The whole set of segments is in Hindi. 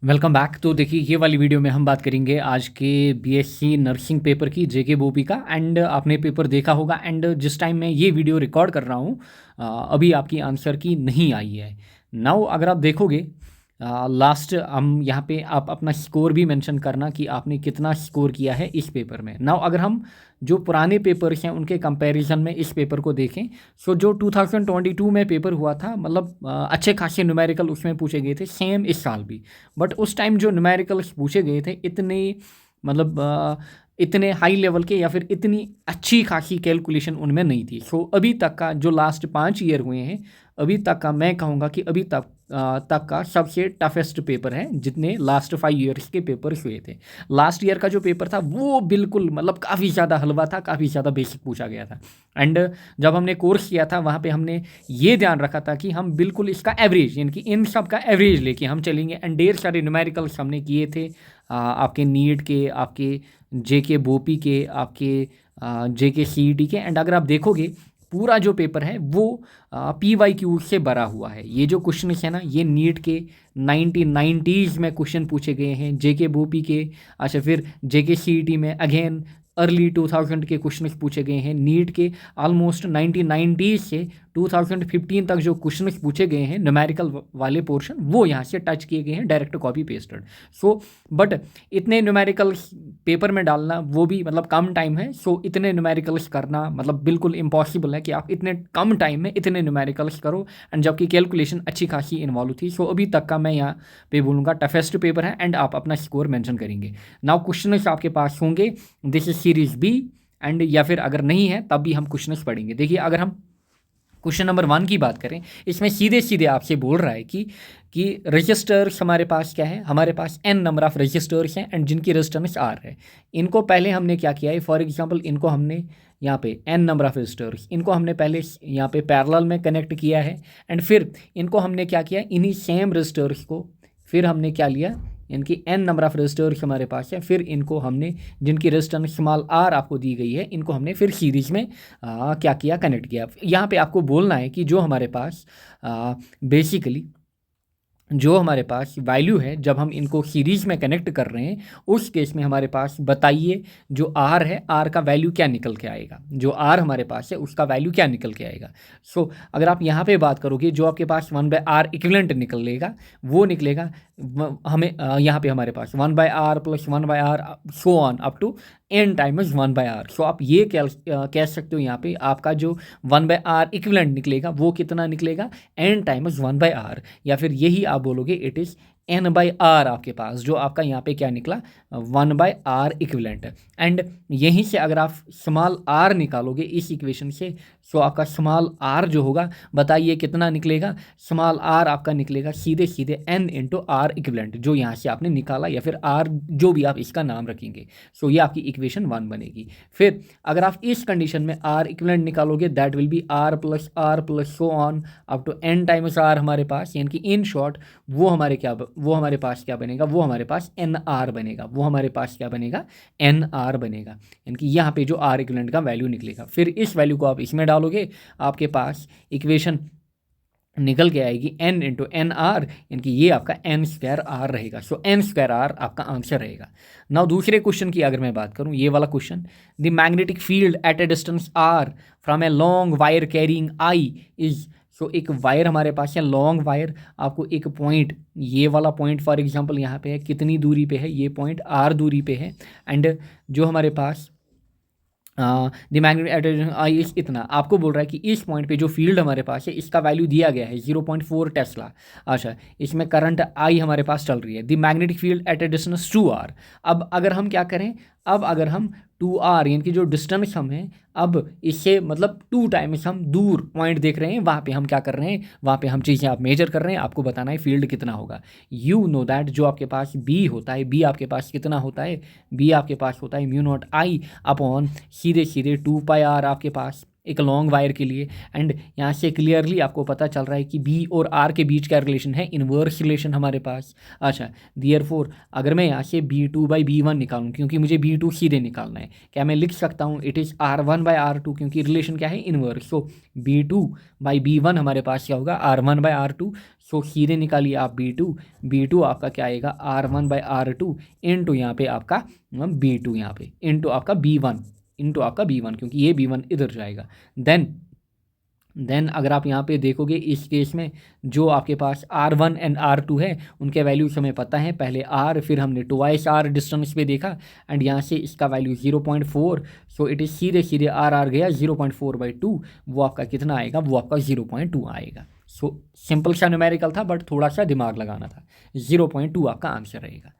Welcome back. तो देखिए, ये वाली वीडियो में हम बात करेंगे आज के बीएससी नर्सिंग पेपर की, जेके बोपी का। एंड आपने पेपर देखा होगा। एंड जिस टाइम मैं ये वीडियो रिकॉर्ड कर रहा हूँ, अभी आपकी आंसर की नहीं आई है। नाउ अगर आप देखोगे, लास्ट हम यहाँ पे आप अपना स्कोर भी मेंशन करना कि आपने कितना स्कोर किया है इस पेपर में। नाउ अगर हम जो पुराने पेपर्स हैं उनके कंपैरिजन में इस पेपर को देखें, सो जो 2022 में पेपर हुआ था, मतलब अच्छे खासे न्यूमेरिकल उसमें पूछे गए थे, सेम इस साल भी। बट उस टाइम जो न्यूमेरिकल्स पूछे गए थे इतने, मतलब इतने हाई लेवल के या फिर इतनी अच्छी खासी कैलकुलेशन उनमें नहीं थी। सो अभी तक का जो लास्ट 5 ईयर हुए हैं, अभी तक का मैं कहूँगा कि अभी तक का सबसे टफेस्ट पेपर है जितने लास्ट 5 ईयर्स के पेपर हुए थे। लास्ट ईयर का जो पेपर था वो बिल्कुल, मतलब काफ़ी ज़्यादा हलवा था, काफ़ी ज़्यादा बेसिक पूछा गया था। एंड जब हमने कोर्स किया था वहाँ पे हमने ये ध्यान रखा था कि हम बिल्कुल इसका एवरेज, यानी कि इन सब का एवरेज लेके हम चलेंगे। एंड ढेर सारे न्यूमेरिकल्स हमने किए थे, आपके नीट के, आपके जेके बोपी के, आपके जेके सीईटी के। एंड अगर आप देखोगे पूरा जो पेपर है वो PYQ से भरा हुआ है। ये जो क्वेश्चन है ना, ये नीट के 1990s में क्वेश्चन पूछे गए हैं, जेके बोपी के। अच्छा, फिर जेके सीईटी में अगेन अर्ली 2000 के क्वेश्चन पूछे गए हैं। नीट के ऑलमोस्ट 1990s से 2015 तक जो क्वेश्चन पूछे गए हैं न्यूमेरिकल वाले पोर्शन, वो यहाँ से टच किए गए हैं, direct copy pasted. So but इतने न्यूमेरिकल्स पेपर में डालना वो भी मतलब कम टाइम है। सो इतने न्यूमेरिकल्स करना मतलब बिल्कुल इम्पॉसिबल है कि आप इतने कम टाइम में इतने न्यूमेरिकल्स करो। एंड जबकि कैलकुलेशन अच्छी खासी इन्वॉल्व थी। सो अभी तक का मैं यहाँ पे बोलूँगा टफेस्ट पेपर है। एंड आप अपना स्कोर मेंशन करेंगे। नाउ क्वेश्चन आपके पास होंगे, this is series B. And या फिर अगर नहीं है तब भी हम क्वेश्चन पढ़ेंगे। देखिए, अगर हम क्वेश्चन नंबर 1 की बात करें, इसमें सीधे सीधे आपसे बोल रहा है कि रजिस्टर्स हमारे पास क्या है, हमारे पास n नंबर ऑफ रजिस्टर्स हैं एंड जिनकी रेजिस्टेंस r है। इनको पहले हमने क्या किया है, फॉर एग्जांपल इनको हमने यहाँ पे n नंबर ऑफ रजिस्टर्स, इनको हमने पहले यहाँ पे पैरेलल में कनेक्ट किया है। एंड फिर इनको हमने क्या किया, इन्हीं सेम रजिस्टर्स को फिर हमने क्या लिया, इनकी n नंबर ऑफ रजिस्टर्स हमारे पास है, फिर इनको हमने जिनकी रेजिस्टेंस स्मॉल r आपको दी गई है, इनको हमने फिर सीरीज में क्या किया, कनेक्ट किया। यहाँ पे आपको बोलना है कि जो हमारे पास बेसिकली जो हमारे पास वैल्यू है जब हम इनको सीरीज में कनेक्ट कर रहे हैं, उस केस में हमारे पास बताइए जो आर है, आर का वैल्यू क्या निकल के आएगा, जो आर हमारे पास है उसका वैल्यू क्या निकल के आएगा। सो अगर आप यहाँ पे बात करोगे, जो आपके पास 1/r इक्विवेलेंट निकलेगा वो निकलेगा हमें यहाँ पे हमारे पास 1/r + 1/r so on up to n times 1/r। So आप ये कह सकते हो, यहाँ पे आपका जो 1/r इक्विवेलेंट निकलेगा वो कितना निकलेगा, n टाइम्स 1/r। या फिर यही आप बोलोगे इट इज़ n/r, आपके पास जो आपका यहाँ पे क्या निकला, 1/r इक्विवेलेंट। एंड यहीं से अगर आप स्मॉल r निकालोगे इस इक्वेशन से, सो आपका स्मॉल r जो होगा, बताइए कितना निकलेगा, स्मॉल r आपका निकलेगा सीधे सीधे n × r इक्विवेलेंट, जो यहाँ से आपने निकाला, या फिर r जो भी आप इसका नाम रखेंगे। सो ये आपकी इक्वेशन 1 बनेगी। फिर अगर आप इस कंडीशन में r इक्विवेलेंट निकालोगे, that will be r so on up to n times r हमारे पास, यानी कि इन शॉर्ट वो हमारे पास क्या बनेगा, वो हमारे पास nr बनेगा, वो हमारे पास क्या बनेगा, nr बनेगा। यानी कि यहाँ पे जो r इक्विवेलेंट का वैल्यू निकलेगा, फिर इस वैल्यू को आप इसमें डालोगे, आपके पास इक्वेशन निकल के आएगी n × nr, यानी कि ये आपका n² r रहेगा। सो n² r आपका आंसर रहेगा। नाउ दूसरे क्वेश्चन की अगर मैं बात करूँ, ये वाला question, the magnetic field at a distance r from a long wire carrying I is. So एक वायर हमारे पास है, लॉन्ग वायर, आपको एक पॉइंट, ये वाला पॉइंट फॉर एग्जांपल यहाँ पे है, कितनी दूरी पे है, ये पॉइंट r दूरी पे है। एंड जो हमारे पास द मैग्नेटिक एट्रैक्शन आई इस इतना, आपको बोल रहा है कि इस पॉइंट पे जो फील्ड हमारे पास है इसका वैल्यू दिया गया है 0.4 टेस्ला। अच्छा, इसमें करंट आई हमारे पास चल रही है। The magnetic field at a distance 2r। अब अगर हम क्या करें, अब अगर हम 2r यानी कि जो डिस्टेंस हम हैं, अब इससे मतलब 2 टाइम्स हम दूर पॉइंट देख रहे हैं, वहाँ पे हम क्या कर रहे हैं, वहाँ पे हम चीज़ें आप मेजर कर रहे हैं, आपको बताना है फील्ड कितना होगा। यू नो दैट जो आपके पास b होता है, b आपके पास कितना होता है, b आपके पास होता है μ0 I अपॉन सीधे सीधे 2πr आपके पास एक लॉन्ग वायर के लिए। एंड यहाँ से क्लियरली आपको पता चल रहा है कि बी और आर के बीच का रिलेशन है इनवर्स रिलेशन हमारे पास। अच्छा, देयरफॉर अगर मैं यहाँ से B2/B1 निकालूँ, क्योंकि मुझे B2 सीधे निकालना है, क्या मैं लिख सकता हूँ इट इज़ R1/R2, क्योंकि रिलेशन क्या है इनवर्स। सो B2/B1 हमारे पास क्या होगा R1/R2। सो सीधे निकालिए आप B2 आपका क्या आएगा R1/R2 इंटू यहाँ पे आपका B2 यहाँ पे इंटू आपका B1 क्योंकि ये B1 इधर जाएगा। देन अगर आप यहाँ पे देखोगे इस केस में जो आपके पास R1 एंड R2 है उनके वैल्यूज हमें पता है, पहले R फिर हमने ट्वाइस R डिस्टेंस पे देखा एंड यहाँ से इसका वैल्यू 0.4। सो इट इज़ सीधे R गया 0.4/2, वो आपका कितना आएगा, वो आपका 0.2 आएगा। सो सिंपल सा न्यूमेरिकल था बट थोड़ा सा दिमाग लगाना था। 0.2 आपका आंसर रहेगा।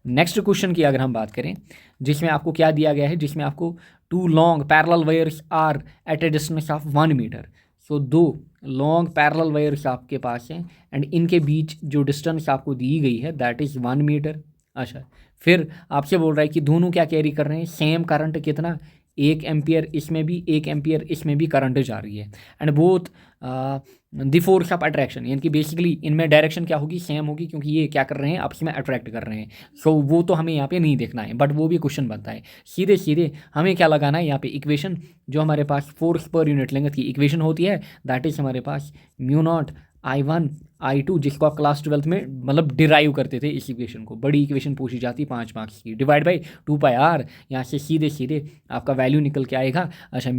नेक्स्ट क्वेश्चन की अगर हम बात करें, जिसमें आपको क्या दिया गया है, जिसमें आपको 2 long parallel wires are at a distance of 1 metre. So 2 long parallel wires आपके पास हैं एंड इनके बीच जो डिस्टेंस आपको दी गई है दैट इज़ 1 मीटर। अच्छा, फिर आपसे बोल रहा है कि दोनों क्या कैरी कर रहे हैं, सेम करंट कितना, 1 एम्पियर इसमें भी 1 एम्पियर इसमें भी करंट जा रही है and both the force of attraction, यानी कि बेसिकली इनमें डायरेक्शन क्या होगी, सेम होगी, क्योंकि ये क्या कर रहे हैं आपस में अट्रैक्ट कर रहे हैं। सो वो तो हमें यहाँ पे नहीं देखना है बट वो भी क्वेश्चन बनता है। सीधे हमें क्या लगाना है यहाँ पे इक्वेशन, जो हमारे पास फोर्स पर यूनिट लेंथ की इक्वेशन होती है दैट इज़ हमारे पास μ0I1I2, जिसको आप क्लास 12th में मतलब डिराइव करते थे इस इक्वेशन को, बड़ी इक्वेशन पूछी जाती 5 मार्क्स की, डिवाइड बाई 2πr। यहाँ से सीधे आपका वैल्यू निकल के आएगा। अच्छा,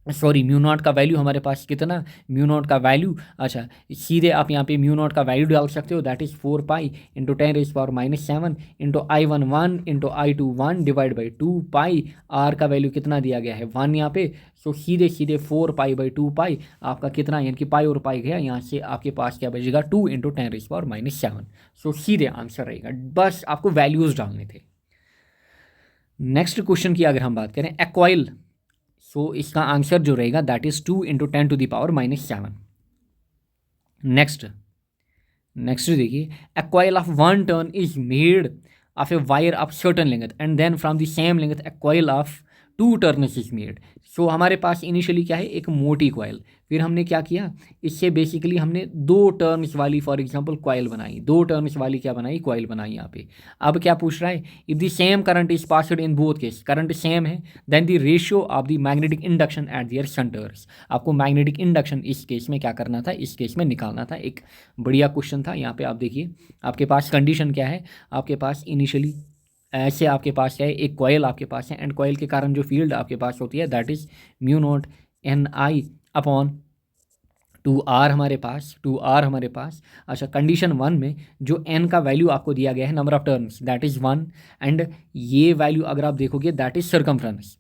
μ0 का वैल्यू हमारे पास कितना, μ0 का वैल्यू, अच्छा सीधे आप यहाँ पे μ0 का वैल्यू डाल सकते हो that is 4π into 10⁻⁻7 into I1 1 into I2 1 divide by 2π। R का वैल्यू कितना दिया गया है 1 यहाँ पे। सो सीधे 4π/2π आपका कितना, यानी कि पाई और पाई गया, यहाँ से आपके पास क्या बचेगा 2 इंटू 10⁻⁻7। सो सीधे आंसर रहेगा, बस आपको वैल्यूज़ डालने थे। नेक्स्ट क्वेश्चन की अगर हम बात करें, ए कॉइल, सो इसका आंसर जो रहेगा दैट इज़ 2 इंटू 10⁻⁻7। नेक्स्ट देखिए, a coil of 1 turn is made of a wire of certain length and then from the same length a coil of 2 turns is made. So हमारे पास इनिशियली क्या है, एक मोटी कॉइल, फिर हमने क्या किया, इससे बेसिकली हमने 2 टर्न्स वाली फॉर एग्जांपल कॉइल बनाई, 2 टर्न्स वाली क्या बनाई, कॉइल बनाई यहाँ पे। अब क्या पूछ रहा है, if the same current is passed in both case, current same है, then the ratio of the magnetic induction at their centres. आपको मैग्नेटिक इंडक्शन इस केस में क्या करना था, इस केस में निकालना था। एक बढ़िया क्वेश्चन था। यहाँ पे आप देखिए आपके पास कंडीशन क्या है, आपके पास इनिशियली ऐसे आपके पास क्या है, एक कॉइल आपके पास है एंड कॉइल के कारण जो फील्ड आपके पास होती है दैट इज़ μ0 Ni/2r हमारे पास। अच्छा, कंडीशन 1 में जो n का वैल्यू आपको दिया गया है, number of turns that is 1 and ये वैल्यू अगर आप देखोगे दैट इज़ सर्कमफ्रेंस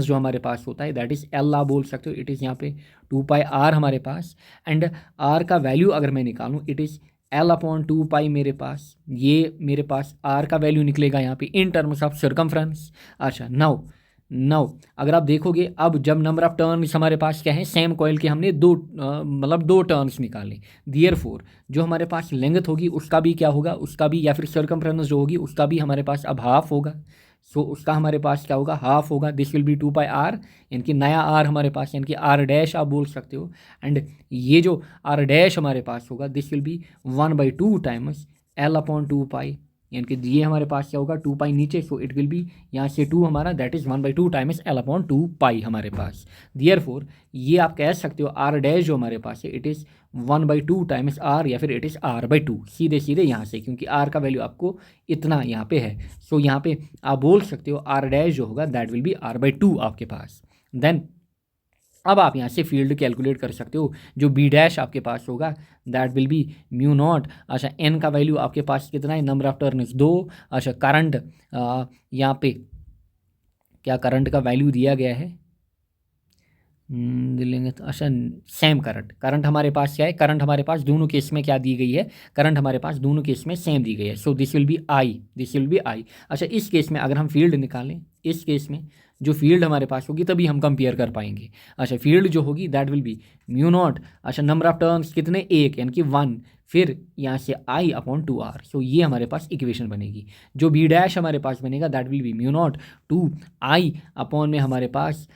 जो हमारे पास होता है दैट इज़ L आप बोल सकते हो। इट इज़ यहाँ पे 2πr हमारे पास एंड r का वैल्यू अगर मैं निकालूँ इट इज़ L/2π मेरे पास, ये मेरे पास r का वैल्यू निकलेगा यहाँ पे इन टर्म्स ऑफ सर्कमफ्रेंस। अच्छा, नाउ अगर आप देखोगे अब जब नंबर ऑफ टर्न्स हमारे पास क्या है, सेम कॉइल के हमने 2 टर्न्स निकाले, देयरफॉर जो हमारे पास लेंथ होगी उसका भी क्या होगा, उसका भी या फिर सर्कमफ्रेंस जो होगी उसका भी हमारे पास अब हाफ होगा। सो उसका हमारे पास क्या होगा, हाफ होगा। दिस विल बी 2πr, यानी कि नया r हमारे पास, यानी कि r' आप बोल सकते हो एंड ये जो r' हमारे पास होगा this will B 1/2 times L/2π, यानी कि ये हमारे पास क्या होगा 2π नीचे, सो इट विल बी यहाँ से 2 हमारा दैट इज़ 1/2 टाइम्स L/2π हमारे पास। देयरफॉर ये आप कह सकते हो r' जो हमारे पास है इट इज़ 1/2 टाइम्स r या फिर इट इज़ r/2, सीधे यहाँ से, क्योंकि r का वैल्यू आपको इतना यहाँ पे है। सो यहाँ पे आप बोल सकते हो r' जो होगा दैट विल बी r/2 आपके पास। देन अब आप यहाँ से फील्ड कैलकुलेट कर सकते हो, जो B' आपके पास होगा दैट विल बी μ0। अच्छा, n का वैल्यू आपके पास कितना है, नंबर ऑफ टर्न्स 2। अच्छा, करंट यहाँ पे क्या करंट का वैल्यू दिया गया है, लेंगे तो अच्छा सेम करंट हमारे पास क्या है, करंट हमारे पास दोनों केस में क्या दी गई है, करंट हमारे पास दोनों केस में सेम दी गई है। So this will B I। अच्छा, इस केस में अगर हम फील्ड निकालें, इस केस में जो फील्ड हमारे पास होगी तभी हम कंपेयर कर पाएंगे। अच्छा, फील्ड जो होगी दैट विल बी μ0। अच्छा, नंबर ऑफ टर्न्स कितने, 1 यानी कि 1, फिर यहाँ से I अपॉन 2R। सो ये हमारे पास इक्वेशन बनेगी। जो B डैश हमारे पास बनेगा that will be mu naught 2I upon में हमारे पास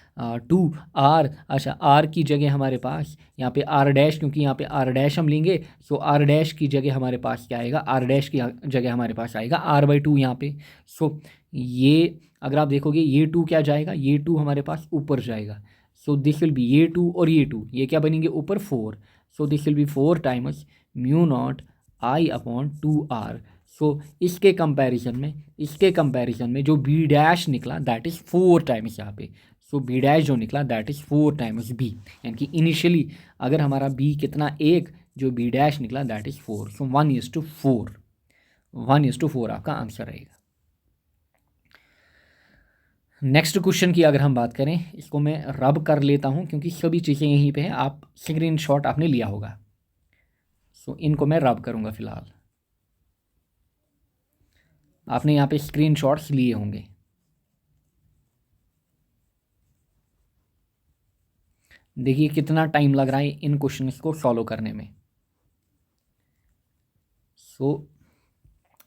2R। अच्छा, R की जगह हमारे पास यहाँ पे R डैश, क्योंकि यहाँ पे R डैश हम लेंगे, सो R डैश की जगह हमारे पास क्या आएगा, R डैश की जगह हमारे पास आएगा R/2 यहाँ पे। सो ये अगर आप देखोगे ये 2 क्या जाएगा, ये 2 हमारे पास ऊपर जाएगा। सो दिस विल बी ये 2 और ये 2, ये क्या बनेंगे ऊपर 4। So this will be 4 times mu naught I upon 2R। सो इसके कंपैरिजन में जो B डैश निकला दैट इज़ 4 टाइम्स यहाँ पे। सो B डैश जो निकला दैट इज़ 4 टाइम्स B, यानी कि इनिशियली अगर हमारा B कितना 1, जो B डैश निकला दैट इज़ 4। सो 1:4, 1:4 आपका आंसर रहेगा। नेक्स्ट क्वेश्चन की अगर हम बात करें, इसको मैं रब कर लेता हूं क्योंकि सभी चीज़ें यहीं पे हैं, आप स्क्रीन शॉट आपने लिया होगा। सो इनको मैं रब करूंगा फ़िलहाल, आपने यहाँ पे स्क्रीन शॉट्स लिए होंगे। देखिए कितना टाइम लग रहा है इन क्वेश्चंस को सॉल्व करने में। सो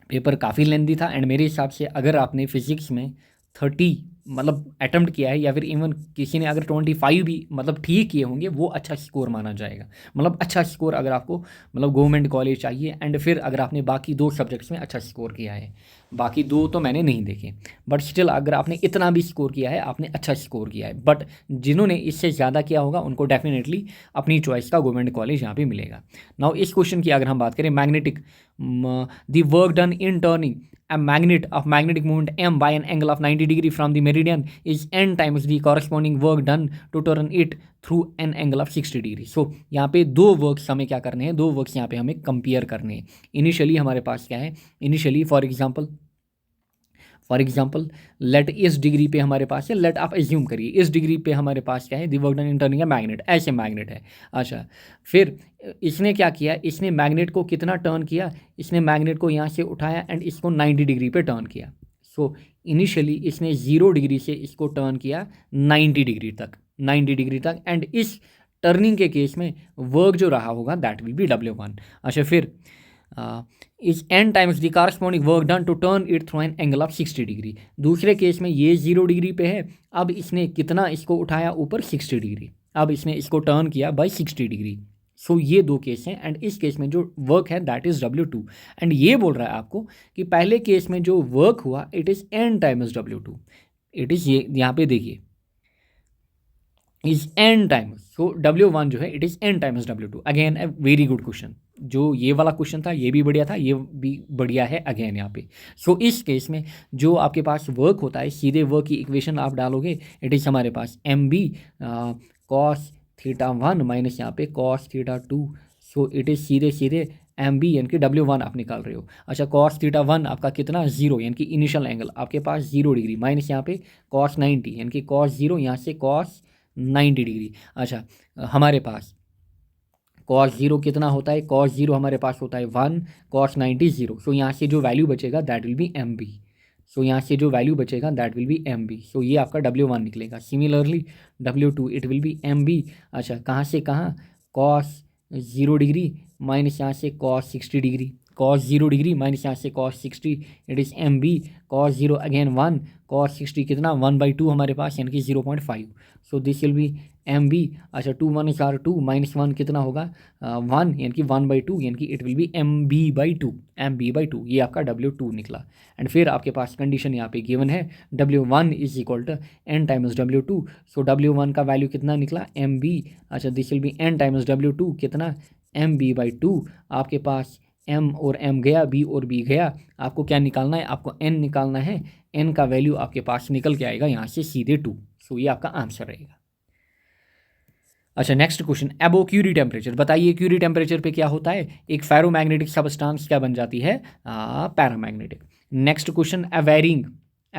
पेपर काफ़ी लेंदी था एंड मेरे हिसाब से अगर आपने फिजिक्स में 30 मतलब अटेम्प्ट किया है, या फिर इवन किसी ने अगर 25 भी मतलब ठीक किए होंगे, वो अच्छा स्कोर माना जाएगा। मतलब अच्छा स्कोर अगर आपको मतलब गवर्नमेंट कॉलेज चाहिए, एंड फिर अगर आपने बाकी 2 सब्जेक्ट्स में अच्छा स्कोर किया है, बाकी 2 तो मैंने नहीं देखे, बट स्टिल अगर आपने इतना भी स्कोर किया है, आपने अच्छा स्कोर किया है। बट जिन्होंने इससे ज़्यादा किया होगा उनको डेफिनेटली अपनी चॉइस का गवर्नमेंट कॉलेज यहाँ पे मिलेगा। नाउ इस क्वेश्चन की अगर हम बात करें, magnetic the work done in turning a magnet of magnetic moment m by an angle of 90 degree from the meridian is n times the corresponding work done to turn it through an angle of 60 degree। सो यहाँ पे 2 वर्क्स हमें क्या करने हैं, 2 वर्क्स यहाँ पे हमें कंपेयर करने हैं। इनिशियली हमारे पास क्या है, इनिशियली फॉर एग्जाम्पल लेट इस डिग्री पे हमारे पास है, लेट आप एज्यूम करिए इस डिग्री पे हमारे पास क्या है, the work done in turning a magnet, ऐसे मैग्नेट है। अच्छा, फिर इसने क्या किया, इसने मैग्नेट को कितना टर्न किया, इसने मैग्नेट को यहाँ से उठाया एंड इसको 90 डिग्री पे टर्न किया। सो इनिशियली इसने 0 डिग्री से इसको टर्न किया 90 डिग्री तक, एंड इस टर्निंग के केस में वर्क जो रहा होगा दैट विल बी W1। अच्छा, फिर is n times the corresponding work done to turn it through an angle of 60 degree. दूसरे केस में ये 0 डिग्री पे है, अब इसने कितना इसको उठाया ऊपर 60 डिग्री, अब इसने इसको टर्न किया बाय 60 डिग्री। सो ये 2 केस हैं, एंड इस केस में जो वर्क है दैट इज़ W2। एंड ये बोल रहा है आपको कि पहले केस में जो वर्क हुआ it is n times W2, it is ये यहाँ पे देखिए is n times, so W1 जो है it is n times W2। Again a very good question, जो ये वाला क्वेश्चन था ये भी बढ़िया था, ये भी बढ़िया है अगेन यहाँ पे। सो इस केस में जो आपके पास वर्क होता है, सीधे वर्क की इक्वेशन आप डालोगे, इट इज़ हमारे पास MB cos θ1 माइनस यहाँ पे cos θ2। सो इट इज़ सीधे MB यानी कि W1 आप निकाल रहे हो। अच्छा, cos θ1 आपका कितना 0, यानी कि इनिशियल एंगल आपके पास 0 डिग्री, माइनस यहाँ पे cos 90 यानी कि cos 0, यहाँ से cos 90 डिग्री। अच्छा, हमारे पास cos 0 कितना होता है, cos 0 हमारे पास होता है 1, cos 90 0। सो यहाँ से जो वैल्यू बचेगा दैट विल बी MB। सो यहाँ से जो वैल्यू बचेगा दैट विल बी MB। सो ये आपका W1 निकलेगा। Similarly W2 it will B MB। अच्छा, कहाँ से कहाँ, cos 0 डिग्री माइनस यहाँ से cos 60 degree, cos 0 degree minus यहाँ से cos 60, it is MB। cos 0 again 1, cos 60 कितना 1/2 हमारे पास यानी कि 0.5। सो दिस विल बी MB। अच्छा, 2 1 आर 2 माइनस 1 कितना होगा 1 यानी कि 1/2 यानी कि इट विल बी MB/2। ये आपका W2 निकला। एंड फिर आपके पास कंडीशन यहाँ पे गिवन है W1 is equal to n times W2। So W1 का वैल्यू कितना निकला MB। अच्छा, this will be n times W2 कितना MB/2। आपके पास M और M गया, B और B गया, आपको क्या निकालना है, आपको N निकालना है। N का वैल्यू आपके पास निकल के आएगा यहाँ से सीधे 2। सो ये आपका आंसर रहेगा। अच्छा, नेक्स्ट क्वेश्चन, एबो क्यूरी टेम्परेचर, बताइए क्यूरी टेम्परेचर पे क्या होता है, एक फेरोमैग्नेटिक सबस्टांस क्या बन जाती है, paramagnetic. Next question, a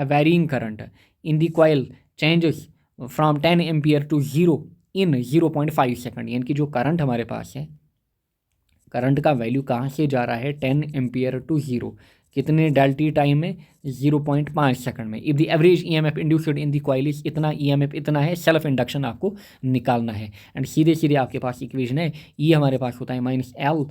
varying current in the coil changes from 10 ampere to 0 in 0.5 second, यानी कि जो करंट हमारे पास है, करंट का वैल्यू कहाँ से जा रहा है 10 एम्पियर टू 0, कितने डेल्टी टाइम में, 0.5 सेकंड में। If the average EMF induced in the coil is इतना, EMF इतना है, सेल्फ इंडक्शन आपको निकालना है। एंड सीधे सीधे आपके पास इक्वेशन है, E हमारे पास होता है -L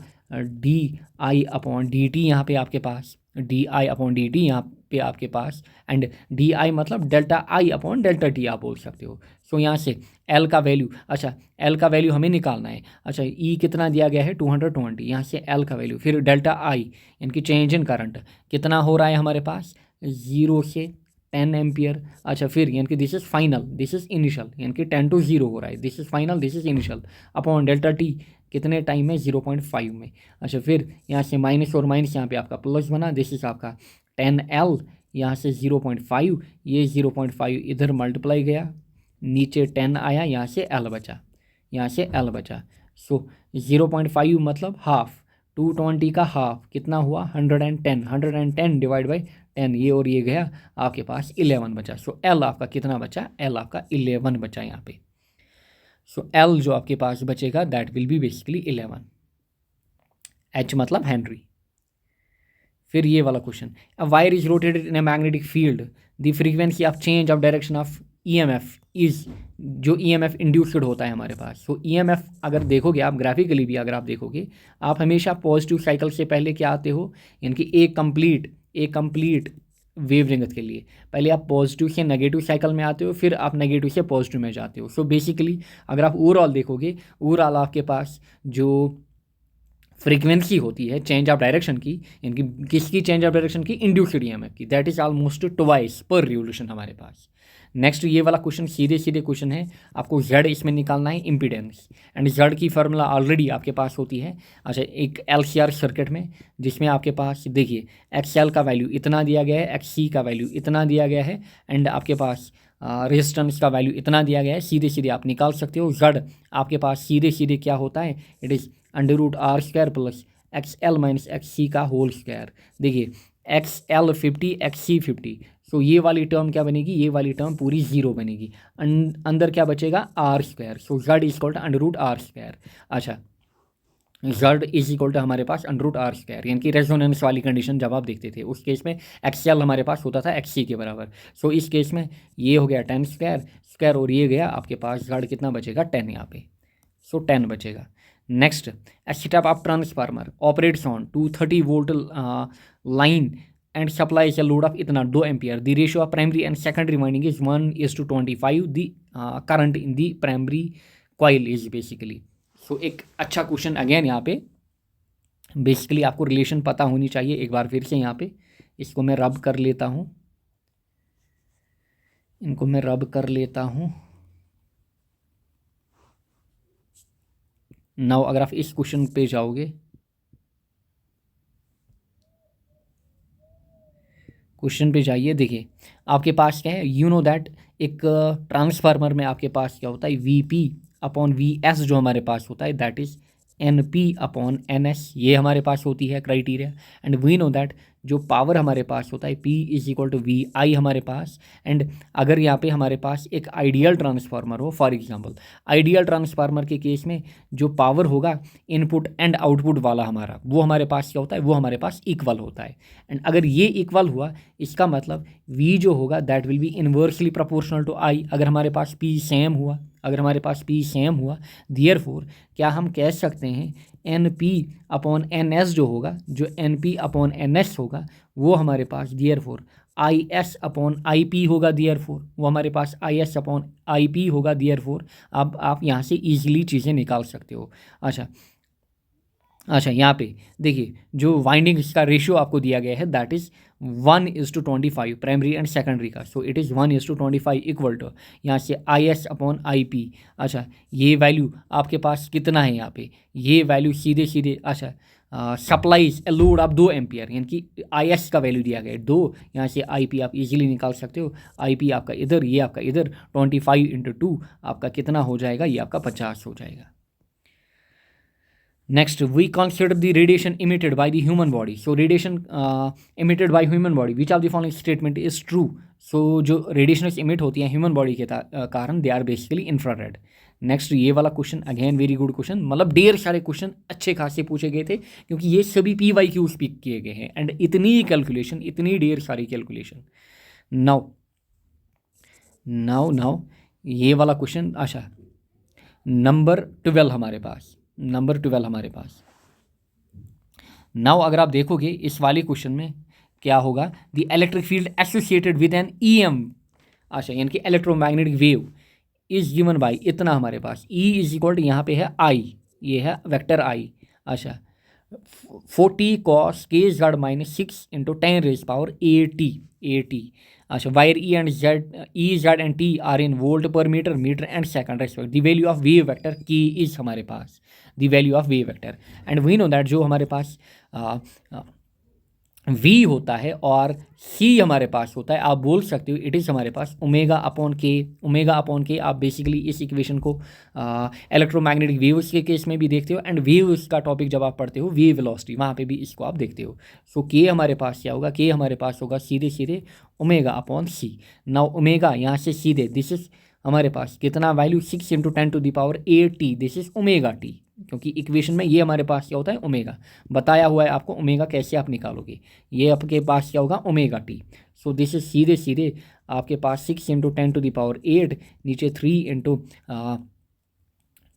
DI/dt, यहाँ पे आपके पास DI/dt यहाँ पे आपके पास, एंड DI मतलब ΔI/ΔT आप बोल सकते हो। सो यहाँ से L का वैल्यू, अच्छा L का वैल्यू हमें निकालना है। अच्छा E कितना दिया गया है 220, यहाँ से L का वैल्यू, फिर ΔI इनकी चेंज इन करंट कितना हो रहा है हमारे पास 0 से 10 एम्पियर। अच्छा फिर यानी कि this is final, this is initial, यानी कि 10 to 0 हो रहा है, this is final, this is initial, upon ΔT कितने टाइम में 0.5 में। अच्छा फिर यहाँ से माइनस और माइनस यहाँ पे आपका प्लस बना, दिस इज़ आपका 10L, यहाँ से 0.5, ये 0.5 इधर मल्टीप्लाई गया, नीचे 10 आया, यहाँ से L बचा, यहाँ से L बचा। सो 0.5 मतलब हाफ, 220 का हाफ कितना हुआ 110, 110 डिवाइड बाई 10, ये और ये गया, आपके पास 11 बचा। सो L आपका कितना बचा, L आपका 11 बचा यहाँ पे। सो L जो आपके पास बचेगा that will B basically 11, H मतलब हेनरी। फिर ये वाला question, a wire is rotated in a magnetic field, the frequency of change of direction of EMF is, जो EMF इंड्यूस्ड होता है हमारे पास। सो EMF अगर देखोगे आप ग्राफिकली भी, अगर आप देखोगे, आप हमेशा पॉजिटिव साइकिल से पहले क्या आते हो, यानी कि एक कंप्लीट वेवलेंथ के लिए पहले आप पॉजिटिव से नेगेटिव साइकिल में आते हो, फिर आप नेगेटिव से पॉजिटिव में जाते हो। सो बेसिकली अगर आप ओवरऑल देखोगे, ओवरऑल आपके पास जो फ्रीक्वेंसी होती है चेंज ऑफ डायरेक्शन की, इनकी किसकी चेंज ऑफ डायरेक्शन की, इंड्यूस्ड EMF की, that is almost twice per revolution हमारे पास। नेक्स्ट ये वाला क्वेश्चन सीधे सीधे क्वेश्चन है, आपको Z इसमें निकालना है, इम्पीडेंस, एंड Z की फार्मूला ऑलरेडी आपके पास होती है। अच्छा एक LCR सर्किट में, जिसमें आपके पास देखिए XL का वैल्यू इतना दिया गया है, XC का वैल्यू इतना दिया गया है, एंड आपके पास रेजिस्टेंस का वैल्यू इतना दिया गया है, सीधे सीधे आप निकाल सकते हो। Z आपके पास सीधे सीधे क्या होता है, it is √R² plus XL minus XC का होल स्क्वायर। देखिए XL 50, XC 50, सो ये वाली टर्म क्या बनेगी, ये वाली टर्म पूरी 0 बनेगी, अंदर क्या बचेगा R², so Z equal to √R²। अच्छा Z इज इक्वल टू हमारे पास √R², यानी कि रेजोनेंस वाली कंडीशन जब आप देखते थे उस केस में XL हमारे पास होता था XC के बराबर। सो इस केस में ये हो गया 10 स्क्वायर और ये गया आपके पास Z कितना बचेगा 10 यहाँ पे, सो 10 बचेगा। Next, a setup of transformer operates on 230 volt line and supplies a load of इतना 2 ampere, the ratio of primary and secondary winding is 1:25, the current in the primary coil is basically। सो एक अच्छा क्वेश्चन अगेन, यहाँ पे बेसिकली आपको रिलेशन पता होनी चाहिए। एक बार फिर से यहाँ पे इसको मैं रब कर लेता हूँ, इनको मैं रब कर लेता हूँ। नाउ अगर आप इस क्वेश्चन पे जाओगे, क्वेश्चन पे जाइए, देखिए आपके पास क्या है, यू नो दैट एक ट्रांसफार्मर में आपके पास क्या होता है, VP/VS जो हमारे पास होता है दैट इज़ NP/NS, ये हमारे पास होती है criteria. And we know that जो पावर हमारे पास होता है P is equal to VI हमारे पास। एंड अगर यहाँ पे हमारे पास एक आइडियल ट्रांसफार्मर हो, फॉर एग्जांपल आइडियल ट्रांसफार्मर के केस में जो पावर होगा इनपुट एंड आउटपुट वाला हमारा, वो हमारे पास क्या होता है, वो हमारे पास इक्वल होता है। एंड अगर ये इक्वल हुआ, इसका मतलब V जो होगा that will be inversely proportional to I। अगर हमारे पास P सेम हुआ, अगर हमारे पास P सेम हुआ, देयरफॉर क्या हम कह सकते हैं NP/NS जो होगा, जो NP/NS होगा वो हमारे पास देयरफॉर IS/IP होगा, देयरफॉर वो हमारे पास IS/IP होगा, देयरफॉर अब आप यहाँ से ईजिली चीज़ें निकाल सकते हो। अच्छा यहाँ पे देखिए जो वाइंडिंग्स का रेशियो आपको दिया गया है that is 1:25 primary and secondary का। So it is 1:25 equal to यहाँ से IS/IP। अच्छा ये वैल्यू आपके पास कितना है यहाँ पे, ये वैल्यू सीधे सीधे, अच्छा सप्लाईज ए लोड आप 2 एम्पियर, यानी कि IS का वैल्यू दिया गया है 2, यहाँ से IP आप इजीली निकाल सकते हो। IP आपका इधर, ये आपका इधर, 25 × 2 आपका कितना हो जाएगा, ये आपका 50 हो जाएगा। Next, we consider the radiation emitted by the human body. So radiation emitted by human body, which of the following statement is true? So जो radiations emit होती हैं human body के कारण, they are basically infrared. Next ये वाला question again very good question, मतलब ढेर सारे क्वेश्चन अच्छे खासे पूछे गए थे क्योंकि ये सभी PYQ पिक किए गए हैं एंड इतनी कैलकुलेशन, इतनी ढेर सारी कैलकुलेशन। नाउ नाउ नाउ ये वाला क्वेश्चन, अच्छा नंबर 12 हमारे पास, नंबर 12 हमारे पास। नाउ अगर आप देखोगे इस वाले क्वेश्चन में क्या होगा, the electric field associated with an EM, अच्छा यानी कि electromagnetic wave is given by इतना हमारे पास E इज इक्वल यहाँ पे है I, ये है वेक्टर I, अच्छा 40 cos k/z - 6 into 10 raise power AT, अच्छा wire E, Z and T are in volt per metre, metre and second respect, the value of wave vector K is हमारे पास the value of wave vector, and we know that जो हमारे पास V होता है और C हमारे पास होता है, आप बोल सकते हो इट इज़ हमारे पास ओमेगा अपॉन के। आप बेसिकली इस इक्वेशन को इलेक्ट्रोमैग्नेटिक वेव्स के केस में भी देखते हो एंड वेव्स का टॉपिक जब आप पढ़ते हो वेव वेलोसिटी, वहाँ पे भी इसको आप देखते हो। सो K हमारे पास क्या होगा, K हमारे पास होगा सीधे सीधे omega upon C। Now omega यहाँ से सीधे दिस इज हमारे पास कितना value 6 × 10⁸ this is omega T, क्योंकि इक्वेशन में ये हमारे पास क्या होता है ओमेगा, बताया हुआ है आपको ओमेगा कैसे आप निकालोगे, ये आपके पास क्या होगा omega T। So this is सीधे सीधे आपके पास 6 × 10⁸, नीचे 3 ×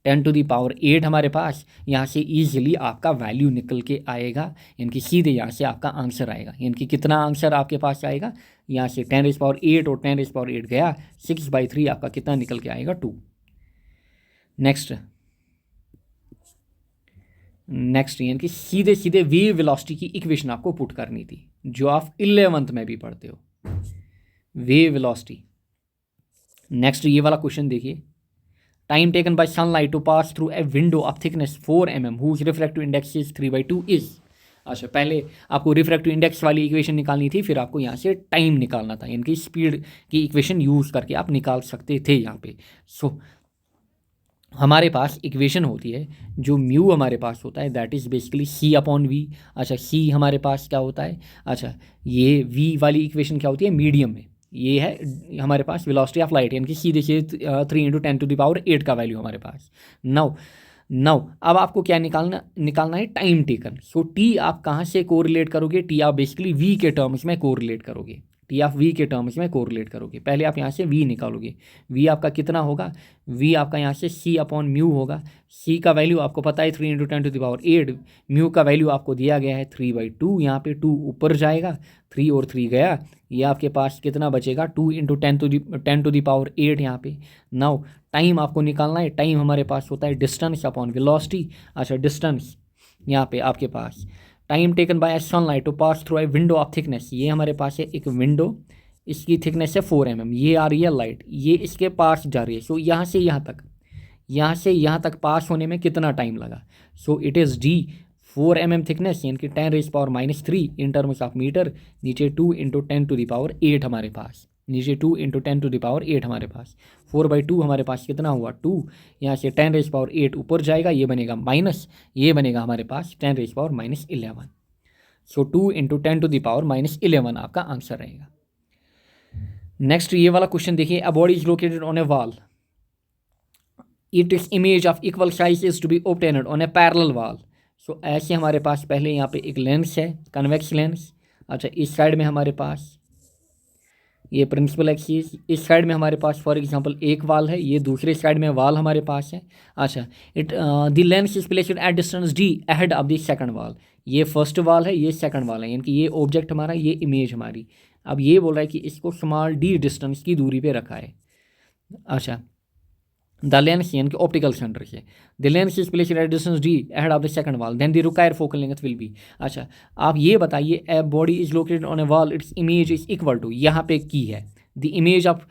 10⁸ हमारे पास, यहाँ से ईजिली आपका वैल्यू निकल के आएगा, यानी कि सीधे यहाँ से आपका आंसर आएगा, यानी कि कितना आंसर आपके पास आएगा, यहाँ से 10⁸ और 10⁸ गया, 6/3 आपका कितना निकल के आएगा 2। नेक्स्ट यानी कि सीधे सीधे वेव वेलोसिटी की इक्वेशन आपको पुट करनी थी, जो आप 11th में भी पढ़ते हो, वेव वेलोसिटी। नेक्स्ट ये वाला क्वेश्चन देखिए, time taken by sunlight to pass through a window of thickness 4 mm whose refractive index is 3/2 is, अच्छा पहले आपको रिफ्रैक्टिव इंडेक्स वाली इक्वेशन निकालनी थी, फिर आपको यहाँ से टाइम निकालना था, यानी कि स्पीड की इक्वेशन यूज़ करके आप निकाल सकते थे यहाँ पे। सो हमारे पास इक्वेशन होती है जो म्यू हमारे पास होता है दैट इज़ बेसिकली C/V। अच्छा C हमारे पास क्या होता है, अच्छा ये V वाली इक्वेशन क्या होती है मीडियम में, ये है हमारे पास वेलोसिटी ऑफ लाइट, यानी कि सीधे सीधे 3 × 10⁸ का वैल्यू हमारे पास। नाउ अब आपको क्या निकालना है टाइम टेकन। सो T आप कहाँ से कोरिलेट करोगे, T आप बेसिकली V के टर्म्स में कोरिलेट करोगे, T आप V के टर्म्स में कोरिलेट करोगे। पहले आप यहाँ से V निकालोगे, V आपका कितना होगा, V आपका यहाँ से C/μ होगा, C का वैल्यू आपको पता है 3 × 10⁸, म्यू का वैल्यू आपको दिया गया है 3/2, यहाँ पे 2 ऊपर जाएगा, 3 और 3 गया, ये आपके पास कितना बचेगा 2 × 10⁸ यहाँ पे। नाउ टाइम आपको निकालना है, टाइम हमारे पास होता है डिस्टेंस अपॉन वेलोसिटी। अच्छा डिस्टेंस यहाँ पे आपके पास time taken by sunlight to pass through a window of thickness, ये हमारे पास है एक विंडो, इसकी थिकनेस है 4 mm, ये आ रही है लाइट, ये इसके पास जा रही है। सो यहाँ से यहाँ तक पास होने में कितना टाइम लगा, सो it is D 4 mm thickness, यानी कि 10⁻³ इन टर्म्स ऑफ मीटर, नीचे 2 × 10⁸ हमारे पास, नीचे 2 × 10⁸ हमारे पास, 4/2 हमारे पास कितना हुआ 2, यहाँ से 10⁸ ऊपर जाएगा, ये बनेगा माइनस, ये बनेगा हमारे पास 10⁻11। सो 2 × 10⁻11 आपका आंसर रहेगा। नेक्स्ट ये वाला क्वेश्चन देखिए, a body is located on a wall, its image of equal size is to be obtained on a parallel wall. So ऐसे हमारे पास पहले यहाँ पे एक लेंस है, कन्वेक्स लेंस। अच्छा इस साइड में हमारे पास ये प्रिंसिपल एक्सिस, इस साइड में हमारे पास फॉर एग्जांपल एक वाल है, ये दूसरे साइड में वाल हमारे पास है। अच्छा the lens is placed at distance D ahead of the second वाल, ये फर्स्ट वाल है, ये सेकंड वाल है, यानी कि ये ऑब्जेक्ट हमारा, ये इमेज हमारी। अब ये बोल रहा है कि इसको स्मॉल d डिस्टेंस की दूरी पे रखा है। अच्छा द लेंस यानी कि ऑप्टिकल सेंटर से, the lens is placed at distance D ahead of the second wall, then the required focal length will be. अच्छा आप ये बताइए, a body is located on a wall, its image is equal to, यहाँ पे की है the image of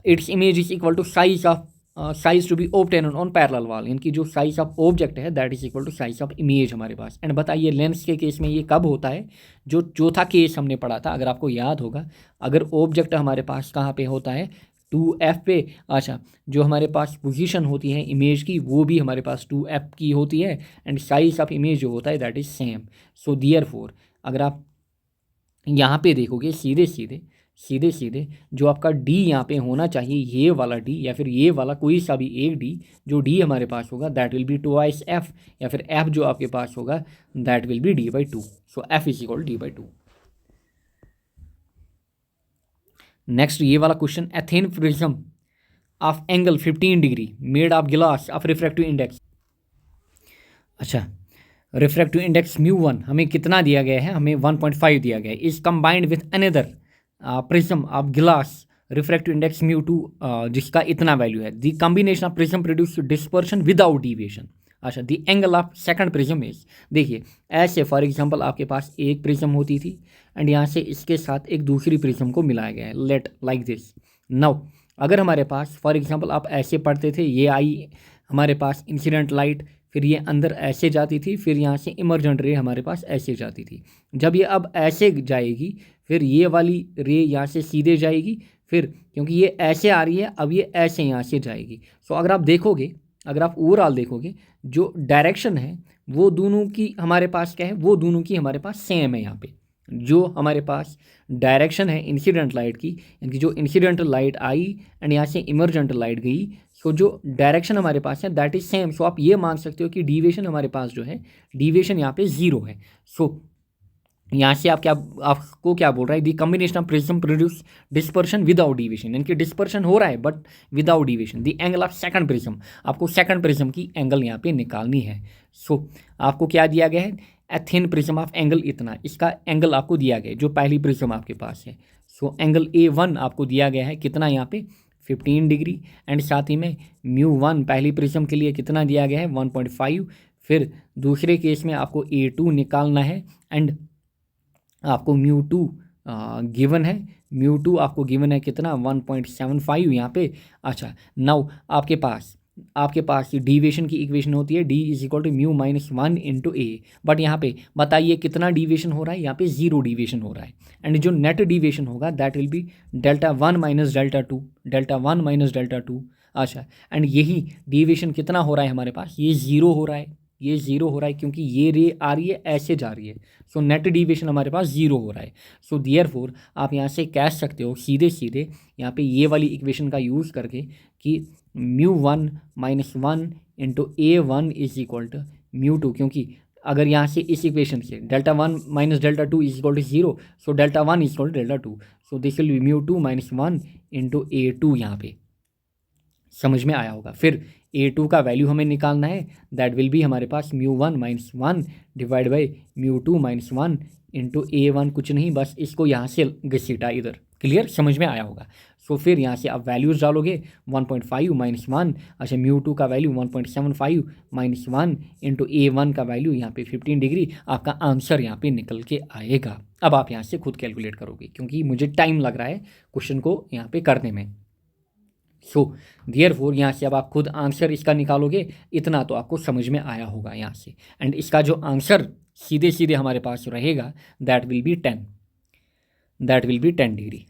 its image is equal to size to be obtained on parallel wall, यानी कि जो साइज ऑफ ऑब्जेक्ट है that is equal to size of image हमारे पास। एंड बताइए लेंस के केस में ये कब होता है, जो चौथा केस हमने पढ़ा था, अगर आपको याद होगा, अगर ऑब्जेक्ट हमारे पास कहाँ पे होता है 2f पे। अच्छा जो हमारे पास पोजीशन होती है इमेज की वो भी हमारे पास 2f की होती है, एंड साइज ऑफ इमेज जो होता है that is same. So therefore अगर आप यहाँ पे देखोगे सीधे सीधे सीधे जो आपका डी यहाँ पे होना चाहिए, ये वाला डी या फिर ये वाला कोई सा भी एक डी, जो डी हमारे पास होगा that will be twice F, या फिर एफ जो आपके पास होगा that will B D by two. So F is equal D by two. Next ये वाला question, a thin prism of angle 15 degree made of गिलास ऑफ रिफ्रैक्टिव इंडेक्स. अच्छा, रिफ्रैक्टिव इंडेक्स म्यू वन हमें कितना दिया गया है, हमें 1.5 दिया गया है. Is combined with another prism of glass refractive index mu two जिसका इतना वैल्यू है. The combination of prism produce dispersion without deviation. अच्छा, the angle of second prism is, देखिए ऐसे फॉर एग्जांपल आपके पास एक प्रिज्म होती थी एंड यहाँ से इसके साथ एक दूसरी प्रिज्म को मिलाया गया है, लेट लाइक दिस. नाउ अगर हमारे पास फॉर एग्जांपल आप ऐसे पढ़ते थे, ये आई हमारे पास इंसिडेंट लाइट, फिर ये अंदर ऐसे जाती थी, फिर यहाँ से इमर्जेंट रे हमारे पास ऐसे जाती थी. जब ये अब ऐसे जाएगी, फिर ये वाली रे यहाँ से सीधे जाएगी, फिर क्योंकि ये ऐसे आ रही है अब ये ऐसे यहाँ से जाएगी. सो अगर आप देखोगे, अगर आप ओवरऑल देखोगे, जो डायरेक्शन है वो दोनों की हमारे पास क्या है, वो दोनों की हमारे पास सेम है. यहाँ पे जो हमारे पास डायरेक्शन है इंसिडेंट लाइट की, यानी जो इंसिडेंट लाइट आई एंड यहाँ से इमर्जेंट लाइट गई, सो जो डायरेक्शन हमारे पास है दैट इज सेम. सो आप ये मान सकते हो कि डिविएशन हमारे पास जो है, डिविएशन यहाँ पे ज़ीरो है. सो यहाँ से आपको क्या बोल रहा है, the combination of prism produce dispersion without deviation, यानी कि डिस्पर्शन हो रहा है but without deviation. The angle of second prism, आपको सेकंड प्रिज्म की एंगल यहाँ पे निकालनी है. सो आपको क्या दिया गया है, a thin prism of angle इतना, इसका एंगल आपको दिया गया है जो पहली प्रिज्म आपके पास है. सो एंगल A1 आपको दिया गया है कितना, यहाँ पे 15 डिग्री, एंड साथ ही में म्यू वन पहली प्रिज्म के लिए कितना दिया गया है 1.5. फिर दूसरे केस में आपको A2 निकालना है एंड आपको म्यू टू गिवन है, म्यू टू आपको गिवन है कितना 1.75 यहाँ पे. अच्छा, नाउ आपके पास डिविएशन की इक्वेशन होती है D is equal to mu minus one into A, but यहाँ पे बताइए कितना डिविएशन हो रहा है, यहाँ पे जीरो डिविएशन हो रहा है. एंड जो नेट डिविएशन होगा that will B delta one minus delta to, delta one minus delta to. अच्छा, एंड यही डिविएशन कितना हो रहा है हमारे पास, ये ज़ीरो हो रहा है, ये ज़ीरो हो रहा है क्योंकि ये रे आ रही है ऐसे जा रही है. सो नेट डिविएशन हमारे पास ज़ीरो हो रहा है. सो देयरफॉर आप यहाँ से कह सकते हो सीधे सीधे यहाँ पे ये वाली इक्वेशन का यूज़ करके कि mu one minus one into A1 is equal to mu two, क्योंकि अगर यहाँ से इस इक्वेशन से delta one minus delta two is equal to zero, so delta one is equal to delta two. So this will be mu two minus one into A2. यहाँ पे समझ में आया होगा. फिर A2 का वैल्यू हमें निकालना है, दैट विल बी हमारे पास mu one minus one divide by mu two minus one into A1, कुछ नहीं बस इसको यहाँ से घसीटा इधर. क्लियर, समझ में आया होगा. सो फिर यहाँ से आप वैल्यूज़ डालोगे 1.5 माइनस वन, अच्छा म्यू टू का value 1.75 minus one into A1 का वैल्यू यहाँ पे 15 डिग्री, आपका आंसर यहाँ पे निकल के आएगा. अब आप यहाँ से खुद कैलकुलेट करोगे क्योंकि मुझे टाइम लग रहा है क्वेश्चन को यहाँ पे करने में. सो देयरफॉर यहाँ से अब आप खुद आंसर इसका निकालोगे, इतना तो आपको समझ में आया होगा यहाँ से. एंड इसका जो आंसर सीधे सीधे हमारे पास रहेगा that will be 10, that will be 10 degree.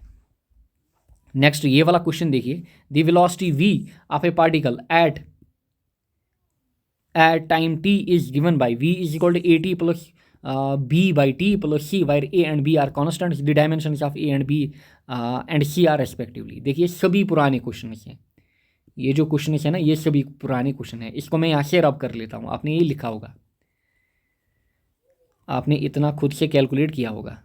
Next ये वाला क्वेश्चन देखिए, the velocity v of a particle at time t is given by v is equal to at plus b by t plus c, where a and b are constant, the dimensions of a and b and c are respectively. देखिए सभी पुराने क्वेश्चन हैं, ये जो क्वेश्चन है ना ये सभी पुराने क्वेश्चन है. इसको मैं यहाँ से रब कर लेता हूँ, आपने ये लिखा होगा, आपने इतना खुद से कैलकुलेट किया होगा.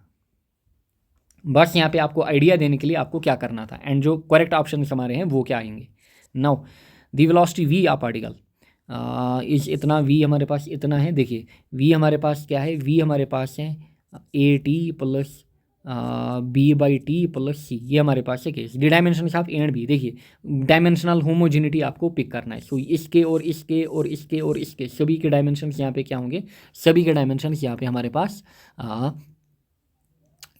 बस यहाँ पे आपको आइडिया देने के लिए आपको क्या करना था, एंड जो करेक्ट ऑप्शन हमारे हैं वो क्या आएंगे. Now the velocity v of particle is इतना, v हमारे पास इतना है. देखिए v हमारे पास क्या है, v हमारे पास है at plus b by T plus c, ये हमारे पास है case. The dimension of a and b, देखिए डायमेंशनल होमोजेनिटी आपको पिक करना है. सो इसके और इसके और इसके और इसके सभी के डायमेंशन यहाँ पे क्या होंगे, सभी के डायमेंशन यहाँ पे हमारे पास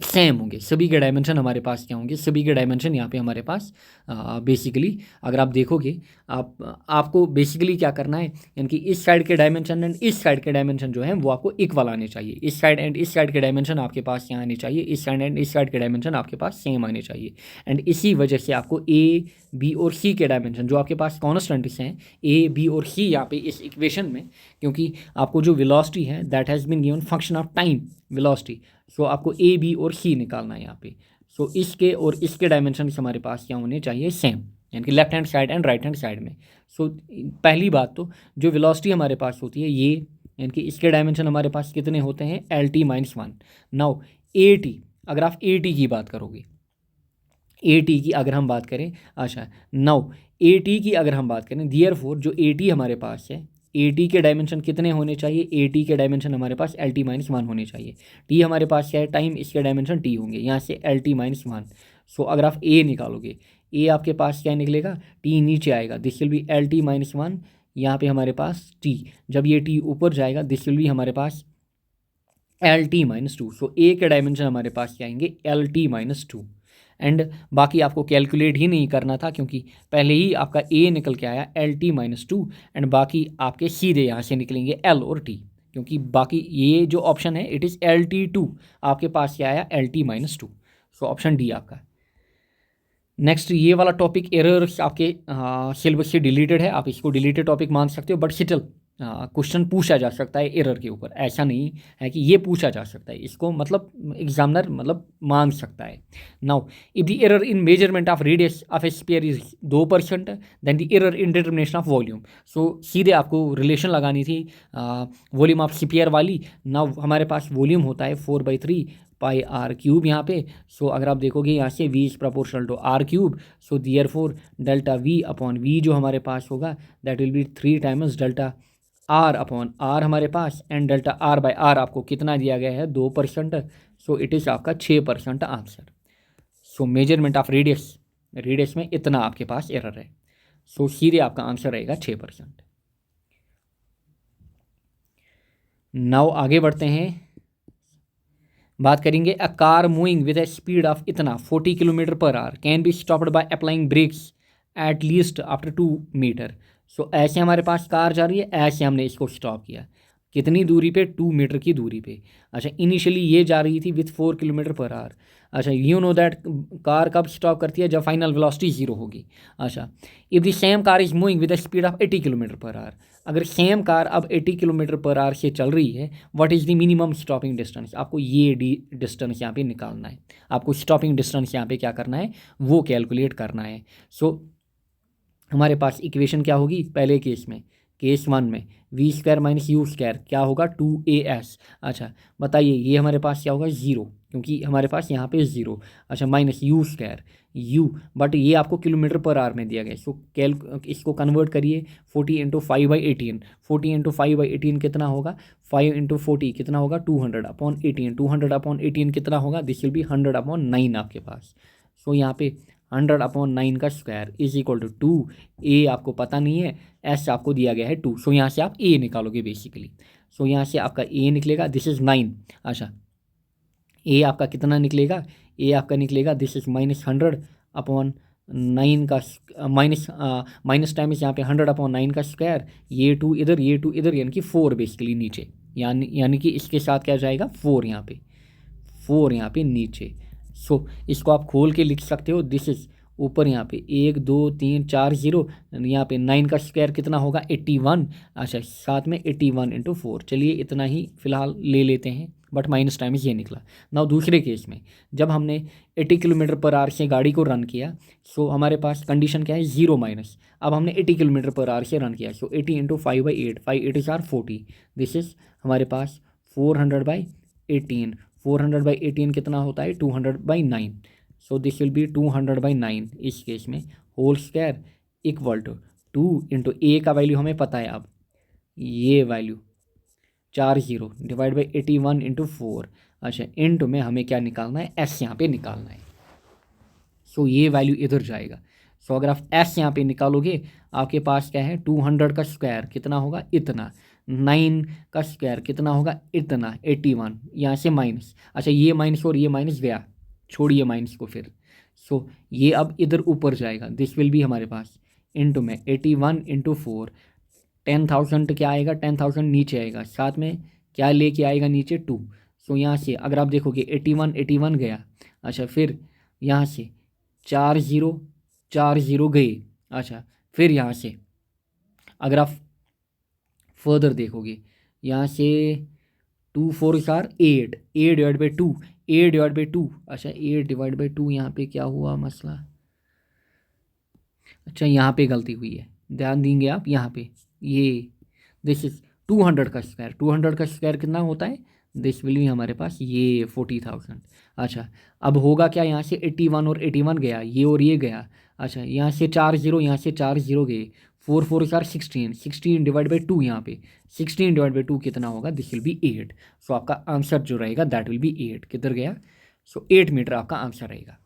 सेम होंगे. सभी के डायमेंशन हमारे पास क्या होंगे, सभी के डायमेंशन यहाँ पे हमारे पास बेसिकली अगर आप देखोगे, आपको बेसिकली क्या करना है, यानी कि इस साइड के डायमेंशन एंड इस साइड के डायमेंशन जो है वो आपको इक्वल आने चाहिए. इस साइड एंड इस साइड के डायमेंशन आपके पास यहाँ आने चाहिए, इस साइड एंड इस साइड के डायमेंशन आपके पास सेम आने चाहिए. एंड इसी वजह से आपको ए बी और सी के डायमेंशन जो आपके पास कॉन्स्टेंट्स हैं ए बी और सी यहाँ पे इस इक्वेशन में, क्योंकि आपको जो वेलोसिटी है that has been given function of time velocity, so आपको ए बी और सी निकालना है यहाँ पे. सो इसके और इसके डायमेंशन हमारे पास क्या होने चाहिए, सेम, यानी कि left hand side and right hand side में। सो पहली बात तो जो वेलोसिटी हमारे पास होती है ये, यानी कि इसके डायमेंशन हमारे पास कितने होते हैं, L T minus one. Now A T, अगर आप ए टी की बात करोगे, ए टी की अगर हम बात करें, अच्छा नाउ ए टी की अगर हम बात करें, दियर फोर जो ए टी हमारे पास है, ए टी के डायमेंशन कितने होने चाहिए, ए टी के डायमेंशन हमारे पास एल टी माइनस वन होने चाहिए। टी हमारे पास क्या है, टाइम, इसके डायमेंशन टी होंगे, यहाँ से एल टी माइनस वन। सो अगर आप ए निकालोगे, ए आपके पास क्या निकलेगा, टी नीचे आएगा, this will B L T minus one, यहाँ पे हमारे पास टी, जब ये टी ऊपर जाएगा दिस विल बी हमारे पास एल टी माइनस टू। सो ए के डायमेंशन हमारे पास क्या आएंगे, L T minus to. And बाकी आपको कैलकुलेट ही नहीं करना था क्योंकि पहले ही आपका ए निकल के आया L T minus to, and बाकी आपके सीधे यहाँ से निकलेंगे एल और टी, क्योंकि बाकी ये जो ऑप्शन है it is L T two, आपके पास क्या आया, L T minus two. So option D आपका। नेक्स्ट ये वाला टॉपिक एरर आपके सिलेबस से डिलीटेड है, आप इसको डिलीटेड टॉपिक मान सकते हो, बट स्टिल क्वेश्चन पूछा जा सकता है एरर के ऊपर, ऐसा नहीं है कि ये पूछा जा सकता है, इसको मतलब एग्जामिनर मतलब मान सकता है। Now if the error in measurement of radius of a sphere is 2%, then the error in determination of volume. So सीधे आपको रिलेशन लगानी थी वॉल्यूम ऑफ स्फीयर वाली। नाउ हमारे पास वॉल्यूम होता है 4/3 पाई आर क्यूब यहाँ पे। सो अगर आप देखोगे यहाँ से v is proportional to R cube, so therefore delta v upon v जो हमारे पास होगा that will be 3 times delta R upon R हमारे पास, and delta R by R आपको कितना दिया गया है, 2%। सो इट इज़ आपका 6% answer. So measurement of radius, radius में इतना आपके पास एरर है, सो सीधे आपका आंसर रहेगा 6%। नाउ आगे बढ़ते हैं, बात करेंगे a car moving with a speed of इतना 40 kilometre per hour can be stopped by applying brakes at least after 2 metre. So ऐसे हमारे पास कार जा रही है, ऐसे हमने इसको स्टॉप किया, कितनी दूरी पे, 2 मीटर की दूरी पे। अच्छा इनिशियली ये जा रही थी विथ 4 किलोमीटर पर आवर। अच्छा यू नो दैट कार कब स्टॉप करती है, जब फाइनल वेलोसिटी 0 होगी। अच्छा if the same car is moving with the speed of 80 kilometre per our, अगर सेम कार अब 80 किलोमीटर पर आवर से चल रही है, what is the minimum stopping distance, आपको ये डिस्टेंस यहाँ पे निकालना है, आपको स्टॉपिंग डिस्टेंस यहाँ पे क्या करना है, वो कैलकुलेट करना है। सो हमारे पास इक्वेशन क्या होगी, पहले केस में, केस वन में V square minus U square क्या होगा, 2as। अच्छा बताइए ये हमारे पास क्या होगा, 0, क्योंकि हमारे पास यहाँ पे 0। अच्छा minus U square you, but ये आपको किलोमीटर पर आवर में दिया गया, सो इसको कन्वर्ट करिए, 40 इंटू 5/18, 40 इंटू 5/18 कितना होगा, 5 इंटू 40 कितना होगा, 200/18, 200/18 कितना होगा, दिस विल बी 100/9 आपके पास। सो यहाँ पे 100/9 का स्क्वायर इज इक्वल टू 2, ए आपको पता नहीं है, एस आपको दिया गया है 2, सो यहाँ से आप ए निकालोगे बेसिकली। सो यहाँ से आपका ए निकलेगा, दिस इज़ 9। अच्छा ए आपका कितना निकलेगा, ए आपका निकलेगा दिस इज -100/9 का माइनस टाइम इस यहाँ पे 100/9 का स्क्वायर, ये 2 इधर, ये 2 इधर, यानी कि 4 बेसिकली नीचे, यानी कि इसके साथ क्या जाएगा, 4 यहाँ पे, 4 यहाँ पे नीचे। सो इसको आप खोल के लिख सकते हो, दिस इज ऊपर यहाँ पे 1 2 3 4 0, यहाँ पे 9 का स्क्वायर कितना होगा, 81। अच्छा साथ में 81 इंटू 4, चलिए इतना ही फिलहाल ले लेते हैं, बट माइनस टाइम ये निकला। नाउ दूसरे केस में जब हमने 80 किलोमीटर पर आवर से गाड़ी को रन किया, सो हमारे पास कंडीशन क्या है, 0 माइनस, अब हमने 80 किलोमीटर पर आवर से रन किया, सो 80 इंटू 5/8, 5/8 आर 40, दिस इज हमारे पास 400/18, 400/18 कितना होता है, 200/9, सो दिस विल बी 200/9 इस केस में, whole square equal to 2 into A का वैल्यू हमें पता है, अब ये वैल्यू 40 डिवाइड बाई 81 इंटू 4। अच्छा इंटू में हमें क्या निकालना है, एस यहाँ पे निकालना है, सो ये वैल्यू इधर जाएगा। सो अगर आप एस यहाँ पे निकालोगे, आपके पास क्या है, 200 का स्क्वायर कितना होगा, इतना, 9 का स्क्वायर कितना होगा, इतना, 81, यहाँ से माइनस, अच्छा ये माइनस और ये माइनस गया, छोड़िए माइनस को फिर। सो ये अब इधर ऊपर जाएगा, दिस विल बी हमारे पास इंटू में 81 इंटू 4, 10,000 क्या आएगा, 10,000 नीचे आएगा, साथ में क्या लेके आएगा नीचे, 2। सो यहाँ से अगर आप देखोगे 81 गया, अच्छा फिर यहाँ से 4 0 गए। अच्छा फिर यहाँ से अगर आप फर्दर देखोगे, यहाँ से 2 4 4 8, ए divide by 2, A divide by 2। अच्छा ए डिवाइड बाई 2 यहाँ पे क्या हुआ मसला, अच्छा यहाँ पे गलती हुई है, ध्यान देंगे आप यहाँ पे, ये दिस इज 200 का स्क्वायर, 200 का स्क्वायर कितना होता है, दिस विल भी हमारे पास ये 40,000। अच्छा अब होगा क्या, यहाँ से 81 और 81 गया, ये और ये गया। अच्छा यहाँ से 4 0, यहाँ से 4 0 गए, 4 4 4 16, 16 डिवाइड बाई 2, यहाँ पे 16 डिवाइड बाई 2 कितना होगा, दिस विल बी 8। सो आपका आंसर जो रहेगा दैट विल बी 8, किधर गया, सो 8 मीटर आपका आंसर रहेगा।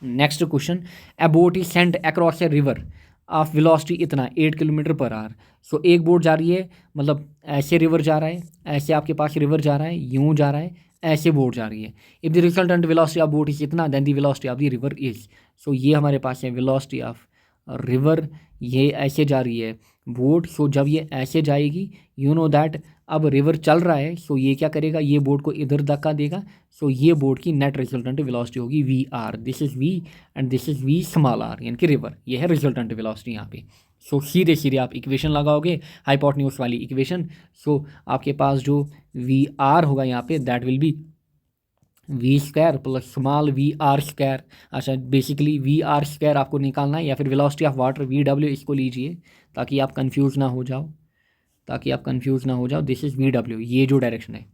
Next question, a boat is sent across a river of velocity इतना 8 किलोमीटर पर आवर। सो एक बोट जा रही है, मतलब ऐसे रिवर जा रहा है, ऐसे आपके पास रिवर जा रहा है, यूं जा रहा है, ऐसे बोट जा रही है। If the resultant velocity of boat is इतना, then the velocity of the river is. So ये हमारे पास है वेलोसिटी ऑफ रिवर, ये ऐसे जा रही है बोट। सो जब ये ऐसे जाएगी, यू नो दैट अब रिवर चल रहा है, सो ये क्या करेगा, ये बोट को इधर धक्का देगा। सो ये बोट की नेट रिजल्टेंट वेलोसिटी होगी V R, this is V and this is V small R, यानी कि रिवर, ये है रिजल्टेंट वेलोसिटी यहाँ पे। सो सीधे सीधे आप इक्वेशन लगाओगे, हाइपोटेन्यूज वाली इक्वेशन। सो आपके पास जो वी आर होगा यहाँ पे, that will be we square plus small V R square. अच्छा बेसिकली वी आर स्क्वायर आपको निकालना है, या फिर velocity of water V W, इसको लीजिए ताकि आप कंफ्यूज ना हो जाओ, दिस इज़ वी डब्ल्यू, ये जो डायरेक्शन है।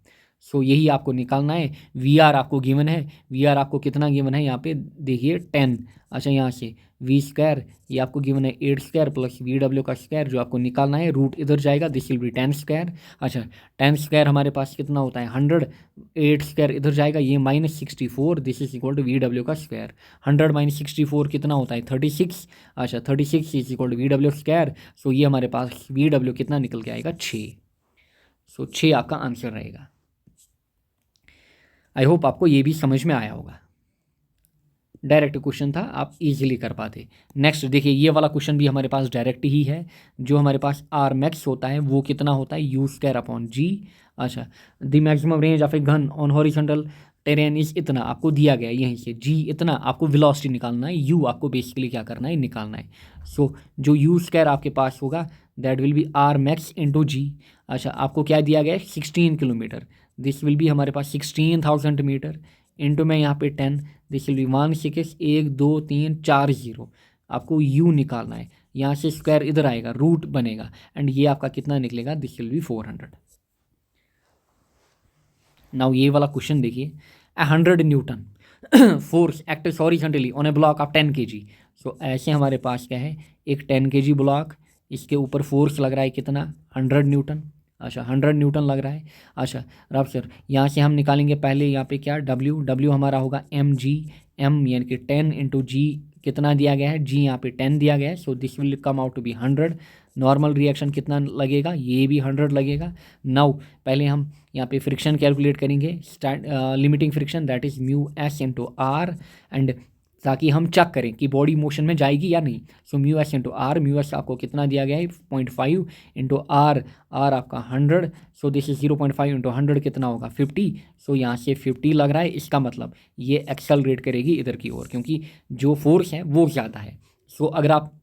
सो यही आपको निकालना है। वी आर आपको गिवन है, वी आर आपको कितना गिवन है यहाँ पे देखिए 10। अच्छा यहाँ से वी स्क्वायर ये आपको गिवन है 8 स्क्वायर प्लस वी डब्ल्यू का स्क्वायर जो आपको निकालना है, रूट इधर जाएगा, दिस विल बी 10 स्क्वायर। अच्छा 10 स्क्वायर हमारे पास कितना होता है 100, 8 स्क्वायर इधर जाएगा, ये -64, this is equal to V W का स्क्वायर। 100 - 64 कितना होता है 36। अच्छा 36 is equal to V W square. So ये हमारे पास वी डब्ल्यू कितना निकल के आएगा 6। सो 6 आपका आंसर रहेगा। आई होप आपको ये भी समझ में आया होगा, डायरेक्ट क्वेश्चन था, आप इजीली कर पाते। नेक्स्ट देखिए ये वाला क्वेश्चन भी हमारे पास डायरेक्ट ही है। जो हमारे पास आर मैक्स होता है वो कितना होता है, यू स्क्वायर अपॉन जी। अच्छा the maximum range of a gun on horizontal terrain is इतना, आपको दिया गया है यहीं से, जी इतना, आपको वेलोसिटी निकालना है, यू आपको बेसिकली क्या करना है निकालना है। सो जो यू स्क्वायर आपके पास होगा that will be R max into G. अच्छा आपको क्या दिया गया है 16 किलोमीटर, दिस विल बी हमारे पास 16,000 मीटर इंटू में यहाँ पे 10, दिस विल बी 1 6 1 2 3 4 0। आपको यू निकालना है, यहाँ से स्क्वायर इधर आएगा, रूट बनेगा, एंड ये आपका कितना निकलेगा, दिस विल बी 400। नाउ ये वाला क्वेश्चन देखिए, 100 Newton force acts horizontally on A block of 10 kg। सो ऐसे हमारे पास क्या है एक 10 kg ब्लॉक, इसके ऊपर फोर्स लग रहा है कितना 100 न्यूटन। अच्छा 100 न्यूटन लग रहा है। अच्छा रब सर यहाँ से हम निकालेंगे पहले यहाँ पे क्या डब्ल्यू हमारा होगा एम जी, एम यानी कि 10 इंटू जी कितना दिया गया है, जी यहाँ पे 10 दिया गया है। So this will come out to be 100। Normal reaction कितना लगेगा, ये भी 100 लगेगा। नाउ पहले हम यहाँ पे फ्रिक्शन कैलकुलेट करेंगे, limiting friction that is mu S into R, and ताकि हम चेक करें कि बॉडी मोशन में जाएगी या नहीं। So mu S into R, mu S आपको कितना दिया गया है 0.5 इंटू आर, आर आपका 100। सो दिस इज 0.5 इंटू 100 कितना होगा 50। सो यहाँ से 50 लग रहा है, इसका मतलब ये एक्सेलरेट करेगी इधर की ओर, क्योंकि जो फोर्स है वो ज़्यादा है। सो अगर आप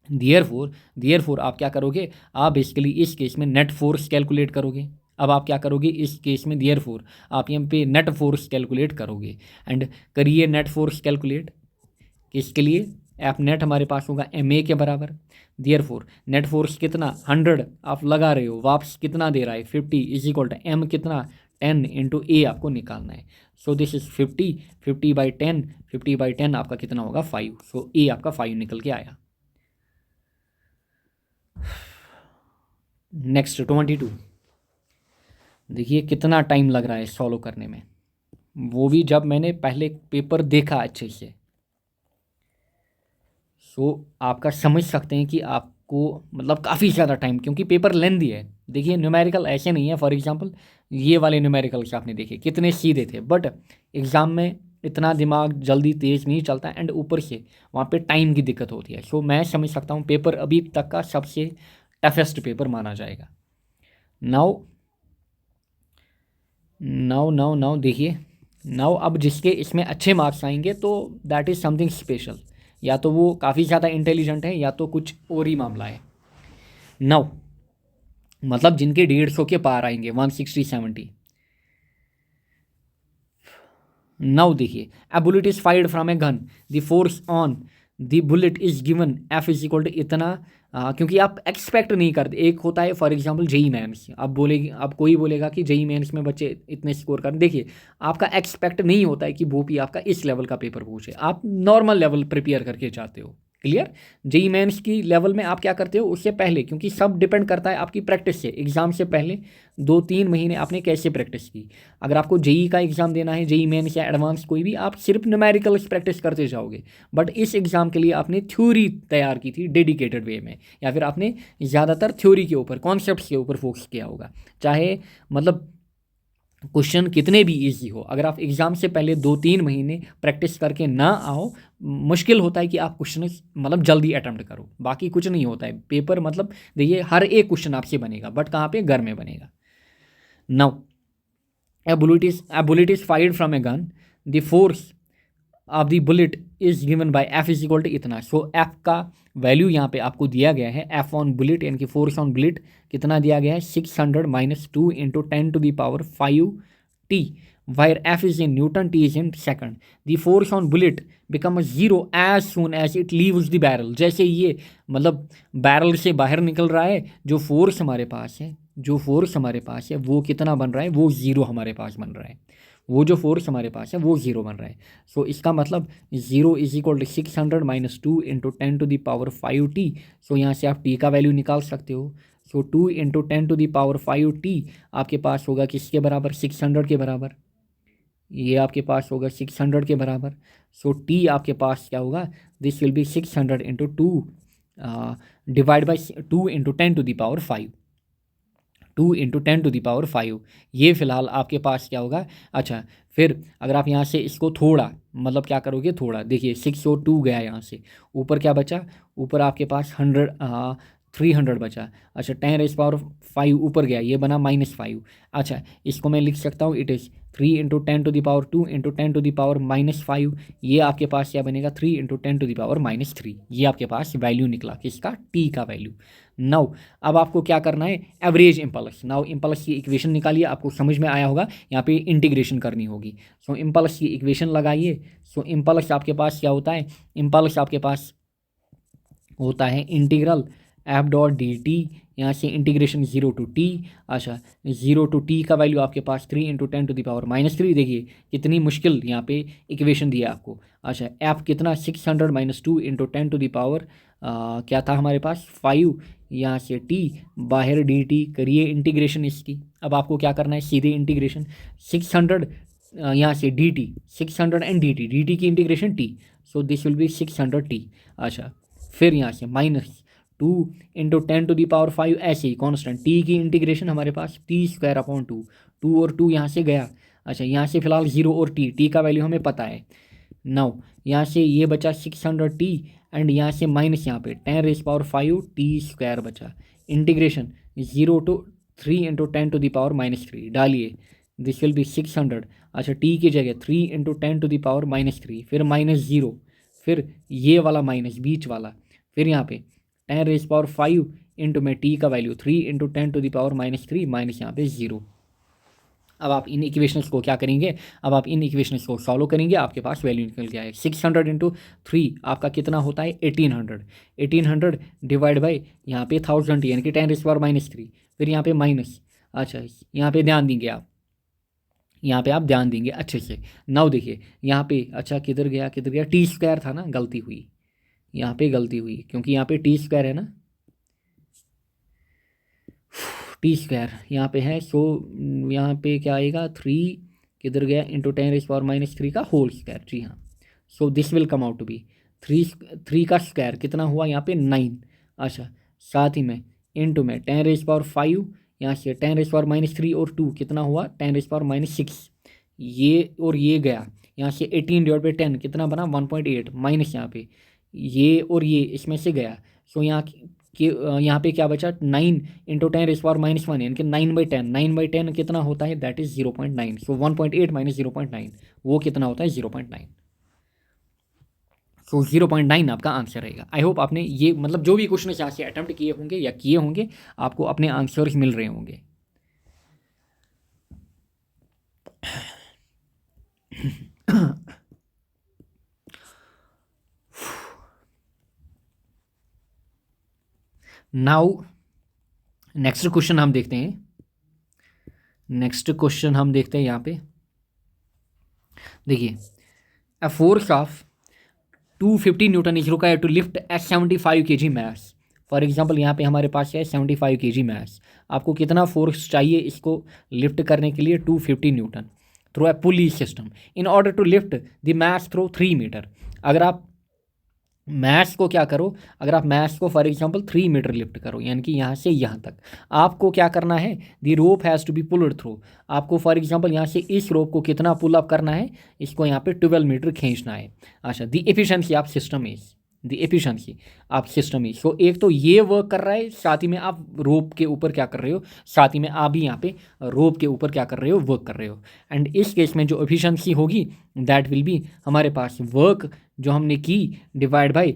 देयरफॉर आप क्या करोगे, आप बेसिकली इस केस में नेट फोर्स कैलकुलेट करोगे। अब आप क्या करोगे इस केस में देयरफॉर आप यहाँ पे नेट फोर्स कैलकुलेट करोगे, एंड करिए नेट फोर्स कैलकुलेट किसके लिए, आप नेट हमारे पास होगा MA के बराबर। देयरफॉर नेट फोर्स कितना 100 आप लगा रहे हो, वापस कितना दे रहा है 50 इज इक्वल टू M कितना 10 इंटू A आपको निकालना है। सो दिस इज 50 बाई 10 आपका कितना होगा 5। सो A आपका 5 निकल के आया। नेक्स्ट 22 देखिए कितना टाइम लग रहा है सॉल्व करने में, वो भी जब मैंने पहले पेपर देखा अच्छे से। सो आपका समझ सकते हैं कि आपको मतलब काफ़ी ज़्यादा टाइम, क्योंकि पेपर लेंथी है। देखिए न्यूमेरिकल ऐसे नहीं है, फॉर एग्जांपल ये वाले न्यूमेरिकल्स आपने देखे कितने सीधे थे, बट एग्ज़ाम में इतना दिमाग जल्दी तेज़ नहीं चलता, एंड ऊपर से वहाँ पे टाइम की दिक्कत होती है। सो मैं समझ सकता हूँ पेपर अभी तक का सबसे टफेस्ट पेपर माना जाएगा। नाउ देखिए नाउ अब जिसके इसमें अच्छे मार्क्स आएंगे तो दैट इज़ समथिंग स्पेशल, या तो वो काफ़ी ज़्यादा इंटेलिजेंट है या तो कुछ और ही मामला है। नाउ मतलब जिनके 150 के पार आएंगे, 160 70। नाउ देखिए, a bullet is fired from a gun, the force on the bullet is given F is equal to इतना। क्योंकि आप एक्सपेक्ट नहीं करते, एक होता है फॉर एग्जांपल जेई मेंस, अब बोलेगी, अब कोई बोलेगा कि जेई मेंस में बच्चे इतने स्कोर कर, देखिए आपका एक्सपेक्ट नहीं होता है कि वो भी आपका इस लेवल का पेपर पूछे, आप नॉर्मल लेवल प्रिपेयर करके जाते हो। क्लियर? जेई मेंस की लेवल में आप क्या करते हो उससे पहले, क्योंकि सब डिपेंड करता है आपकी प्रैक्टिस से, एग्जाम से पहले 2-3 महीने आपने कैसे प्रैक्टिस की। अगर आपको जेई का एग्जाम देना है, जेई मेंस या एडवांस कोई भी, आप सिर्फ न्यूमेरिकल्स प्रैक्टिस करते जाओगे। बट इस एग्जाम के लिए आपने थ्योरी तैयार की थी डेडिकेटेड वे में, या फिर आपने ज़्यादातर थ्योरी के ऊपर, कॉन्सेप्ट्स के ऊपर फोकस किया होगा। चाहे मतलब क्वेश्चन कितने भी इजी हो, अगर आप एग्ज़ाम से पहले 2-3 महीने प्रैक्टिस करके ना आओ, मुश्किल होता है कि आप क्वेश्चन मतलब जल्दी अटैम्प्ट करो। बाकी कुछ नहीं होता है पेपर, मतलब देखिए हर एक क्वेश्चन आपसे बनेगा, बट कहाँ पे? घर में बनेगा। Now a bullet is fired from a gun, the force of the bullet is given by F is equal to इतना। सो एफ का वैल्यू यहाँ पे आपको दिया गया है, एफ ऑन बुलेट यानी कि फोर्स ऑन बुलेट कितना दिया गया है, 600 - 2 × 10⁵ t, where F is in newton, T is in second. The force on bullet become zero as soon as it leaves the barrel. जैसे ये मतलब बैरल से बाहर निकल रहा है, जो फोर्स हमारे पास है, जो फोर्स हमारे पास है वो कितना बन रहा है, वो ज़ीरो हमारे पास बन रहा है, वो जो फोर्स हमारे पास है वो ज़ीरो बन रहा है। सो इसका मतलब 0 इज इक्वल टू 600 - 2 × 10⁵ t। सो यहाँ से आप t का वैल्यू निकाल सकते हो। सो 2 × 10⁵t आपके पास होगा किसके बराबर? 600 के बराबर। ये आपके पास होगा 600 के बराबर। सो t आपके पास क्या होगा? This will B 600 × 2 divide by 2 × 10⁵, 2 × 10⁵। ये फिलहाल आपके पास क्या होगा? अच्छा, फिर अगर आप यहाँ से इसको थोड़ा मतलब क्या करोगे, थोड़ा देखिए 6 और 2 गया यहाँ से, ऊपर क्या बचा? ऊपर आपके पास 300 बचा। अच्छा, 10⁵ ऊपर गया, ये बना -5। अच्छा, इसको मैं लिख सकता हूँ, इट इज़ 3 × 10⁻², 2 × 10⁻⁻5। ये आपके पास क्या बनेगा? 3 × 10⁻³ ये आपके पास वैल्यू निकला किसका? टी का वैल्यू। नाउ अब आपको क्या करना है? Average impulse. नाउ इम्पल्स की इक्वेशन निकालिए, आपको समझ में आया होगा, यहाँ पे इंटीग्रेशन करनी होगी। सो इम्पल्स की इक्वेशन लगाइए। सो इम्पल्स आपके पास क्या होता है? इम्पल्स आपके पास होता है इंटीग्रल f.dt, यहाँ से इंटीग्रेशन 0 to t। अच्छा, 0 to t का वैल्यू आपके पास 3 × 10⁻³ देखिए कितनी मुश्किल यहाँ पे इक्वेशन दिया आपको। अच्छा, f कितना? 600 - 2 × 10⁻, क्या था हमारे पास? 5। यहाँ से t बाहर dt, करिए इंटीग्रेशन इसकी। अब आपको क्या करना है? सीधे इंटीग्रेशन 600 यहाँ से dt, 600 एंड dt की integration t। So this will B 600t। अच्छा, फिर यहाँ से -2 × 10⁵ ऐसे ही कॉन्स्टेंट t की इंटीग्रेशन हमारे पास t² 2 और 2 यहाँ से गया। अच्छा, यहाँ से फिलहाल 0 और t का वैल्यू हमें पता है। नाउ यहाँ से ये बचा 600t एंड यहाँ से माइनस यहाँ पे 10⁵ t² बचा। इंटीग्रेशन 0 to 3 × 10⁻³ डालिए, दिस विल बी 600। अच्छा, t की जगह 3 × 10⁻³ फिर -0, फिर ये वाला माइनस बीच वाला, फिर यहाँ पे 10⁵ इंटू में t का वैल्यू 3 × 10⁻³ माइनस यहाँ पे 0। अब आप इन इक्वेशंस को क्या करेंगे? अब आप इन इक्वेशंस को सॉल्व करेंगे, आपके पास वैल्यू निकल के आएगा। 600 × 3 आपका कितना होता है? 1800। 1800 डिवाइड बाई यहाँ पे 1000 यानी कि 10⁻³ फिर यहाँ पे माइनस। अच्छा, यहाँ पे ध्यान देंगे आप, यहाँ पे आप ध्यान देंगे अच्छे से। नाउ देखिए यहाँ पे, अच्छा किधर गया, किधर गया? t² था ना, गलती हुई, यहाँ पे गलती हुई, क्योंकि यहाँ पे t² है ना, t² यहाँ पे है। सो यहाँ पे क्या आएगा? 3 किधर गया? × 10⁻³ का होल स्क्वायर। जी हाँ, so this will come out to be 3 का स्क्वायर कितना हुआ यहाँ पे? 9। अच्छा, साथ ही में इंटू में 10⁻⁵, यहाँ से 10⁻³ और 2 कितना हुआ? 10⁻⁻6। ये और ये गया, यहाँ से 18/10 कितना बना? 1.8 माइनस यहाँ पे ये और ये इसमें से गया। सो यहाँ यहाँ पे क्या बचा? 9 × 10⁻⁻1 यानी कि 9/10। 9/10 कितना होता है? That is 0.9। सो 1.8 - 0.9 वो कितना होता है? 0.9। सो 0.9 आपका आंसर रहेगा। आई होप आपने ये मतलब जो भी क्वेश्चन यहाँ से अटैम्प्ट किए होंगे या किए होंगे आपको अपने आंसर्स मिल रहे होंगे। नाउ नेक्स्ट क्वेश्चन हम देखते हैं। नेक्स्ट क्वेश्चन हम देखते हैं यहाँ पे, देखिए a force of 250 newton is required to lift a 75 kg mass. For example यहाँ पे हमारे पास है 75 kg मैस, आपको कितना फोर्स चाहिए इसको लिफ्ट करने के लिए? 250 newton through a pulley system in order to lift the mass through 3 metre. अगर आप मैस को क्या करो, अगर आप मैस को फॉर एग्जांपल 3 मीटर लिफ्ट करो, यानी कि यहाँ से यहाँ तक आपको क्या करना है? The rope has to be pulled through. आपको फॉर एग्जांपल यहाँ से इस रोप को कितना पुल अप करना है? इसको यहाँ पे 12 मीटर खींचना है। अच्छा, the efficiency of system is, the efficiency of system is. So एक तो ये वर्क कर रहा है, साथ ही में आप रोप के ऊपर क्या कर रहे हो, साथ ही में आप भी यहाँ पे रोप के ऊपर क्या कर रहे हो? वर्क कर रहे हो। एंड इस केस में जो एफिशिएंसी होगी दैट विल बी हमारे पास वर्क जो हमने की डिवाइड बाय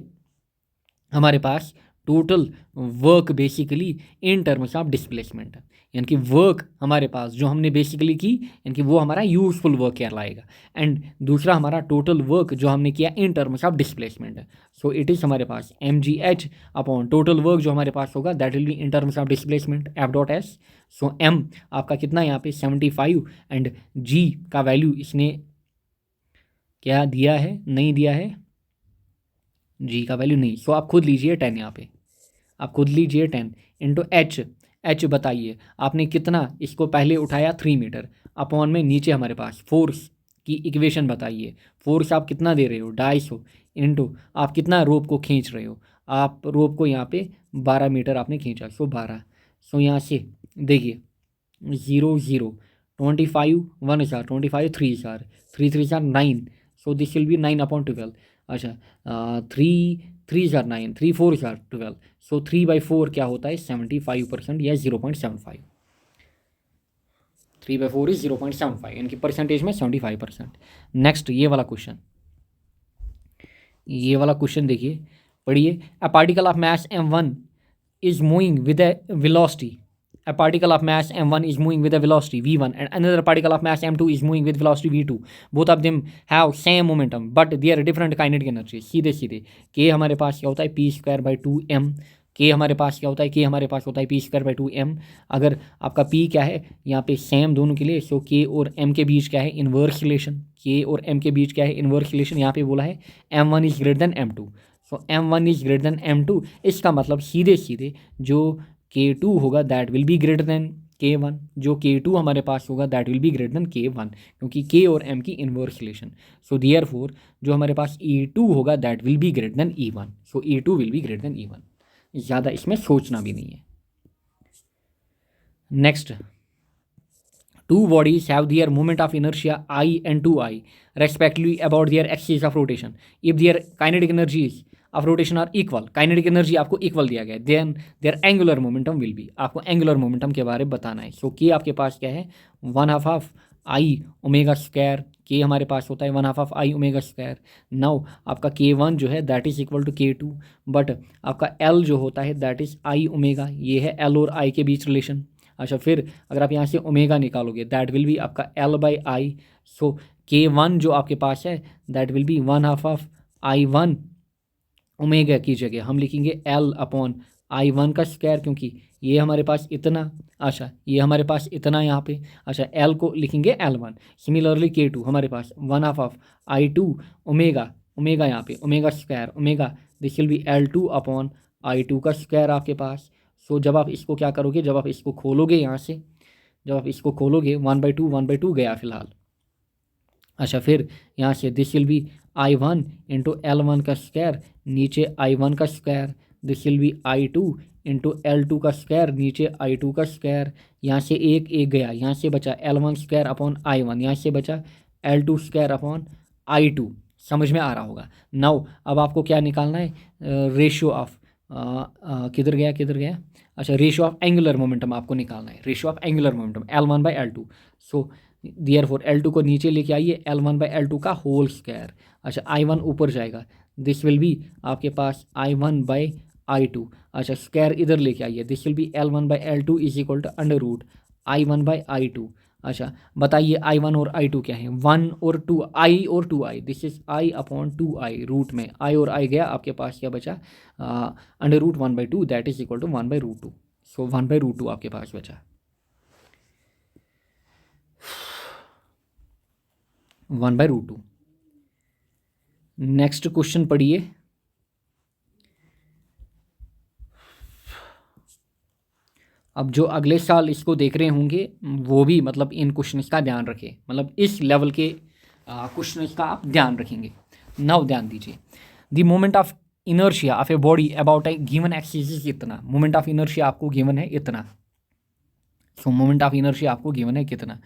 हमारे पास total work basically in terms of displacement, यानी कि वर्क हमारे पास जो हमने बेसिकली की यानी कि वो हमारा यूजफुल वर्क कहलाएगा। एंड दूसरा हमारा टोटल वर्क जो हमने किया इन टर्म्स ऑफ डिस्प्लेसमेंट है। सो इट इज़ हमारे पास mgh अपॉन टोटल वर्क जो हमारे पास होगा that will be in terms of displacement f.s। So m आपका कितना यहाँ पे 75 एंड g का वैल्यू इसने क्या दिया है? नहीं दिया है, जी का वैल्यू नहीं। सो आप खुद लीजिए 10, यहाँ पे आप खुद लीजिए 10 इंटू एच बताइए आपने कितना इसको पहले उठाया 3 मीटर, अपॉन में नीचे हमारे पास फोर्स की इक्वेशन बताइए। फोर्स आप कितना दे रहे हो? 250 इंटू आप कितना रोप को खींच रहे हो? आप रोप को यहाँ पे 12 मीटर आपने खींचा, सो 12। सो यहाँ से देखिए 0 0 25 1 हज़ार 25 3 हज़ार 3 3 हज़ार 9। सो दिस विल बी 9/12। अच्छा 3 हज़ार 9 3 4 हज़ार 12। सो 3/4 क्या होता है? 75% या 0.75। 3/4 इज 0.75, यानी कि परसेंटेज में 75%। नेक्स्ट ये वाला क्वेश्चन, ये वाला क्वेश्चन देखिए, पढ़िए। A particle of mass m1 is moving with a velocity, a particle of mass m1 is moving with a velocity v1 and another particle of mass m2 is moving with velocity v2. both of them have same momentum but they are different kinetic energy। सीधे सीधे k हमारे पास क्या होता है? p²/2m। k हमारे पास क्या होता है? k हमारे पास होता है p²/2m। अगर आपका p क्या है यहाँ पे सेम दोनों के लिए, सो k और m के बीच क्या है? Inverse relation. k और m के बीच क्या है? Inverse relation. यहाँ पे बोला है m1 is greater than m2। So m1 is greater than m2, इसका मतलब सीधे सीधे जो K2 होगा that will be greater than K1, जो K2 हमारे पास होगा that will be greater than K1, क्योंकि K और M की इन्वर्स रिलेशन। सो देयरफॉर जो हमारे पास E2 होगा that will be greater than E1। So E2 will be greater than E1, ज़्यादा इसमें सोचना भी नहीं है। Next, two bodies have their moment of inertia I and 2I respectively about their axis of rotation if their kinetic energies of rotation are equal। Kinetic energy आपको इक्वल दिया गया है, then their angular momentum will be, आपको एंगुलर मोमेंटम के बारे में बताना है। सो के आपके पास क्या है? 1/2 आई ओमेगा स्क्वायर। के हमारे पास होता है 1/2 आई ओमेगा स्क्वायर। नाउ आपका K1 जो है that is equal to K2, but आपका L जो होता है दैट इज आई ओमेगा। ये है L और I के बीच रिलेशन। अच्छा, फिर अगर आप यहाँ से ओमेगा निकालोगे दैट विल बी आपका L/I। सो K1 जो आपके पास है that will B 1/2 I1 omega की जगह हम लिखेंगे L/I1 का स्क्वायर, क्योंकि ये हमारे पास इतना, अच्छा ये हमारे पास इतना यहाँ पे, अच्छा L को लिखेंगे L1। सिमिलरली K2 हमारे पास 1/2 I2 ओमेगा, ओमेगा यहाँ पे omega square, omega this will B L2/I2 का स्क्वायर आपके पास। सो जब आप इसको क्या करोगे, जब आप इसको खोलोगे यहाँ से, जब आप इसको खोलोगे 1/2 गया फिलहाल। अच्छा, फिर यहाँ से this will B I1 into L1 का स्क्वायर, नीचे I1 का square, this will B I2 into L2 का स्क्वायर, नीचे I2 का स्क्वायर। यहाँ से एक गया, यहाँ से बचा L1 स्क्वायर अपॉन I1, यहाँ से बचा L2 स्क्वायर अपॉन I2। समझ में आ रहा होगा। नाउ अब आपको क्या निकालना है? रेशियो ऑफ किधर गया? अच्छा, रेशियो ऑफ एंगुलर मोमेंटम आपको निकालना है। Ratio of angular momentum L1/L2। So therefore L2 को नीचे लेके आइए, L1/L2 का होल स्क्वायर। अच्छा, I1 ऊपर जाएगा, दिस विल बी आपके पास I1/I2। अच्छा स्क्वायर इधर लेके आइए, this will be L1/L2 is equal to under root I1/I2। अच्छा बताइए I1 और I2 क्या है, 1 और 2, I और 2I, this is I/2I root में I और I गया, आपके पास क्या बचा under root 1/2 that is equal to 1/√2। So 1/√2 आपके पास बचा, 1/√2। नेक्स्ट क्वेश्चन पढ़िए। अब जो अगले साल इसको देख रहे होंगे वो भी मतलब इन क्वेश्चंस का ध्यान रखें, मतलब इस लेवल के क्वेश्चंस का आप ध्यान रखेंगे। नाउ ध्यान दीजिए, the moment of inertia of a body about a given axis is इतना, मोमेंट ऑफ इनर्शिया आपको गिवन है इतना। सो मोमेंट ऑफ इनर्शिया आपको गिवन है कितना,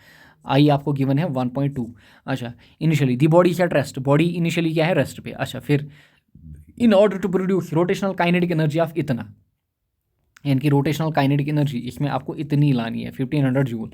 आई आपको गिवन है 1.2। अच्छा initially the body is at rest, body initially क्या है रेस्ट पे। अच्छा फिर in order to produce rotational kinetic energy of इतना, यानी कि रोटेशनल काइनेटिक एनर्जी इसमें आपको इतनी लानी है 1500 joule.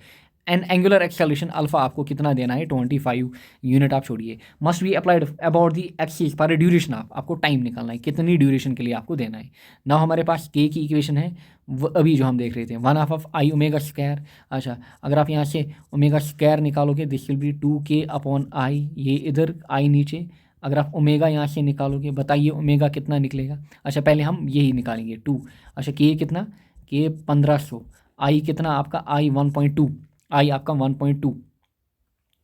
And angular acceleration alpha आपको कितना देना है 25 यूनिट, आप छोड़िए। Must be applied about the axis for duration of, आपको टाइम निकालना है कितनी ड्यूरेशन के लिए आपको देना है। नाउ हमारे पास के की इक्वेशन है अभी जो हम देख रहे थे 1/2 I ω²। अच्छा अगर आप यहाँ से ω² निकालोगे दिस विल बी 2K/I, ये इधर I नीचे, अगर आप ओमेगा यहाँ से निकालोगे बताइए ओमेगा कितना निकलेगा। अच्छा पहले हम यही निकालेंगे 2। अच्छा के कितना, के 1500, आई कितना आपका आई 1.2, आई आपका 1.2,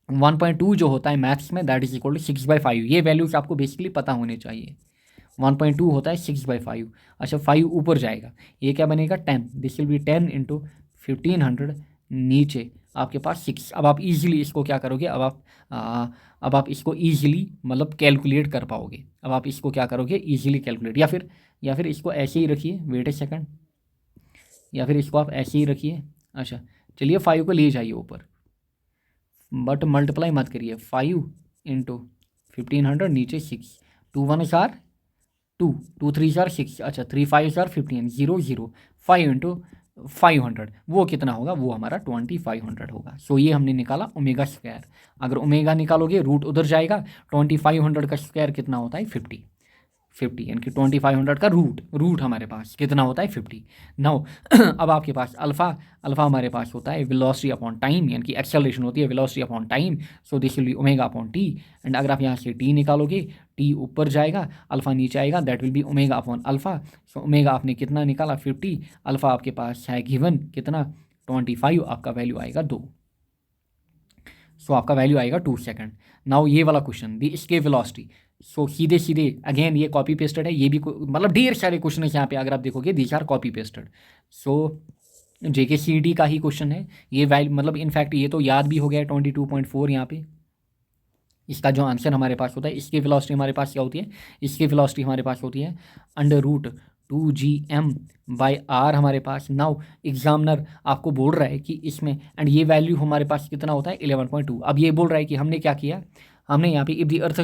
1.2 जो होता है मैथ्स में दैट इज इक्वल टू 6/5। ये वैल्यूज आपको बेसिकली पता होने चाहिए। 1.2 होता है 6/5। अच्छा 5 ऊपर जाएगा, ये क्या बनेगा 10, दिस विल बी 10 इंटू 1500, नीचे आपके पास 6। अब आप इजीली इसको क्या करोगे, अब आप इसको इजीली मतलब कैलकुलेट कर पाओगे। अब आप इसको क्या करोगे इजीली कैलकुलेट, या फिर इसको ऐसे ही रखिए, वेट ए सेकंड, या फिर इसको आप ऐसे ही रखिए। अच्छा चलिए 5 को ले जाइए ऊपर, बट मल्टीप्लाई मत करिए, 5 इंटू 1500 नीचे 6, 2 1 4 2, 2 3 6, अच्छा 3 5 15, 0 0, 5 इंटू 500 वो कितना होगा, वो हमारा 2500 होगा। सो ये हमने निकाला ω²। अगर ओमेगा निकालोगे रूट उधर जाएगा, 2500 का स्क्वायर कितना होता है 50, यानी कि 2500 का रूट हमारे पास कितना होता है 50। नाउ अब आपके पास अल्फ़ा हमारे पास होता है वेलोसिटी अपॉन टाइम, यानी कि एक्सेलरेशन होती है velocity upon time. So this will B ω/t। And अगर आप यहाँ से t निकालोगे, t ऊपर जाएगा अल्फ़ा नीचे आएगा, that will be ω/α। So omega आपने कितना निकाला 50, अल्फ़ा आपके पास है गिवन कितना 25, आपका वैल्यू आएगा 2। सो आपका वैल्यू आएगा 2 सेकंड। नाउ ये वाला क्वेश्चन दी इसके वेलोसिटी, सो सीधे अगेन ये कॉपी पेस्टेड है, ये भी मतलब ढेर सारे क्वेश्चन है यहाँ पे अगर आप देखोगे these are copy pasted. So JKCET का ही क्वेश्चन है ये, वैल्यू मतलब इनफैक्ट ये तो याद भी हो गया है 22.4 यहाँ पे। इसका जो आंसर हमारे पास होता है, इसकी वेलोसिटी हमारे पास क्या होती है, इसकी वेलोसिटी हमारे पास होती है √2gm/r हमारे पास। नाउ एग्जामिनर आपको बोल रहा है कि इसमें एंड ये वैल्यू हमारे पास कितना होता है 11.2। अब ये बोल रहा है कि हमने क्या किया, हमने यहाँ पे if the earth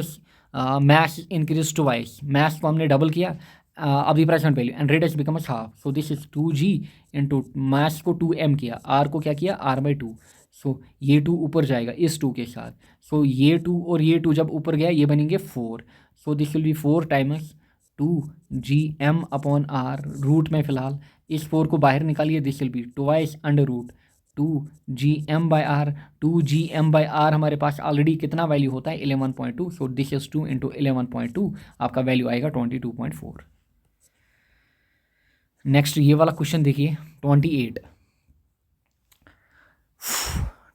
mass increased twice, mass को हमने डबल किया अब the present value and radius becomes half. So this is 2g into mass को 2m किया, r को क्या किया r/2। सो ये 2 ऊपर जाएगा इस 2 के साथ, सो ये 2 और ये 2 जब ऊपर गया ये बनेंगे 4। So this will be 4 times 2gm/r, root में फिलहाल इस 4 को बाहर निकालिए, this will be twice under root 2gm/r। 2gm/r हमारे पास ऑलरेडी कितना वैल्यू होता है 11.2। सो दिस इज 2 इंटू 11.2, आपका वैल्यू आएगा 22.4। नेक्स्ट ये वाला क्वेश्चन देखिए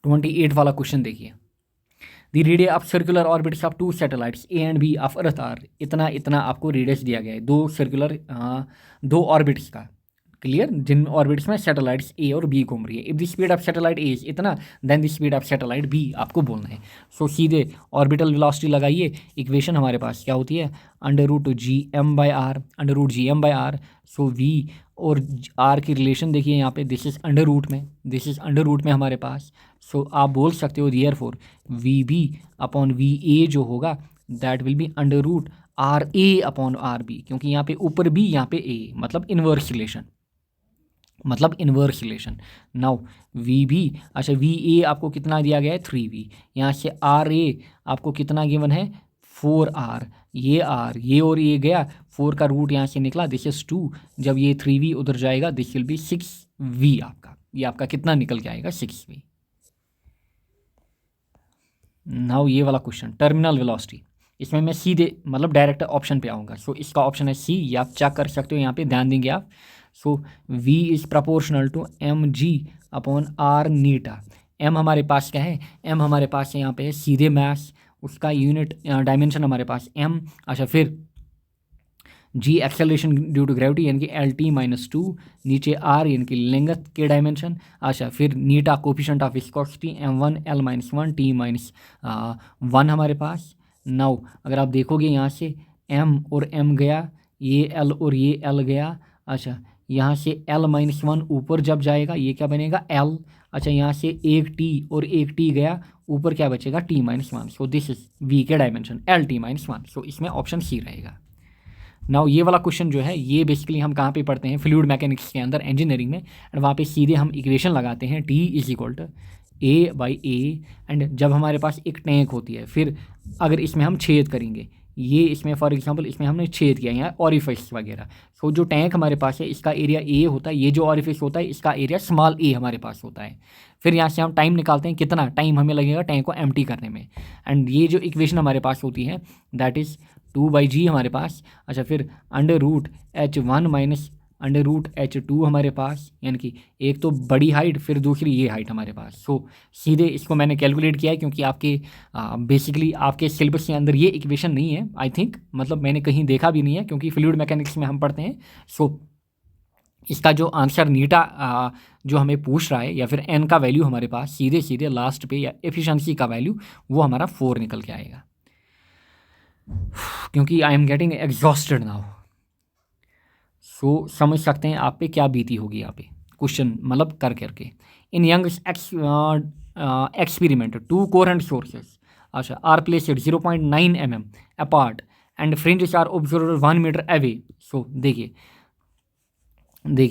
28 वाला क्वेश्चन देखिए। The radius of circular orbits of 2 satellites A and B of earth are, इतना आपको रेडियस दिया गया है 2 ऑर्बिट्स का, क्लियर, जिन ऑर्बिट्स में सैटेलाइट्स ए और बी घूम रही है। If the speed of satellite A is इतना then the speed of satellite B आपको बोलना है। सो सीधे ऑर्बिटल वेलोसिटी लगाइए, इक्वेशन हमारे पास क्या होती है √gm/r। सो वी और आर की रिलेशन देखिए यहाँ पे, दिस इज अंडर रूट में हमारे पास। सो आप बोल सकते हो देयरफॉर VB/VA जो होगा दैट विल बी √RA/RB, क्योंकि यहाँ पे ऊपर बी यहाँ पे ए, मतलब इन्वर्स रिलेशन। नाउ VB, अच्छा VA आपको कितना दिया गया है 3V, यहाँ से RA आपको कितना गिवन है 4r, ये r, ये और ये गया, 4 का रूट यहाँ से निकला, दिस इज 2, जब ये 3v उधर जाएगा दिस विल बी 6v आपका, ये आपका कितना निकल के आएगा 6v। नाउ ये वाला क्वेश्चन टर्मिनल वेलोसिटी, इसमें मैं सीधे मतलब डायरेक्ट ऑप्शन पे आऊँगा। सो इसका ऑप्शन है सी, ये आप चेक कर सकते हो, यहाँ पे ध्यान देंगे आप। So v is proportional to mg upon r नीटा। m हमारे पास क्या है, m हमारे पास यहाँ पे है सीधे मास, उसका यूनिट डायमेंशन हमारे पास m। अच्छा फिर g acceleration due to gravity यानी कि LT-2, नीचे r यानी कि लेंथ के डायमेंशन। अच्छा फिर नीटा coefficient of viscosity m1 L-1 T-1 हमारे पास। नाउ अगर आप देखोगे यहाँ से m और m गया, ये l और ये l गया। अच्छा यहाँ से L-1 ऊपर जब जाएगा ये क्या बनेगा l। अच्छा यहाँ से एक t और एक t गया, ऊपर क्या बचेगा T-1। So this is v के डायमेंशन LT-1। सो इसमें ऑप्शन सी रहेगा। नाउ ये वाला क्वेश्चन जो है ये बेसिकली हम कहाँ पे पढ़ते हैं, फ्लूइड मैकेनिक्स के अंदर इंजीनियरिंग में, एंड वहाँ पे सीधे हम इक्वेशन लगाते हैं T is equal to A/A। And जब हमारे पास एक टैंक होती है, फिर अगर इसमें हम छेद करेंगे, ये इसमें फॉर एग्जांपल इसमें हमने छेद किया यहाँ ऑरिफिस वगैरह, तो जो टैंक हमारे पास है इसका एरिया A होता है, ये जो ऑरिफिस होता है इसका एरिया स्मॉल a हमारे पास होता है। फिर यहाँ से हम टाइम निकालते हैं, कितना टाइम हमें लगेगा टैंक को एम्प्टी करने में, एंड ये जो इक्वेशन हमारे पास होती है दैट इज़ 2/g हमारे पास। अच्छा फिर √H1 माइनस √H2 हमारे पास, यानी कि एक तो बड़ी हाइट फिर दूसरी ये हाइट हमारे पास। सो सीधे इसको मैंने कैलकुलेट किया है, क्योंकि आपके बेसिकली आपके सिलेबस के अंदर ये इक्वेशन नहीं है आई थिंक, मतलब मैंने कहीं देखा भी नहीं है, क्योंकि फ्लूइड मैकेनिक्स में हम पढ़ते हैं। सो इसका जो आंसर नीटा जो हमें पूछ रहा है, या फिर n का वैल्यू हमारे पास सीधे सीधे लास्ट पे, या एफिशिएंसी का वैल्यू वो हमारा 4 निकल के आएगा, क्योंकि I am getting exhausted now. So समझ सकते हैं आप पे क्या बीती होगी यहाँ पे क्वेश्चन मतलब कर करके। In Young's experiment 2 coherent sources अच्छा are placed 0.9 mm apart and fringes are observed 1 metre away. So देखिए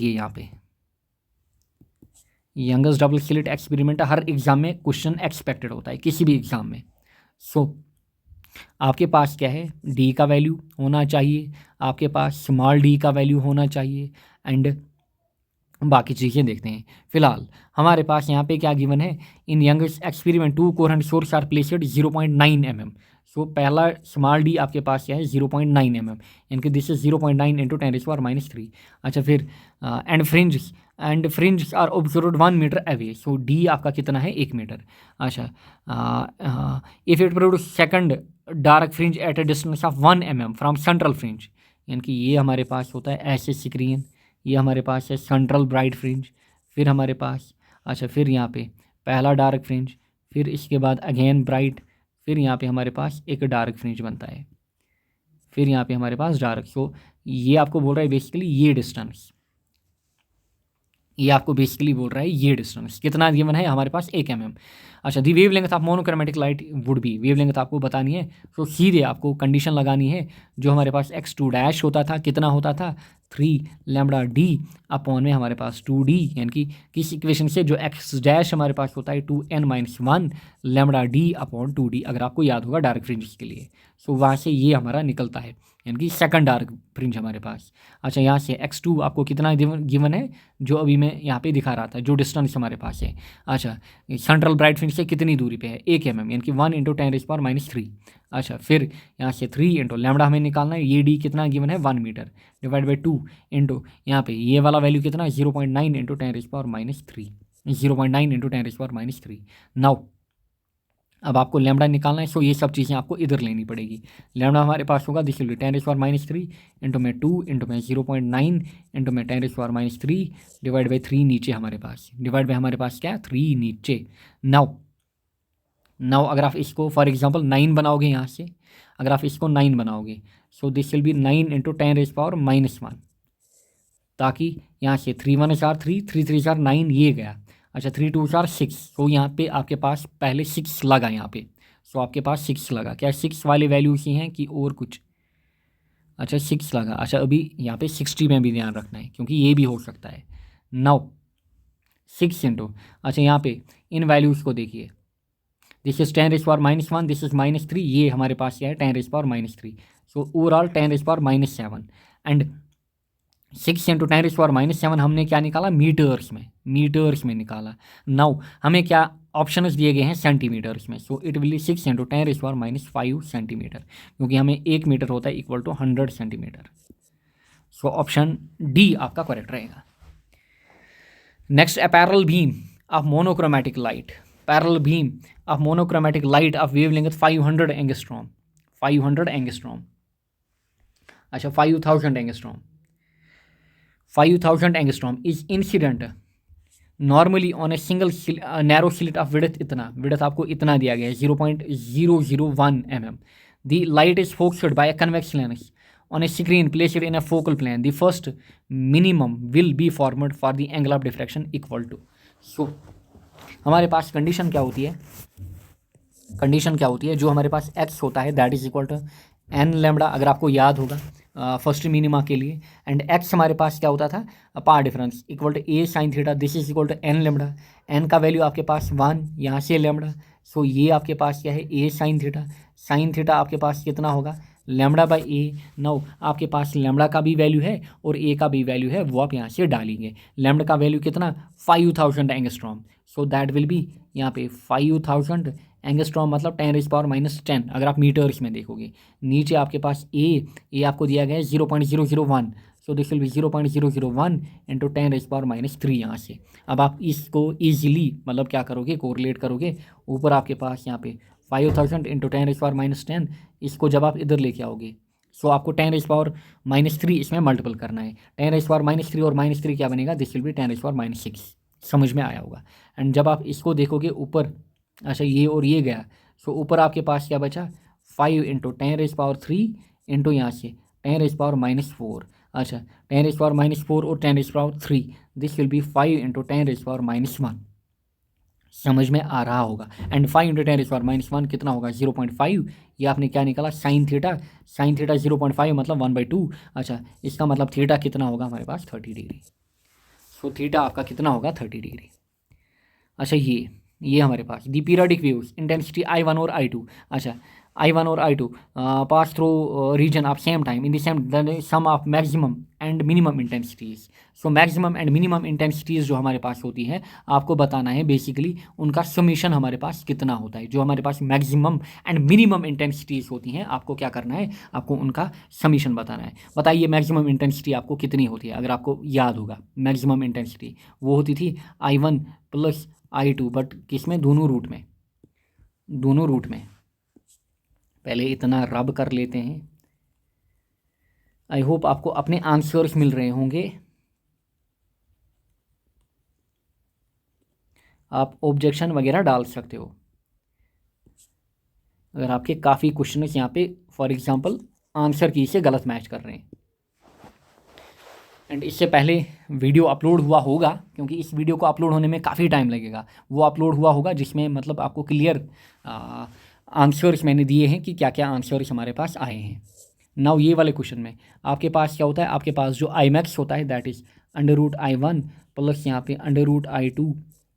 यहाँ पे यंगस्ट डबल स्लिट एक्सपेरिमेंट, हर एग्जाम में क्वेश्चन एक्सपेक्टेड होता है किसी भी एग्जाम में। सो आपके पास क्या है, डी का वैल्यू होना चाहिए, आपके पास स्मॉल डी का वैल्यू होना चाहिए, एंड बाकी चीज़ें देखते हैं। फिलहाल हमारे पास यहाँ पे क्या गिवन है, in Young's experiment 2 coherent source are placed 0.9 mm। So पहला स्मॉल डी आपके पास क्या है 0.9 mm, यानी कि दिस इज 0.9 × 10⁻³ अच्छा फिर and fringe are observed 1 metre away. So D आपका कितना है 1 मीटर। अच्छा if it produce second dark fringe at a distance of 1 mm from central fringe, यानी कि ये हमारे पास होता है ऐसे स्क्रीन, ये हमारे पास है सेंट्रल ब्राइट फ्रिंज, फिर हमारे पास अच्छा फिर यहाँ पे पहला डार्क फ्रिंज, फिर इसके बाद अगेन ब्राइट, फिर यहाँ पे हमारे पास एक डार्क फ्रिंज बनता है, फिर यहाँ पे हमारे पास डार्क। सो ये आपको बोल रहा है बेसिकली ये डिस्टेंस, ये आपको बेसिकली बोल रहा है ये डिस्टेंस कितना गिवन है हमारे पास 1 mm। अच्छा the wavelength of monochromatic light would be, wavelength आपको बतानी है, तो सीधे आपको कंडीशन लगानी है, जो हमारे पास x2 होता था कितना होता था 3λd अपॉन में हमारे पास 2d, यानी कि किस इक्वेशन से जो x' हमारे पास होता है 2n-1 λd अपॉन 2d, अगर आपको याद होगा डार्क फ्रिंज के लिए। सो वहाँ से ये हमारा निकलता है, यानी कि सेकंड डार्क फ्रिंज हमारे पास। अच्छा यहाँ से x2 आपको कितना गिवन है, जो अभी मैं यहाँ पे दिखा रहा था, जो डिस्टेंस हमारे पास है। अच्छा सेंट्रल ब्राइट फ्रिंज से कितनी दूरी पे है 1 mm, यानी कि 1 × 10⁻³ अच्छा फिर यहाँ से 3 × λ हमें निकालना है, ये डी कितना गिवन है 1 मीटर डिवाइड बाई 2 इंटू यहाँ पे ये वाला वैल्यू कितना है 0.9 × 10⁻³ नाउ अब आपको लैम्डा निकालना है। सो ये सब चीज़ें आपको इधर लेनी पड़ेगी। लैम्डा हमारे पास होगा दिस विल बी 10⁻³ इंटू में 2 इंटू में 0.9 इंटू में 10⁻³ डिवाइड बाई 3 नीचे हमारे पास, डिवाइड बाई हमारे पास क्या है 3 नीचे। नाउ अगर आप इसको फॉर एग्जांपल 9 बनाओगे, यहाँ से अगर आप इसको 9 बनाओगे, सो दिस विल बी 9 × 10⁻⁻1, ताकि यहाँ से 3 1 4 3 3 3 4 9 ये गया। अच्छा 3 2 4 6, तो यहाँ पे आपके पास पहले 6 लगा यहाँ पे, सो आपके पास 6 लगा, क्या 6 वाले वैल्यूज ही हैं कि और कुछ। अच्छा 6 लगा। अच्छा अभी यहाँ पे 60 में भी ध्यान रखना है, क्योंकि ये भी हो सकता है। नाउ 6 इंटू अच्छा यहाँ पे इन वैल्यूज़ को देखिए, दिस इज 10⁻⁻1, दिस इज -3, ये हमारे पास क्या है 10⁻⁻3. सो ओवरऑल 10⁻⁻7 एंड 6 × 10⁻⁻7 हमने क्या निकाला मीटर्स में निकाला. नाउ हमें क्या ऑप्शंस दिए गए हैं सेंटीमीटर्स में. So it will be 6 × 10⁻⁵ centimetre, क्योंकि हमें 1 मीटर होता है equal to 100 centimetre. So option D आपका करेक्ट रहेगा. Next, a parallel beam of monochromatic light. Parallel beam of monochromatic light of wavelength 500 angstrom. 500 angstrom. अच्छा 5000 angstrom. 5000 angstrom is incident normally on a single narrow slit of width. Width आपको इतना दिया गया है 0.001 mm. The light is focused by a convex lens on a screen placed in a focal plane. The first minimum will be formed for the angle of diffraction equal to. So हमारे पास कंडीशन क्या होती है, जो हमारे पास x होता है that is equal to n lambda, अगर आपको याद होगा फर्स्ट मिनिमा के लिए. एंड x हमारे पास क्या होता था path difference equal to a sin theta. This is equal to n lambda. n का वैल्यू आपके पास 1, यहाँ से लैम्बडा. सो ये आपके पास क्या है a sin theta. sin theta आपके पास कितना होगा लैम्बडा बाई ए. नाउ आपके पास लैम्बडा का भी वैल्यू है और ए का भी वैल्यू है, वो आप यहाँ से डालेंगे. लैम्बडा का वैल्यू कितना 5000 angstrom. So that will B यहाँ पे 5000 एंगस्ट्रॉम मतलब 10⁻10. अगर आप मीटर्स में देखोगे नीचे आपके पास ए आपको दिया गया है 0.001. सो दिस विल बी 0.001 इंटू 10⁻3 यहाँ से. अब आप इसको ईजिली मतलब क्या करोगे कोरिलेट करोगे. ऊपर आपके पास यहाँ पे 5000 इंटू 10⁻10, इसको जब आप इधर लेके आओगे सो आपको 10⁻3 इसमें मल्टीपल करना है. 10⁻3 और -3 क्या बनेगा दिस विल बी 10⁻6. समझ में आया होगा. एंड जब आप इसको देखोगे ऊपर, अच्छा ये और ये गया, सो ऊपर आपके पास क्या बचा 5 इंटू 10⁻3 इंटू यहाँ से 10⁻4. अच्छा 10⁻4 और 10⁻3 दिस विल बी 5 इंटू 10⁻1. समझ में आ रहा होगा. एंड 5 इंटू 10⁻1 कितना होगा 0.5. ये आपने क्या निकाला साइन थीटा. 0.5 मतलब 1/2. अच्छा इसका मतलब थीटा कितना होगा हमारे पास 30 डिग्री. सो थीटा आपका कितना होगा 30 डिग्री. अच्छा ये हमारे पास the periodic waves intensity I1 और I2. अच्छा I1 और I2 pass through region of same time in the sum of maximum and minimum intensities. So maximum and minimum intensities जो हमारे पास होती है आपको बताना है बेसिकली उनका समीशन हमारे पास कितना होता है. जो हमारे पास मैक्सिमम एंड मिनिमम इंटेंसिटीज़ होती हैं आपको क्या करना है, आपको उनका समीशन बताना है. बताइए मैक्सिमम इंटेंसिटी आपको कितनी होती है. अगर आपको याद होगा मैक्सिमम इंटेंसिटी वो होती थी I1 + I2, बट किस में दोनों रूट में. पहले इतना रब कर लेते हैं. आई होप आपको अपने आंसर्स मिल रहे होंगे. आप ऑब्जेक्शन वगैरह डाल सकते हो अगर आपके काफ़ी क्वेश्चन यहाँ पे फॉर एग्जांपल आंसर की से गलत मैच कर रहे हैं. एंड इससे पहले वीडियो अपलोड हुआ होगा, क्योंकि इस वीडियो को अपलोड होने में काफ़ी टाइम लगेगा. वो अपलोड हुआ होगा जिसमें मतलब आपको क्लियर आंसर्स मैंने दिए हैं कि क्या क्या आंसर्स हमारे पास आए हैं. नाउ ये वाले क्वेश्चन में आपके पास क्या होता है, आपके पास जो I होता है दैट इज़ √I1 प्लस यहाँ पे √I2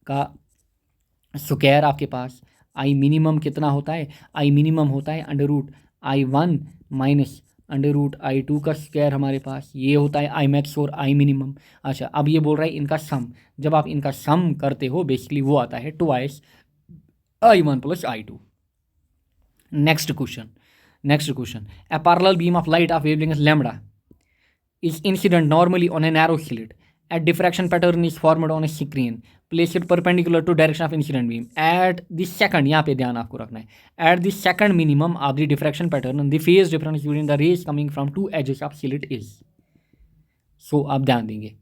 का स्क्वायर. आपके पास I मिनिमम कितना होता है, I मिनिमम होता है √I1 माइनस √I2 का स्क्वायर. हमारे पास ये होता है I और I मिनिमम. अच्छा अब ये बोल रहा है इनका सम. जब आप इनका सम करते हो बेसिकली वो आता है 2 I1 + I2. Next question a parallel beam of light of wavelength lambda is incident normally on a narrow slit. A diffraction pattern is formed on a screen placed perpendicular to direction of incident beam at the second, यहाँ पे ध्यान आपको रखना है, at the second minimum of the diffraction pattern the phase difference between the rays coming from two edges of slit is. so आप ध्यान देंगे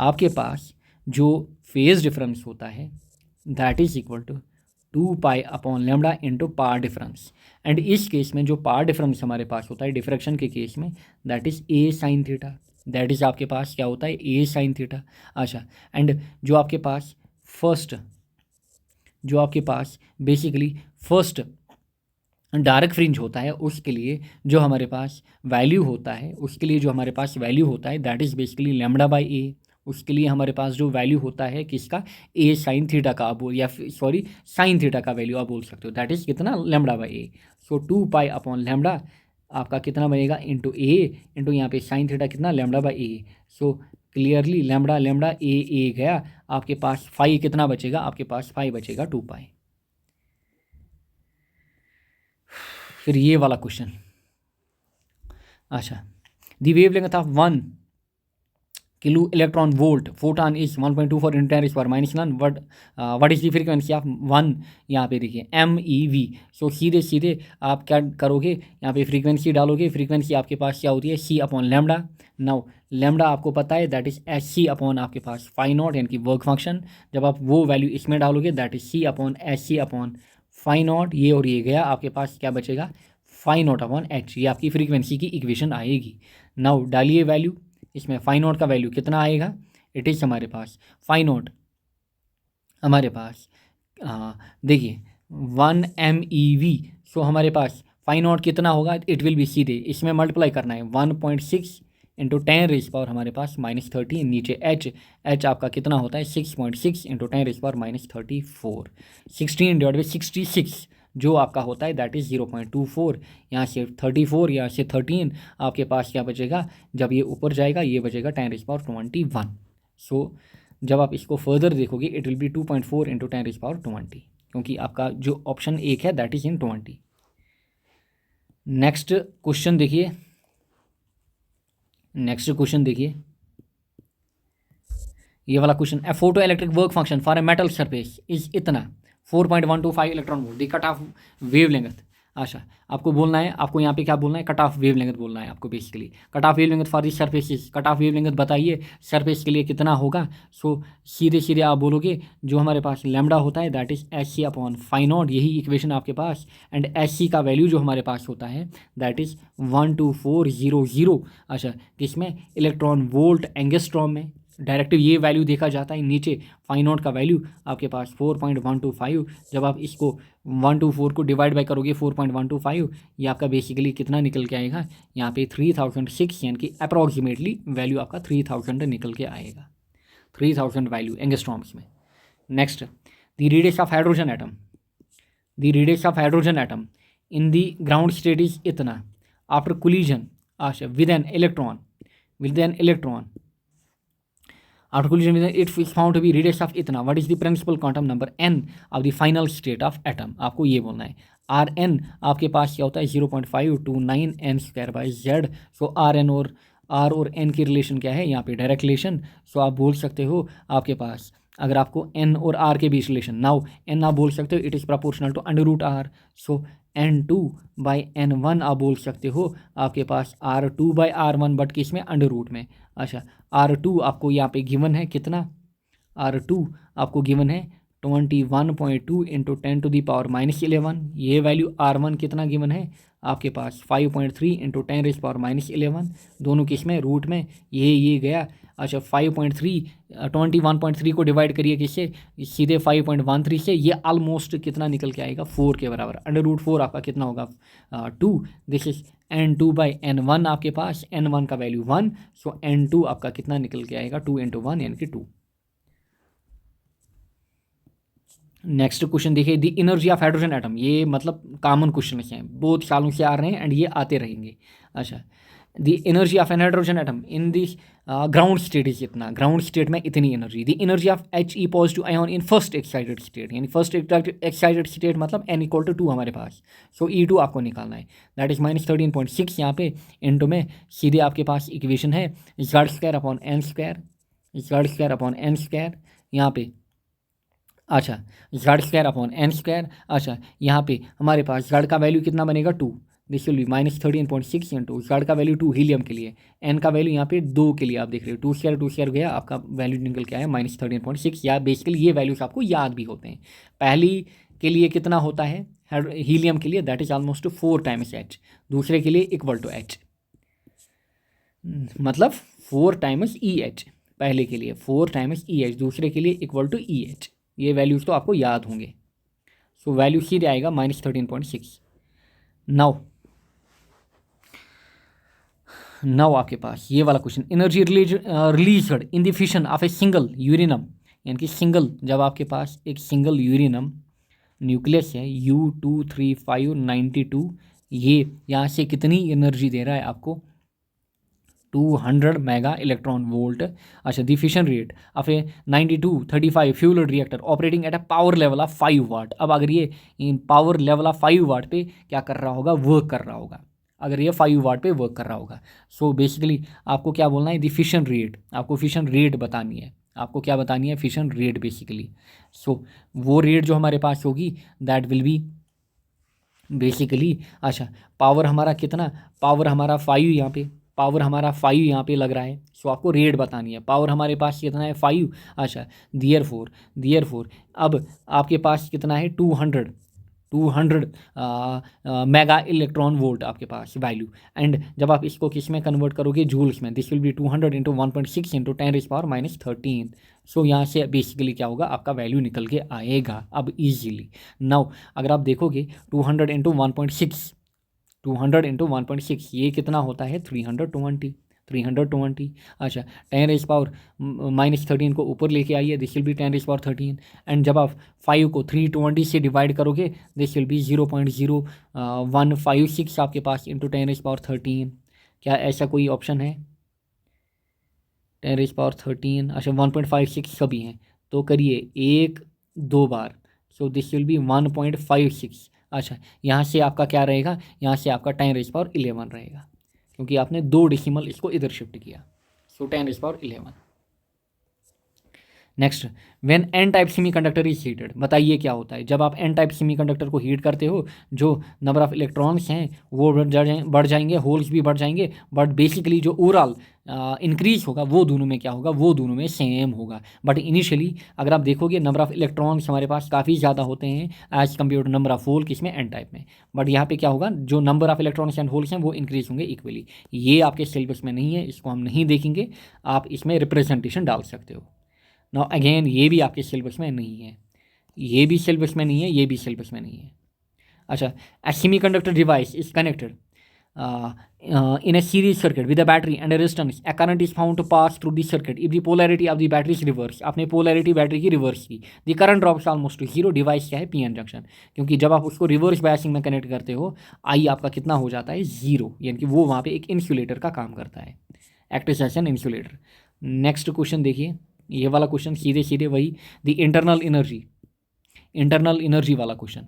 आपके पास जो फेज डिफरेंस होता है that is equal to 2π/λ into path difference. And इस केस में जो पार डिफरेंस हमारे पास होता है डिफ्रैक्शन के केस में that is A sin theta. That is आपके पास क्या होता है A sin थीटा. अच्छा एंड जो आपके पास बेसिकली फर्स्ट डार्क फ्रिंज होता है उसके लिए जो हमारे पास वैल्यू होता है दैट इज़ बेसिकली λ/A. उसके लिए हमारे पास जो वैल्यू होता है किसका, ए साइन थीटा का आप बोल, या सॉरी साइन थीटा का वैल्यू आप बोल सकते हो, दैट इज़ कितना, lambda by A. So 2 pi upon lambda आपका कितना बनेगा, इंटू ए इंटू यहाँ पे साइन थीटा कितना, lambda by A. So clearly lambda lambda A गया, आपके पास फाई कितना बचेगा, आपके पास फाई बचेगा 2 पाई। फिर ये वाला क्वेश्चन, अच्छा, the wavelength of 1 kilo electron volt photon is 1.24 × 10⁻⁹ what is the frequency of 1, यहाँ पे देखिए MeV। सो सीधे सीधे आप क्या करोगे, यहाँ पे फ्रीक्वेंसी डालोगे, फ्रीक्वेंसी आपके पास क्या होती है, C upon lambda. Now lambda आपको पता है दैट इज SC अपॉन आपके पास फाई नॉट, यानी कि वर्क फंक्शन। जब आप वो वैल्यू इसमें डालोगे that is C upon SC upon phi naught, ये और ये गया, आपके पास क्या बचेगा, फाई नॉट अपॉन H। ये आपकी फ्रीक्वेंसी की इक्वेशन आएगी। नाउ डालिए वैल्यू, इसमें फाई नॉट का वैल्यू कितना आएगा, इट इज़ हमारे पास फाई नॉट हमारे पास देखिए 1 MeV। सो हमारे पास फाई नॉट कितना होगा, इट विल बी सीधे इसमें मल्टीप्लाई करना है 1.6 इंटू 10⁻⁻³ हमारे पास -13, नीचे H आपका कितना होता है 6.6 इंटू 10⁻⁻34, 16/66 जो आपका होता है दैट इज़ 0.24। यहाँ से 34, यहाँ से 13, आपके पास क्या बचेगा, जब ये ऊपर जाएगा ये बचेगा 10⁻21। सो जब आप इसको फर्दर देखोगे इट विल बी 2.4 इंटू 10⁻20, क्योंकि आपका जो ऑप्शन एक है that is in 20। Next question देखिए, ये वाला question, A photo electric work function for a metal surface is इतना 4.125 इलेक्ट्रॉन वोल्ट, दी कट ऑफ वेव लेंथ। अच्छा, आपको बोलना है, आपको यहाँ पे क्या बोलना है, कट ऑफ वेव लेंथ बोलना है आपको basically, cut off wave length for this surfaces, cut off wave length बताइए सरफेस के लिए कितना होगा। सो सीधे सीधे आप बोलोगे जो हमारे पास लैम्डा होता है that is SC upon phi naught, यही इक्वेशन आपके पास, एंड SC का वैल्यू जो हमारे पास होता है दैट इज़ 12400। अच्छा, किसमें, इलेक्ट्रॉन वोल्ट एंगस्ट्रॉम में, डायरेक्टिव ये वैल्यू देखा जाता है, नीचे फाई नॉट का वैल्यू आपके पास 4.125। जब आप इसको 124 को डिवाइड बाय करोगे 4.125, ये आपका बेसिकली कितना निकल के आएगा, यहाँ पे 3006, यानी कि अप्रॉक्सीमेटली वैल्यू आपका 3000 निकल के आएगा, 3000 वैल्यू एंगस्ट्रॉम्स में। Next, the radius of hydrogen atom, the radius of hydrogen atom in the ground state is इतना आफ्टर कोलिजन, अच्छा, with an electron after collision with it is found to be radius of इतना, what is the principal quantum number n of the final state of atom, आपको ये बोलना है। Rn आपके पास क्या होता है 0.529 n²/z। सो Rn और R और n की रिलेशन क्या है, यहाँ पे डायरेक्ट रिलेशन। सो आप बोल सकते हो आपके पास अगर आपको n और r के बीच रिलेशन, नाउ n आप बोल सकते हो it is proportional to √r। So n2/n1 आप बोल सकते हो आपके पास R2/r1, बट किस में, √ में। अच्छा, R2 आपको यहाँ पे गिवन है कितना, R2 आपको गिवन है 21.2 इंटू 10⁻⁻11। ये वैल्यू R1 कितना गिवन है आपके पास 5.3 इंटू 10⁻⁻11, दोनों किस में, रूट में, ये गया। अच्छा, 5.3 21.3 को डिवाइड करिए किससे, सीधे 5.13 से, ये ऑलमोस्ट कितना निकल के आएगा 4 के बराबर, √4 आपका कितना होगा 2। दिस इज n2/n1 आपके पास, n1 का वैल्यू 1, सो n2 आपका कितना निकल के आएगा 2 इंटू 1 यानी कि 2। नेक्स्ट क्वेश्चन देखिए, the energy of hydrogen atom, ये मतलब कॉमन क्वेश्चन हैं, बहुत सालों से आ रहे हैं एंड ये आते रहेंगे। अच्छा, the energy of an hydrogen atom in this ground state is इतना, ग्राउंड स्टेट में इतनी energy. The energy of He positive ion in first excited state, यानी फर्स्ट एक्साइटेड स्टेट मतलब n = 2 हमारे पास। सो E2 आपको निकालना है, दैट इज -13.6। यहाँ पे इंटू में सीधे आपके पास इक्वेशन है Z² अपॉन n², यहाँ पे, अच्छा, Z² अपॉन n²। अच्छा, यहाँ पे हमारे पास Z का वैल्यू कितना बनेगा 2, this will B -13.6 into Z का वैल्यू 2 हीलियम के लिए, n का वैल्यू यहाँ पे 2 के लिए आप देख रहे हो, 2² गया, आपका वैल्यू निकल के आया -13.6। या बेसिकली ये वैल्यूज आपको याद भी होते हैं। पहली के लिए कितना होता है हीलियम के लिए, that is almost 4 times H, दूसरे के लिए इक्वल टू H, मतलब 4 टाइम्स EH, पहले के लिए 4 टाइम्स EH, दूसरे के लिए इक्वल टू EH। ये वैल्यूज़ तो आपको याद होंगे। सो वैल्यू सीधे आएगा -13.6। नाउ नाउ आपके पास ये वाला question, energy released in the fission of a single uranium, यानी कि सिंगल, जब आपके पास एक सिंगल यूरेनियम न्यूक्लियस है U23592, ये यहाँ से कितनी एनर्जी दे रहा है आपको, 200 मेगा इलेक्ट्रॉन वोल्ट। अच्छा, the fission rate of A 9235 fuel reactor operating at a power level of 5 वाट। अब अगर ये इन पावर लेवल ऑफ 5 वाट पे क्या कर रहा होगा, वर्क कर रहा होगा, अगर ये 5 वाट पे वर्क कर रहा होगा। सो बेसिकली आपको क्या बोलना है, द फिशन रेट, आपको फिशन रेट बतानी है, आपको क्या बतानी है, फिशन रेट बेसिकली। सो वो रेट जो हमारे पास होगी दैट विल बी बेसिकली, अच्छा पावर हमारा कितना, पावर हमारा 5 यहाँ पे, पावर हमारा 5 यहाँ पे लग रहा है। सो आपको रेट बतानी है, पावर हमारे पास कितना है 5। अच्छा, दियर फोर अब आपके पास कितना है 200 मेगा इलेक्ट्रॉन वोल्ट आपके पास वैल्यू। एंड जब आप इसको किस में कन्वर्ट करोगे, जूल्स में, this will B 200 into 1.6 into 10⁻⁻13। सो यहाँ से बेसिकली क्या होगा, आपका वैल्यू निकल के आएगा अब इजीली। नाउ अगर आप देखोगे 200 इंटू 1.6, 200 इंटू 1.6 ये कितना होता है 320। अच्छा, 10⁻⁻13 को ऊपर लेके आइए, दिस विल बी 10⁻13। एंड जब आप 5 को 320 से डिवाइड करोगे, दिस विल बी 0.0156 आपके पास इंटू 10⁻13। क्या ऐसा कोई ऑप्शन है 10⁻13? अच्छा, 1.56 सभी हैं, तो करिए 1-2 बार, सो दिस विल बी 1.56। अच्छा, यहाँ से आपका क्या रहेगा, यहाँ से आपका 10⁻11 रहेगा, क्योंकि आपने 2 डेसिमल इसको इधर शिफ्ट किया। सो 10⁻11। Next, when an type semiconductor is heated, बताइए क्या होता है जब आप एन टाइप सेमीकंडक्टर को हीट करते हो, जो नंबर ऑफ इलेक्ट्रॉन्स हैं वो बढ़ जाएंगे, होल्स भी बढ़ जाएंगे, बट बेसिकली जो ओवरऑल इंक्रीज होगा वो दोनों में क्या होगा, वो दोनों में सेम होगा। बट इनिशियली अगर आप देखोगे नंबर ऑफ इलेक्ट्रॉन्स हमारे पास काफ़ी ज़्यादा होते हैं as compare to number of hole किसमें, एन टाइप में। बट यहाँ पे क्या होगा, जो number of electrons and holes हैं वो इंक्रीज होंगे इक्वली। ये आपके सिलेबस में नहीं है, इसको हम नहीं देखेंगे, आप इसमें रिप्रेजेंटेशन डाल सकते हो। नाउ अगेन ये भी आपके सिलेबस में नहीं है, ये भी सिलेबस में नहीं है, ये भी सिलेबस में नहीं है। अच्छा, a semiconductor device is connected in a series circuit with a battery and a resistance. A current is found to pass through the circuit if the polarity of the battery is reversed. आपने polarity बैटरी की रिवर्स की, the current drops almost to 0. Device क्या है, पी एन जंक्शन, क्योंकि जब आप उसको रिवर्स बायसिंग में कनेक्ट करते हो आई आपका कितना हो जाता है 0, यानी कि वो वहाँ पे एक इंसुलेटर का काम करता है, act as an insulator. Next question देखिए, ये वाला क्वेश्चन सीधे सीधे वही, द इंटरनल एनर्जी वाला क्वेश्चन।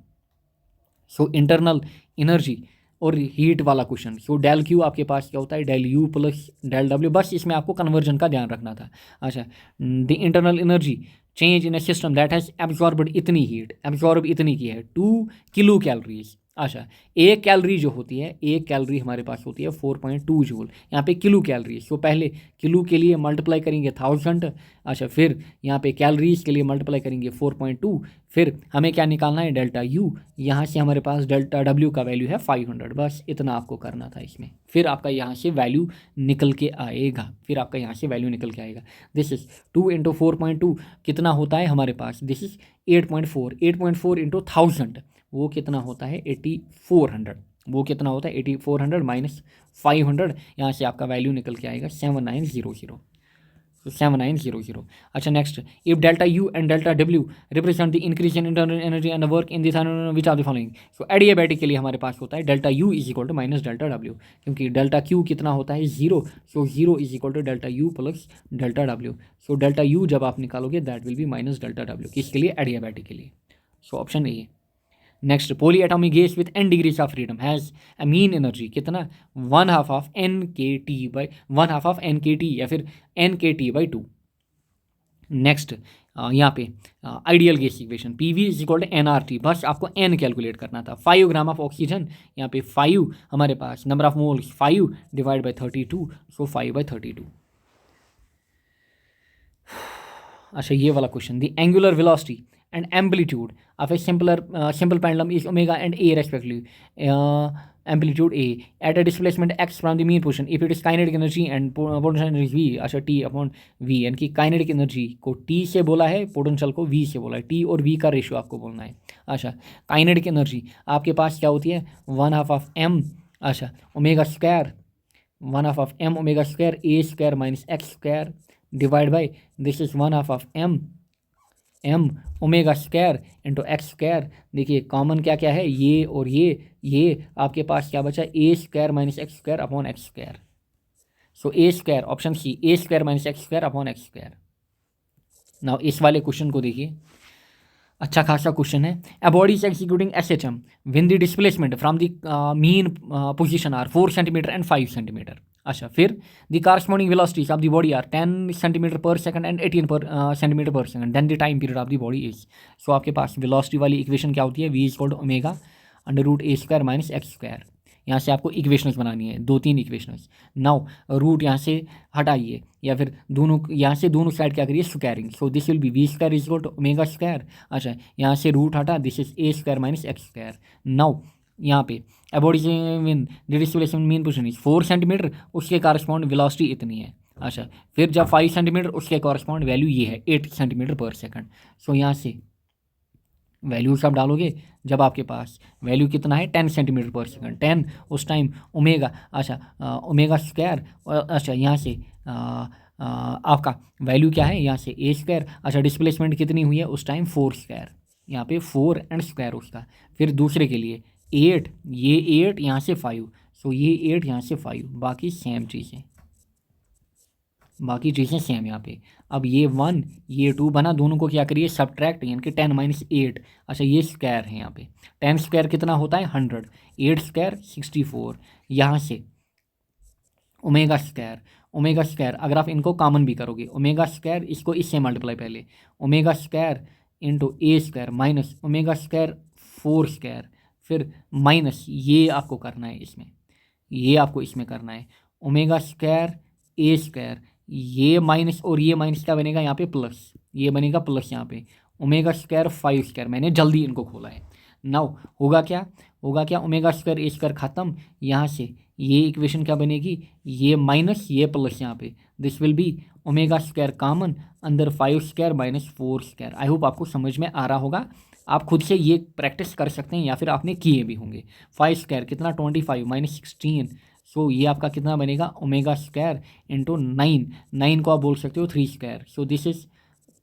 सो इंटरनल एनर्जी और हीट वाला क्वेश्चन। सो डेल क्यू आपके पास क्या होता है, del U plus del W, बस इसमें आपको कन्वर्जन का ध्यान रखना था। अच्छा, the internal energy change in a system that has absorbed इतनी हीट, एब्जॉर्ब इतनी की है 2 किलो कैलोरीज। अच्छा, एक कैलोरी जो होती है, एक कैलोरी हमारे पास होती है 4.2 जूल, यहाँ पे किलो कैलोरी। सो पहले किलो के लिए मल्टीप्लाई करेंगे 1000। अच्छा, फिर यहाँ पे कैलोरीज के लिए मल्टीप्लाई करेंगे 4.2, फिर हमें क्या निकालना है, डेल्टा यू, यहाँ से हमारे पास डेल्टा डब्ल्यू का वैल्यू है 500। बस इतना आपको करना था इसमें, फिर आपका यहाँ से वैल्यू निकल के आएगा, दिस इज 2 इंटू 4.2 कितना होता है हमारे पास, दिस इज 8.4 इंटू 1000, वो कितना होता है 8400, वो कितना होता है 8400 माइनस 500, यहाँ से आपका वैल्यू निकल के आएगा 7900। 7900। अच्छा, next, if delta U and delta W represent the increase in internal energy and work in the which are the following. So adiabatic के लिए हमारे पास होता है delta U is equal to minus delta W, क्योंकि डेल्टा क्यू कितना होता है 0, so 0 is equal to delta U plus delta W. So delta U जब आप निकालोगे that will be minus delta W, किसके लिए, एडियाबैटिक के लिए। So option A. Next, polyatomic gas with n degrees of freedom has a mean energy कितना, 1/2 of n k T by 1/2 of n k T या फिर n k T by 2। Next, यहाँ पे ideal gas equation PV is equal to nRT, बस आपको n कैलकुलेट करना था। 5 ग्राम ऑफ ऑक्सीजन, यहाँ पे 5 हमारे पास number of moles 5 divide by 32, so 5/32। अच्छा, ये वाला question, the angular velocity and amplitude of a simple pendulum is omega and a respectively, amplitude a at a displacement x from the mean position if it is kinetic energy and potential energy v। अच्छा, t अपॉन v, यानी कि काइनेटिक एनर्जी को t से बोला है, पोटेंशियल को v से बोला है, t और v का रेशियो आपको बोलना है। अच्छा, काइनेटिक एनर्जी आपके पास क्या होती है 1/2 ऑफ m, अच्छा, omega square 1 half of m omega square a square minus x square divide by this is 1 half of m omega square into x square. देखिए कॉमन क्या क्या है, ये और ये आपके पास क्या बचा, A square minus x square upon X square. So A square, option C, A square minus x square upon X square. Now इस वाले क्वेश्चन को देखिए, अच्छा खासा क्वेश्चन है। A body is executing SHM when the displacement from the mean position are 4 centimetre and 5 centimetre. अच्छा, फिर the corresponding velocities of the body are 10 centimetre per second and 18 centimetre per second, then the time period of the body is. So आपके पास वेलोसिटी वाली इक्वेशन क्या होती है, v is omega under root A square minus x square. यहाँ से आपको इक्वेशंस बनानी है, 2-3 इक्वेशंस। नाउ रूट यहाँ से हटाइए, या फिर दोनों यहाँ से दोनों साइड क्या करिए, squaring. So this will be we square is equal to omega square. अच्छा, यहाँ से रूट हटा, this is a square minus x square. Now यहाँ पे about mean displacement mean position is 4 centimetre, उसके कॉरस्पॉन्ड वेलोसिटी इतनी है। अच्छा, फिर जब 5 सेंटीमीटर, उसके कॉरस्पॉन्ड वैल्यू ये है 8 सेंटीमीटर पर सेकंड। सो यहाँ से वैल्यू सब डालोगे, जब आपके पास वैल्यू कितना है 10 सेंटीमीटर पर सेकंड, 10 उस टाइम ओमेगा, अच्छा ओमेगा स्क्वायर, अच्छा यहाँ से आपका वैल्यू क्या है, यहाँ से ए स्क्वायर। अच्छा, डिस्प्लेसमेंट कितनी हुई है उस टाइम 4 स्क्वायर, यहाँ पे 4 एंड स्क्वायर उसका। फिर दूसरे के लिए 8, ये 8 यहाँ से 5, सो ये 8 यहाँ से 5, बाकी सेम चीज़ें, बाकी चीज़ें सेम यहाँ पे। अब ये 1 ये 2 बना, दोनों को क्या करिए, सब्ट्रैक्ट, यानी कि 10 माइनस 8। अच्छा, ये स्क्वायर है यहाँ पे, 10 स्क्वायर कितना होता है 100, 8 स्क्वायर 64। यहाँ से ओमेगा स्क्वायर, ओमेगा स्क्वायर अगर आप इनको कॉमन भी करोगे, ओमेगा स्क्वायर इसको इससे मल्टीप्लाई, पहले omega square into A square minus omega square 4 square, फिर माइनस ये आपको करना है इसमें, ये आपको इसमें करना है ओमेगा स्क्वायर ए स्क्वायर, ये माइनस और ये माइनस क्या बनेगा यहाँ पे प्लस, ये बनेगा प्लस यहाँ पे ओमेगा स्क्वायर 5 स्क्वायर। मैंने जल्दी इनको खोला है। नाउ होगा क्या, होगा क्या, ओमेगा स्क्वायर ए स्क्वायर खत्म, यहाँ से ये इक्वेशन क्या बनेगी, ये माइनस ये प्लस, यहाँ पे this will B omega square common अंदर 5 square minus 4 square. I hope आपको समझ में आ रहा होगा। आप खुद से ये प्रैक्टिस कर सकते हैं या फिर आपने किए भी होंगे। 5 स्क्वायर कितना 25 माइनस 16, सो ये आपका कितना बनेगा ओमेगा स्क्वायर इंटू 9, 9 को आप बोल सकते हो 3 square. So this is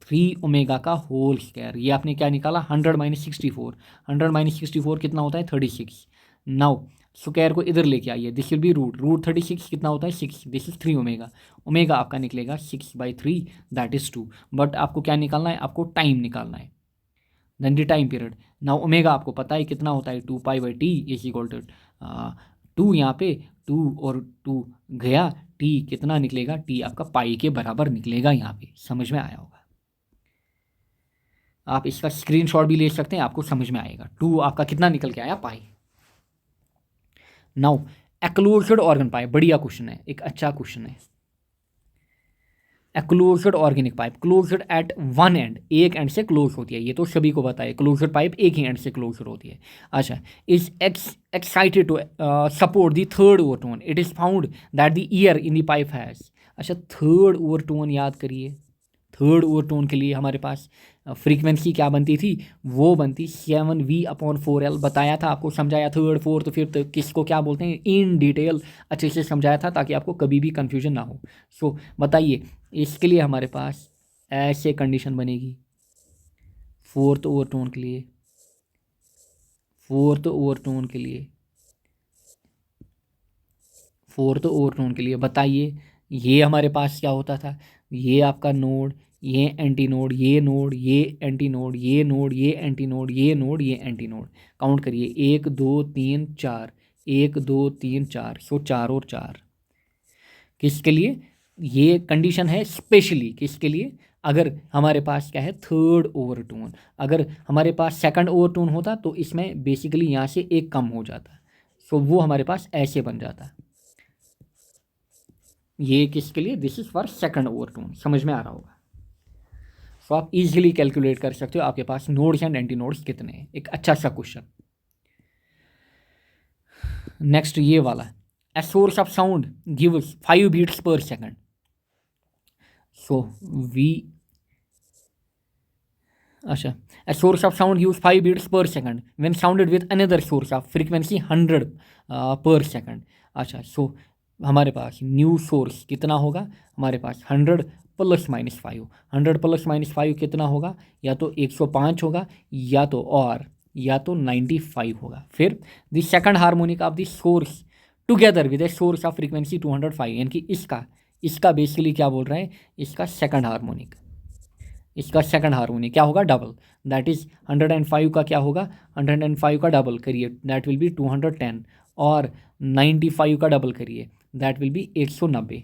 3 omega का होल स्क्वायर। ये आपने क्या निकाला 100 माइनस 64, 100 माइनस 64 कितना होता है 36। नाउ स्क्वायर को इधर लेके आइए, this will be root, root 36 कितना होता है 6, दिस इज 3 ओमेगा, ओमेगा आपका निकलेगा 6/3 दैट इज 2। बट आपको क्या निकालना है, आपको टाइम निकालना है, then the time period. Now omega आपको पता है कितना होता है 2π/t इज इक्वल टू 2, यहाँ पे 2 और 2 गया, t कितना निकलेगा, t आपका पाई के बराबर निकलेगा। यहाँ पे समझ में आया होगा, आप इसका स्क्रीनशॉट भी ले सकते हैं, आपको समझ में आएगा। 2 आपका कितना निकल के आया pi. Now a closed organ pipe, बढ़िया क्वेश्चन है, एक अच्छा क्वेश्चन है। A closed organic pipe, closed at one end, एक एंड से क्लोज होती है, ये तो सभी को पता है, क्लोज्ड पाइप एक ही एंड से क्लोज्ड होती है। अच्छा, is excited to support the third overtone, it is found that the air in the pipe has. अच्छा, थर्ड ओवरटोन याद करिए, थर्ड ओवरटोन के लिए हमारे पास फ्रीक्वेंसी क्या बनती थी, वो बनती 7V/4L। बताया था आपको, समझाया, थर्ड फोर्थ फिफ्थ किसको क्या बोलते हैं इन डिटेल अच्छे से समझाया था, ताकि आपको कभी भी कन्फ्यूजन ना हो। सो बताइए, इसके लिए हमारे पास ऐसे कंडीशन बनेगी, फोर्थ ओवरटोन के लिए, फोर्थ ओवरटोन के लिए, फोर्थ ओवरटोन के लिए बताइए, ये हमारे पास क्या होता था, ये आपका नोड, ये एंटी नोड, ये नोड, ये एंटी नोड, ये नोड, ये एंटी नोड, ये नोड, ये एंटी नोड। काउंट करिए 1 2 3 4, 1 2 3 4, सो 4 और 4। किसके लिए ये कंडीशन है, स्पेशली किसके लिए, अगर हमारे पास क्या है थर्ड ओवरटोन। अगर हमारे पास सेकंड ओवरटोन होता तो इसमें बेसिकली यहाँ से एक कम हो जाता, सो वो हमारे पास ऐसे बन जाता। ये किसके लिए, this is for second overtone. समझ में आ रहा होगा। सो आप इजीली कैलकुलेट कर सकते हो आपके पास नोड्स एंड एंटी नोड्स कितने हैं। एक अच्छा सा क्वेश्चन। नेक्स्ट ये वाला, a source of sound gives 5 beats per second. So we, अच्छा, a source of sound gives 5 beats per second when sounded with another source of frequency 100 per second। अच्छा, so हमारे पास न्यू सोर्स कितना होगा, हमारे पास 100 प्लस माइनस 5, 100 प्लस माइनस 5 कितना होगा, या तो 105 होगा, या तो 95 होगा। फिर the second harmonic of the source together with A source of frequency 205, यानी कि इसका बेसिकली क्या बोल रहा है, इसका सेकंड हार्मोनिक, क्या होगा, डबल। दैट इज़ 105 का क्या होगा, 105 का डबल करिए, दैट विल बी 210, और 95 का डबल करिए, दैट विल बी 190।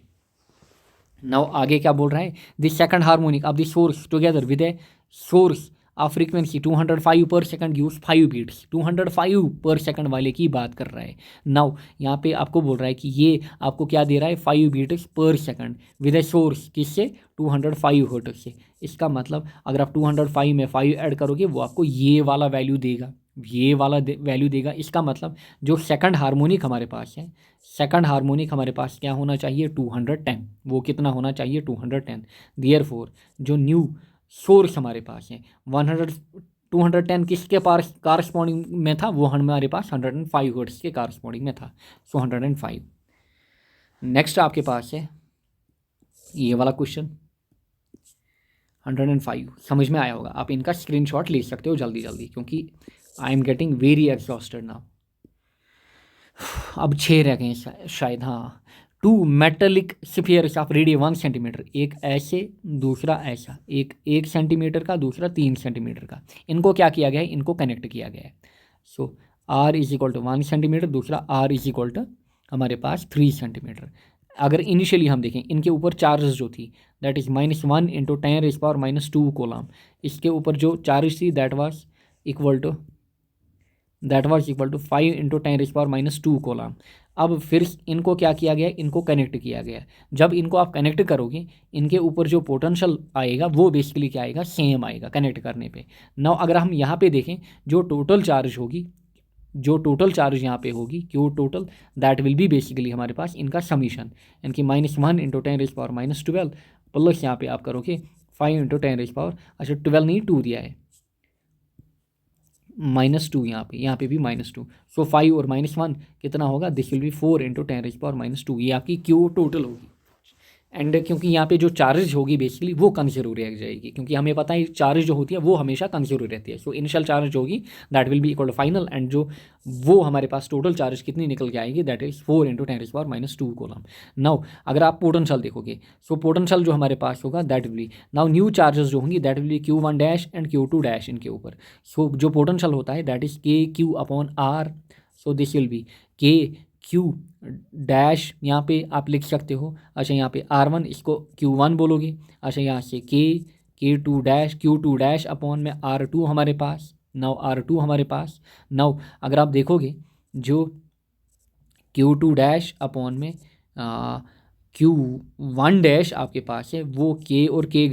नाउ आगे क्या बोल रहा है, the second harmonic of the source together with A source of frequency 205 पर सेकंड गिव्स 5 बीट्स, 205 पर सेकंड वाले की बात कर रहा है। नाउ यहाँ पे आपको बोल रहा है कि ये आपको क्या दे रहा है, 5 beats per second with a source, किससे, 205 हर्ट्ज से। इसका मतलब अगर आप 205 में 5 ऐड करोगे वो आपको ये वाला वैल्यू देगा, वैल्यू देगा। इसका मतलब जो सेकंड हार्मोनिक हमारे पास है, सेकंड हार्मोनिक हमारे पास क्या होना चाहिए, 210, वो कितना होना चाहिए, 210। देयरफॉर जो न्यू सोर्स हमारे पास है 210 किसके पास कारस्पॉन्डिंग में था, वो हमारे पास 105 हर्ट्ज के कारस्पॉन्डिंग में था, सो 105। नेक्स्ट आपके पास है ये वाला क्वेश्चन 105, समझ में आया होगा, आप इनका स्क्रीनशॉट ले सकते हो जल्दी जल्दी, क्योंकि I am getting very exhausted now. अब 6 रह गए शायद, हाँ। 2 metallic spheres of radius 1 centimetre, एक ऐसे दूसरा ऐसा, एक सेंटीमीटर का दूसरा 3 सेंटीमीटर का, इनको क्या किया गया है, इनको कनेक्ट किया गया है। So R is equal to 1 centimetre, दूसरा आर इज इक्वल टू हमारे पास 3 सेंटीमीटर। अगर इनिशियली हम देखें इनके ऊपर चार्जेस जो थी, दैट इज़ -1 इंटू 10⁻²² कोलम, इसके ऊपर जो चार्ज थी that was equal to 5 into 10⁻² coulomb. अब फिर इनको क्या किया गया, इनको कनेक्ट किया गया। जब इनको आप कनेक्ट करोगे इनके ऊपर जो पोटेंशियल आएगा वो बेसिकली क्या आएगा, सेम आएगा कनेक्ट करने पे। नाउ अगर हम यहाँ पे देखें जो टोटल चार्ज यहाँ पे होगी, Q total, that will B basically हमारे पास इनका समीशन, यानी कि -1 इंटू 10⁻12 प्लस यहाँ पे आप करोगे 5 इंटू 10⁻12 नहीं 2 दिया है, -2 यहाँ पे भी -2, सो 5 और -1 कितना होगा, दिस विल बी 4 इंटू 10⁻², ये आपकी क्यू टोटल होगी। एंड क्योंकि यहाँ पे जो चार्ज होगी बेसिकली वो कंजर्व रह जाएगी, क्योंकि हमें पता है चार्ज जो होती है वो हमेशा कंजर्व रहती है। सो इनिशियल चार्ज होगी that will be equal to final, and जो वो हमारे पास टोटल चार्ज कितनी निकल के आएगी, that is 4 into 10⁻² coulomb. Now अगर आप पोटेंशियल देखोगे, सो पोटेंशियल जो हमारे पास होगा that will B, now new charges जो होंगी that will B Q1 and Q2 इनके ऊपर। सो जो पोटेंशियल होता है that is KQ/R, so this will B KQ dash, यहाँ पे आप लिख सकते हो, अच्छा यहाँ पे R1 इसको Q1 बोलोगे, अच्छा यहाँ से Q2 डैश अपॉन में R2 हमारे पास, नाउ R2 हमारे पास। नाउ अगर आप देखोगे जो Q2 डैश अपॉन में Q1 डैश आपके पास है वो K और K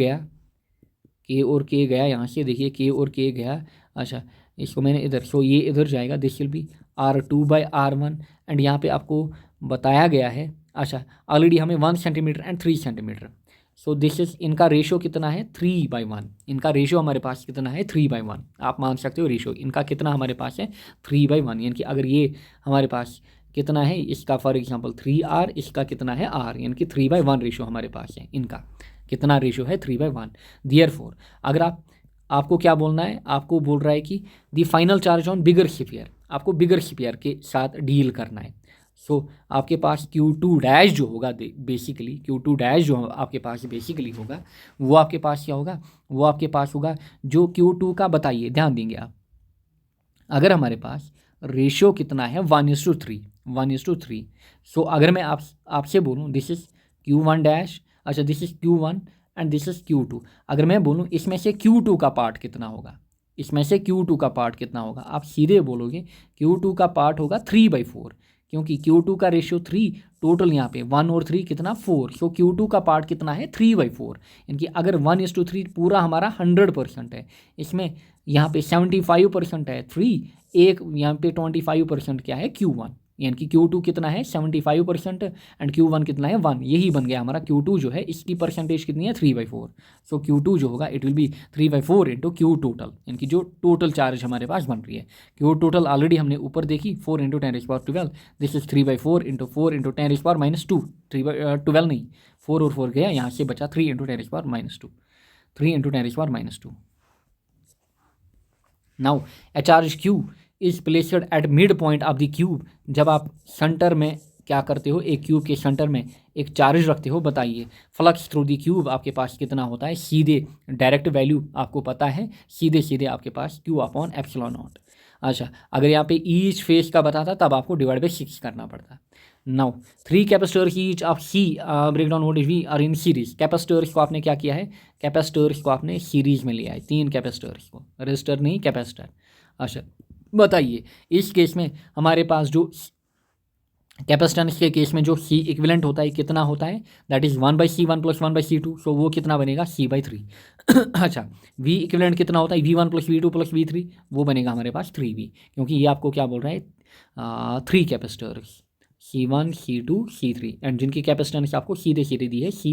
गया यहाँ से, देखिए K और K गया, अच्छा इसको मैंने इधर, सो ये इधर जाएगा, this will B R2/R1, and यहाँ पे आपको बताया गया है, अच्छा ऑलरेडी हमें 1 centimetre and 3 centimetre, so this is, इनका रेशो कितना है 3/1, इनका रेशो हमारे पास कितना है 3/1, आप मान सकते हो रेशो इनका कितना हमारे पास है 3/1, यानी कि अगर ये हमारे पास कितना है, इसका फॉर एग्जांपल 3R, इसका कितना है R, यानी कि 3/1 रेशो हमारे पास है, इनका कितना रेशो है 3/1। देयरफॉर अगर आपको क्या बोलना है, आपको बोल रहा है कि the final charge on bigger sphere, आपको बिगर स्फीयर के साथ डील करना है। सो आपके पास Q2 डैश जो होगा बेसिकली, Q2 डैश जो आपके पास बेसिकली होगा वो आपके पास क्या होगा, वो आपके पास होगा जो Q2 का, बताइए ध्यान देंगे आप, अगर हमारे पास रेशियो कितना है 1:3, सो अगर मैं आपसे बोलूँ दिस इज Q1 डैश, अच्छा this is Q1 and this is Q2, अगर मैं बोलूँ इसमें से Q2 का पार्ट कितना होगा, आप सीधे बोलोगे Q2 का पार्ट होगा 3/4, क्योंकि Q2 का रेशियो 3, टोटल यहाँ पे 1 और 3 कितना 4, सो Q2 का पार्ट कितना है 3/4, यानी कि अगर 1:3 पूरा हमारा 100% है, इसमें यहाँ पे 75% है 3, एक यहाँ पे 25% क्या है Q1, यानी कि Q2 कितना है 75% एंड Q1 कितना है 1, यही बन गया हमारा Q2 जो है, इसकी परसेंटेज कितनी है 3/4। सो Q2 जो होगा it will B 3/4 into Q total, यानी कि जो टोटल चार्ज हमारे पास बन रही है। Q टोटल ऑलरेडी हमने ऊपर देखी 4 × 10⁻12, दिस इज 3/4 इंटू 4 × 10⁻², 3/12 नहीं, 4 और 4 गया, यहाँ से बचा 3 × 10⁻², 3 × 10⁻²। Now a charge q is placed at mid point of the cube. जब आप सेंटर में क्या करते हो, एक क्यूब के सेंटर में एक चार्ज रखते हो, बताइए फ्लक्स थ्रू द क्यूब आपके पास कितना होता है। सीधे डायरेक्ट वैल्यू आपको पता है, सीधे सीधे आपके पास Q/ε0। अच्छा, अगर यहाँ पे ईच फेस का बताता तब आपको डिवाइड बाई 6 करना पड़ता। Now 3 capacitors each of C break down what is V are in series. Capacitors को आपने क्या किया है, कैपेसिटर्स को आपने सीरीज में लिया है, 3 कैपेसिटर्स को, रजिस्टर नहीं कैपेसिटर। अच्छा बताइए इस केस में हमारे पास जो कैपेसिटेंस के केस में जो C इक्विवेलेंट होता है कितना होता है, दैट इज 1/C1 + 1/C2, सो वो कितना बनेगा C/3। अच्छा, V इक्विवेलेंट कितना होता है V1 + V2 + V3, वो बनेगा हमारे पास 3V, क्योंकि ये आपको क्या बोल रहा है 3 capacitors C1 C2 C3 and जिनकी कैपेसिटेंस आपको सीधे सीधे दी है C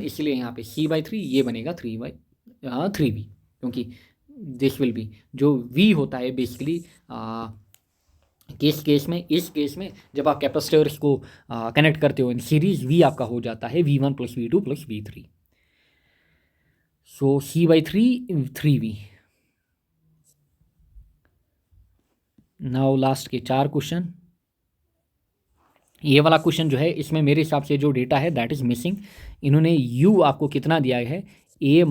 इसलिए यहाँ पे C/3 ये बनेगा 3V, क्योंकि दिस विल बी जो V होता है बेसिकली केस में, इस केस में जब आप कैपेसिटर्स को कनेक्ट करते हो इन सीरीज, V आपका हो जाता है V1 + V2 + V3, सो C/3 3V। नाउ लास्ट के 4 क्वेश्चन। ये वाला क्वेश्चन जो है इसमें मेरे हिसाब से जो डेटा है दैट इज़ मिसिंग। इन्होंने U आपको कितना दिया है A -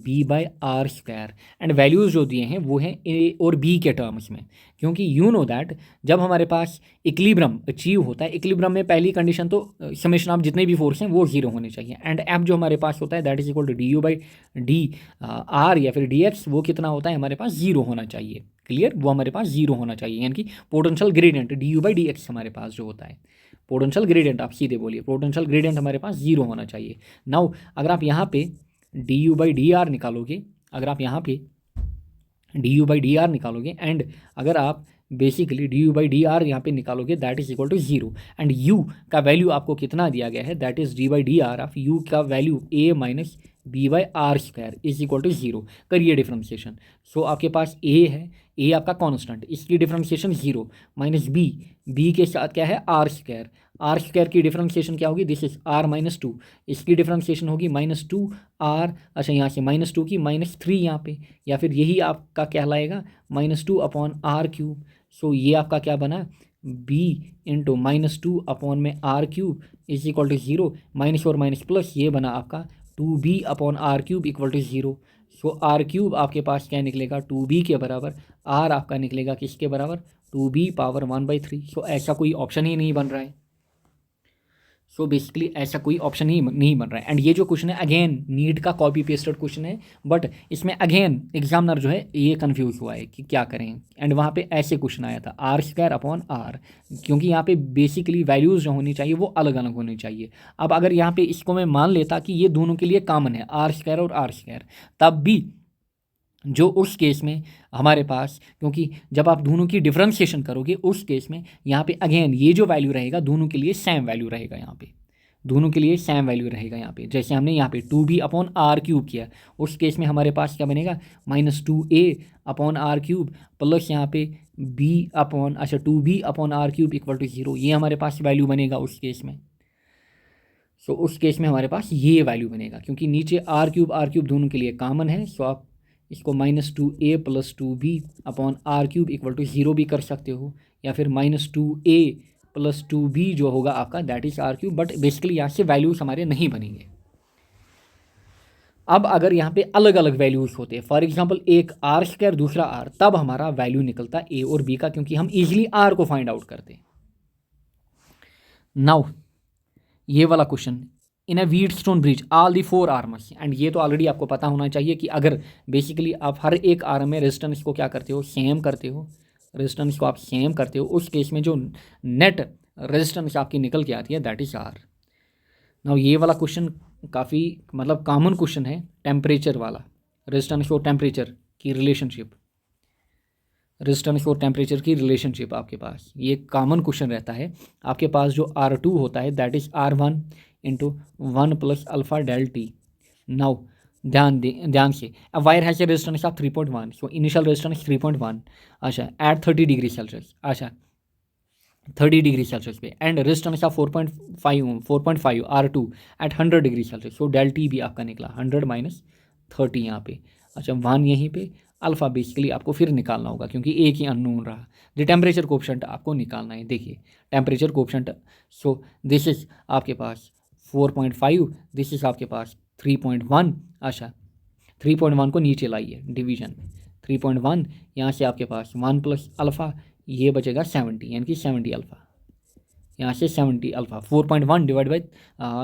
B/R², एंड वैल्यूज़ जो दिए हैं वो हैं A और B के टर्म्स में, क्योंकि यू नो दैट जब हमारे पास इक्विलिब्रियम अचीव होता है, इक्विलिब्रियम में पहली कंडीशन तो समेशन ऑफ जितने भी फोर्स हैं वो 0 होने चाहिए, एंड F जो हमारे पास होता है that is equal to DU/dr या फिर dx, वो कितना होता है हमारे पास 0 होना चाहिए। क्लियर, वो हमारे पास 0 होना चाहिए, यानी कि पोटेंशियल ग्रेडियंट DU/dx हमारे पास जो होता है, पोटेंशियल ग्रेडियंट आप सीधे बोलिए, पोटेंशियल ग्रेडियंट हमारे पास 0 होना चाहिए। नाउ अगर आप यहाँ पे DU/dr निकालोगे, अगर आप यहाँ पे DU/dr निकालोगे एंड अगर आप बेसिकली DU/dr यहाँ पे निकालोगे that is equal to 0, and U का वैल्यू आपको कितना दिया गया है, that is D/dr of U का value A - B/R² is equal to 0। करिए डिफ्रेंशिएशन, सो आपके पास A है, A आपका कांस्टेंट, इसकी डिफ्रेंशिएशन 0 माइनस B के साथ क्या है R² की डिफ्रेंशिएशन क्या होगी, दिस इज R - 2, इसकी डिफ्रेंशिएशन होगी -2R। अच्छा, यहाँ से -2 की -3 यहाँ पे, या फिर यही आपका कहलाएगा -2/R³। सो ये आपका क्या बना B × -2/R³ is equal to 0, minus और माइनस प्लस, ये बना आपका 2B/R³ equal to 0। So R³ आपके पास क्या निकलेगा 2B के बराबर, R आपका निकलेगा किसके बराबर 2B⁻1/3। सो ऐसा कोई ऑप्शन ही नहीं बन रहा है, सो बेसिकली ऐसा कोई ऑप्शन ही नहीं बन रहा है। एंड ये जो क्वेश्चन है अगेन नीट का कॉपी पेस्टेड क्वेश्चन है, बट इसमें अगेन एग्जामिनर जो है ये कंफ्यूज हुआ है कि क्या करें, एंड वहाँ पे ऐसे क्वेश्चन आया था R²/R, क्योंकि यहाँ पे बेसिकली वैल्यूज़ जो होनी चाहिए वो अलग अलग होनी चाहिए। अब अगर यहाँ पे इसको मैं मान लेता कि ये दोनों के लिए कॉमन है R² और R², तब भी जो उस केस में हमारे पास, क्योंकि जब आप दोनों की डिफ्रेंशिएशन करोगे उस केस में यहाँ पे अगेन ये जो वैल्यू रहेगा दोनों के लिए सेम वैल्यू रहेगा, यहाँ पे दोनों के लिए सेम वैल्यू रहेगा। यहाँ पे जैसे हमने यहाँ पे 2B/R³ किया, उस केस में हमारे पास क्या बनेगा -2A/R³ प्लस यहाँ पे अच्छा 2B/R³ इक्वल टू 0, ये हमारे पास वैल्यू बनेगा उस केस में। सो उस केस में हमारे पास ये वैल्यू बनेगा, क्योंकि नीचे R³ दोनों के लिए कॉमन है, सो आप इसको -2A + 2B/R³ इक्वल टू 0 भी कर सकते हो, या फिर -2A + 2B जो होगा आपका that is R³, but basically यहाँ से वैल्यूज हमारे नहीं बनेंगे। अब अगर यहाँ पे अलग अलग वैल्यूज होते, फॉर एग्जांपल एक R² दूसरा R, तब हमारा वैल्यू निकलता A और B का, क्योंकि हम इजीली R को फाइंड आउट करते। नाउ ये वाला question, in a Wheatstone bridge all the 4 arms, and ये तो ऑलरेडी आपको पता होना चाहिए कि अगर बेसिकली आप हर एक आर्म में रेजिस्टेंस को क्या करते हो, सेम करते हो, रेजिस्टेंस को आप सेम करते हो, उस केस में जो नेट रेजिस्टेंस आपकी निकल के आती है दैट इज R। नाउ ये वाला क्वेश्चन काफ़ी मतलब कॉमन क्वेश्चन है, टेम्परेचर वाला, रेजिस्टेंस और टेम्परेचर की रिलेशनशिप। रेजिस्टेंस और टेम्परेचर की रिलेशनशिप आपके पास, ये कॉमन क्वेश्चन रहता है आपके पास। जो R2 होता है that is R1 into 1 plus alpha del T. Now ध्यान से, a wire has a resistance of 3.1, so initial resistance 3.1, अच्छा एट 30 डिग्री सेल्सियस, अच्छा 30 डिग्री सेल्सियस पे, and resistance of 4.5 R2 at 100 degree Celsius, so del T भी आपका निकला 100 माइनस 30 यहाँ पे, अच्छा 1 यहीं पे, अल्फा बेसिकली आपको फिर निकालना होगा क्योंकि एक ही अननोन रहा। द टेम्परेचर कोफिशिएंट आपको निकालना है, देखिए temperature coefficient, so this is आपके पास 4.5, दिस इज आपके पास 3.1, अच्छा 3.1 को नीचे लाइए डिवीजन में, 3.1 यहाँ से आपके पास 1 प्लस अल्फ़ा, ये बचेगा 70, यानी कि 70 अल्फ़ा, यहाँ से 70 अल्फ़ा, 4.1 डिवाइड बाई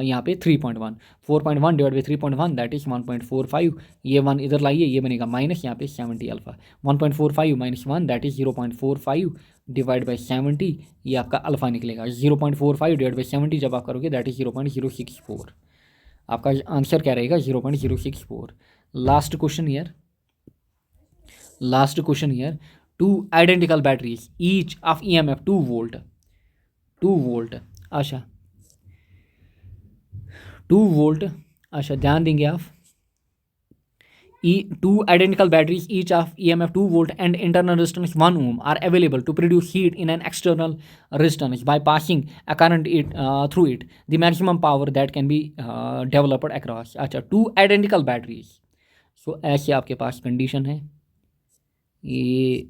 यहाँ पे 3.1, 4.1 डिवाइड बाई 3.1 दैट इज़ 1.45, ये 1 इधर लाइए, ये बनेगा माइनस यहाँ पे 70 alpha, 1.45 minus 1 that is 0.45 divide by 70, ये आपका अल्फ़ा निकलेगा। 0.45 डिवाइड बाई 70 जब आप करोगे दैट इज़ 0.064, आपका आंसर क्या रहेगा 0.064। Last question here, two identical batteries each of EMF 2 volt, अच्छा 2 वोल्ट, अच्छा ध्यान देंगे आप, two identical batteries each of EMF 2 volt and internal resistance 1 ohm are available to produce heat in an external resistance by passing a current through it. The maximum power that can be developed across, अच्छा 2 identical batteries, so ऐसे आपके पास कंडीशन है, ये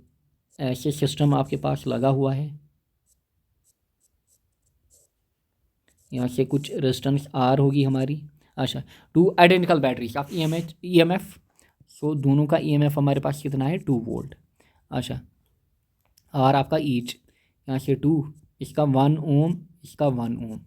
ऐसे सिस्टम आपके पास लगा हुआ है, यहाँ से कुछ रेजिस्टेंस R होगी हमारी, अच्छा 2 आइडेंटिकल बैटरीज ऑफ EMF, सो दोनों का EMF हमारे पास कितना है 2 वोल्ट, अच्छा R आपका ईच, यहाँ से 2, इसका 1 ओम, इसका 1 ओम,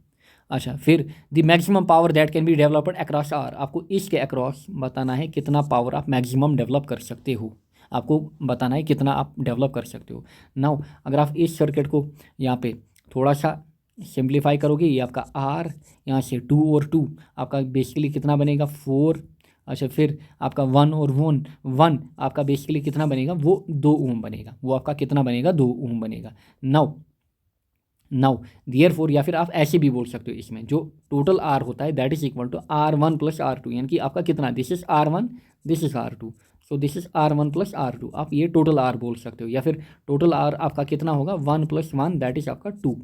अच्छा फिर the maximum power that can be developed across R, आपको इसके अक्रॉस बताना है कितना पावर आप मैक्सिमम डेवलप कर सकते हो, आपको बताना है कितना आप डेवलप कर सकते हो। नाउ अगर आप इस सर्किट को यहाँ पे थोड़ा सा सिंप्लीफाई करोगे, ये आपका R, यहाँ से 2 और 2 आपका बेसिकली कितना बनेगा 4, अच्छा फिर आपका 1 और 1 आपका बेसिकली कितना बनेगा, वो 2 ओम बनेगा, वो आपका कितना बनेगा 2 ओम बनेगा। नाउ देयरफॉर, या फिर आप ऐसे भी बोल सकते हो इसमें, जो टोटल R होता है that is equal to R1 plus R2, यानी कि आपका कितना, this is R1, this is R2, so this is R1 plus R2, आप ये टोटल R बोल सकते हो, या फिर टोटल R आपका कितना होगा 1 प्लस 1 दैट इज आपका 2,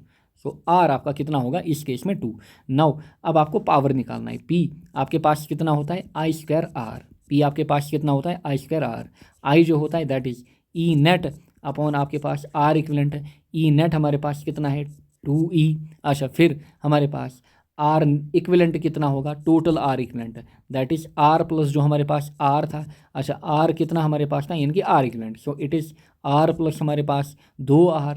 सो R आपका कितना होगा इस केस में 2। नाउ अब आपको पावर निकालना है, P आपके पास कितना होता है I स्क्वायर R, P आपके पास कितना होता है I स्क्वायर R, I जो होता है that is E net upon आपके पास R इक्विवेलेंट है, E नेट हमारे पास कितना है 2E, अच्छा फिर हमारे पास R इक्विवेलेंट कितना होगा, total R equivalent that is R plus जो हमारे पास R था, अच्छा R कितना हमारे पास था, यानी कि R equivalent, so it is R plus हमारे पास 2R,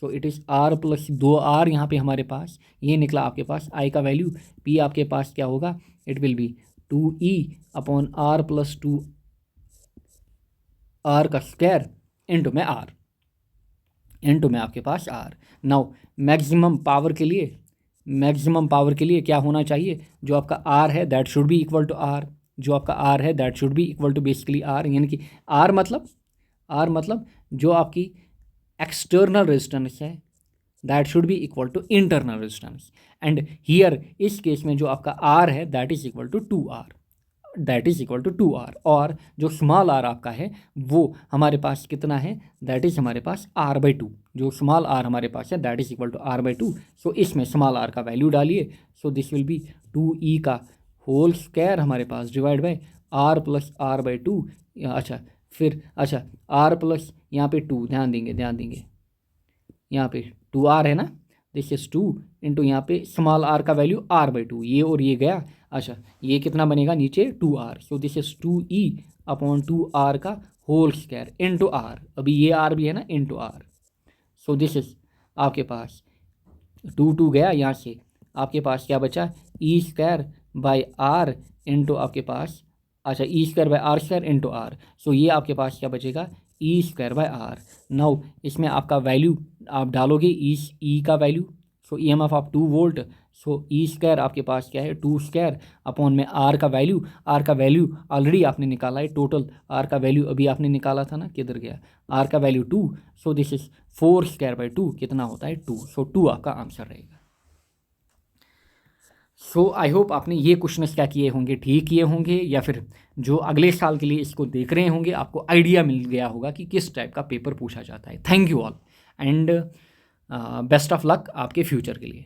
so it is R plus 2R, यहाँ पे हमारे पास ये निकला आपके पास I का वैल्यू, P आपके पास क्या होगा, it will be 2E upon R plus 2R का स्क्वायर इंटू में R, इंटू में आपके पास R। नाउ मैक्सिमम पावर के लिए क्या होना चाहिए, जो आपका R है that should be equal to R, जो आपका R है that should be equal to basically R, यानी कि R मतलब जो आपकी एक्सटर्नल रेजिस्टेंस है that should be equal to internal resistance, and here इस केस में जो आपका R है that is equal to 2R, that is equal to 2R, और जो स्मॉल r आपका है वो हमारे पास कितना है, दैट इज हमारे पास R/2, जो स्मॉल r हमारे पास है that is equal to R/2, so इसमें स्मॉल r का वैल्यू डालिए, सो दिस विल बी 2E का होल स्क्वायर हमारे पास divide by R plus R/2, अच्छा फिर अच्छा R प्लस यहाँ पे 2, ध्यान देंगे यहाँ पे 2R है ना, दिस इज 2 इंटू यहाँ पे स्मॉल r का वैल्यू R/2, ये और ये गया, अच्छा ये कितना बनेगा नीचे 2R, so this is 2E upon 2R का होल स्क्वायर इंटू R, अभी ये R भी है ना into R, so this is आपके पास 2 गया, यहाँ से आपके पास क्या बचा E square by R into आपके पास, अच्छा E square by R square into R, सो ये आपके पास क्या बचेगा E square by R। Now इसमें आपका वैल्यू आप डालोगे E का value, so EMF of 2 volt, so E square आपके पास क्या है 2 स्क्वायर अपॉन में आर का वैल्यू ऑलरेडी आपने निकाला है, टोटल आर का वैल्यू अभी आपने निकाला था ना, किधर गया आर का value 2, so this is 4 square by 2 कितना होता है 2, सो 2 आपका आंसर रहेगा। सो आई होप आपने ये क्वेश्चन क्या किए होंगे, ठीक किए होंगे, या फिर जो अगले साल के लिए इसको देख रहे होंगे आपको आइडिया मिल गया होगा कि किस टाइप का पेपर पूछा जाता है। Thank you all and best of luck आपके फ्यूचर के लिए।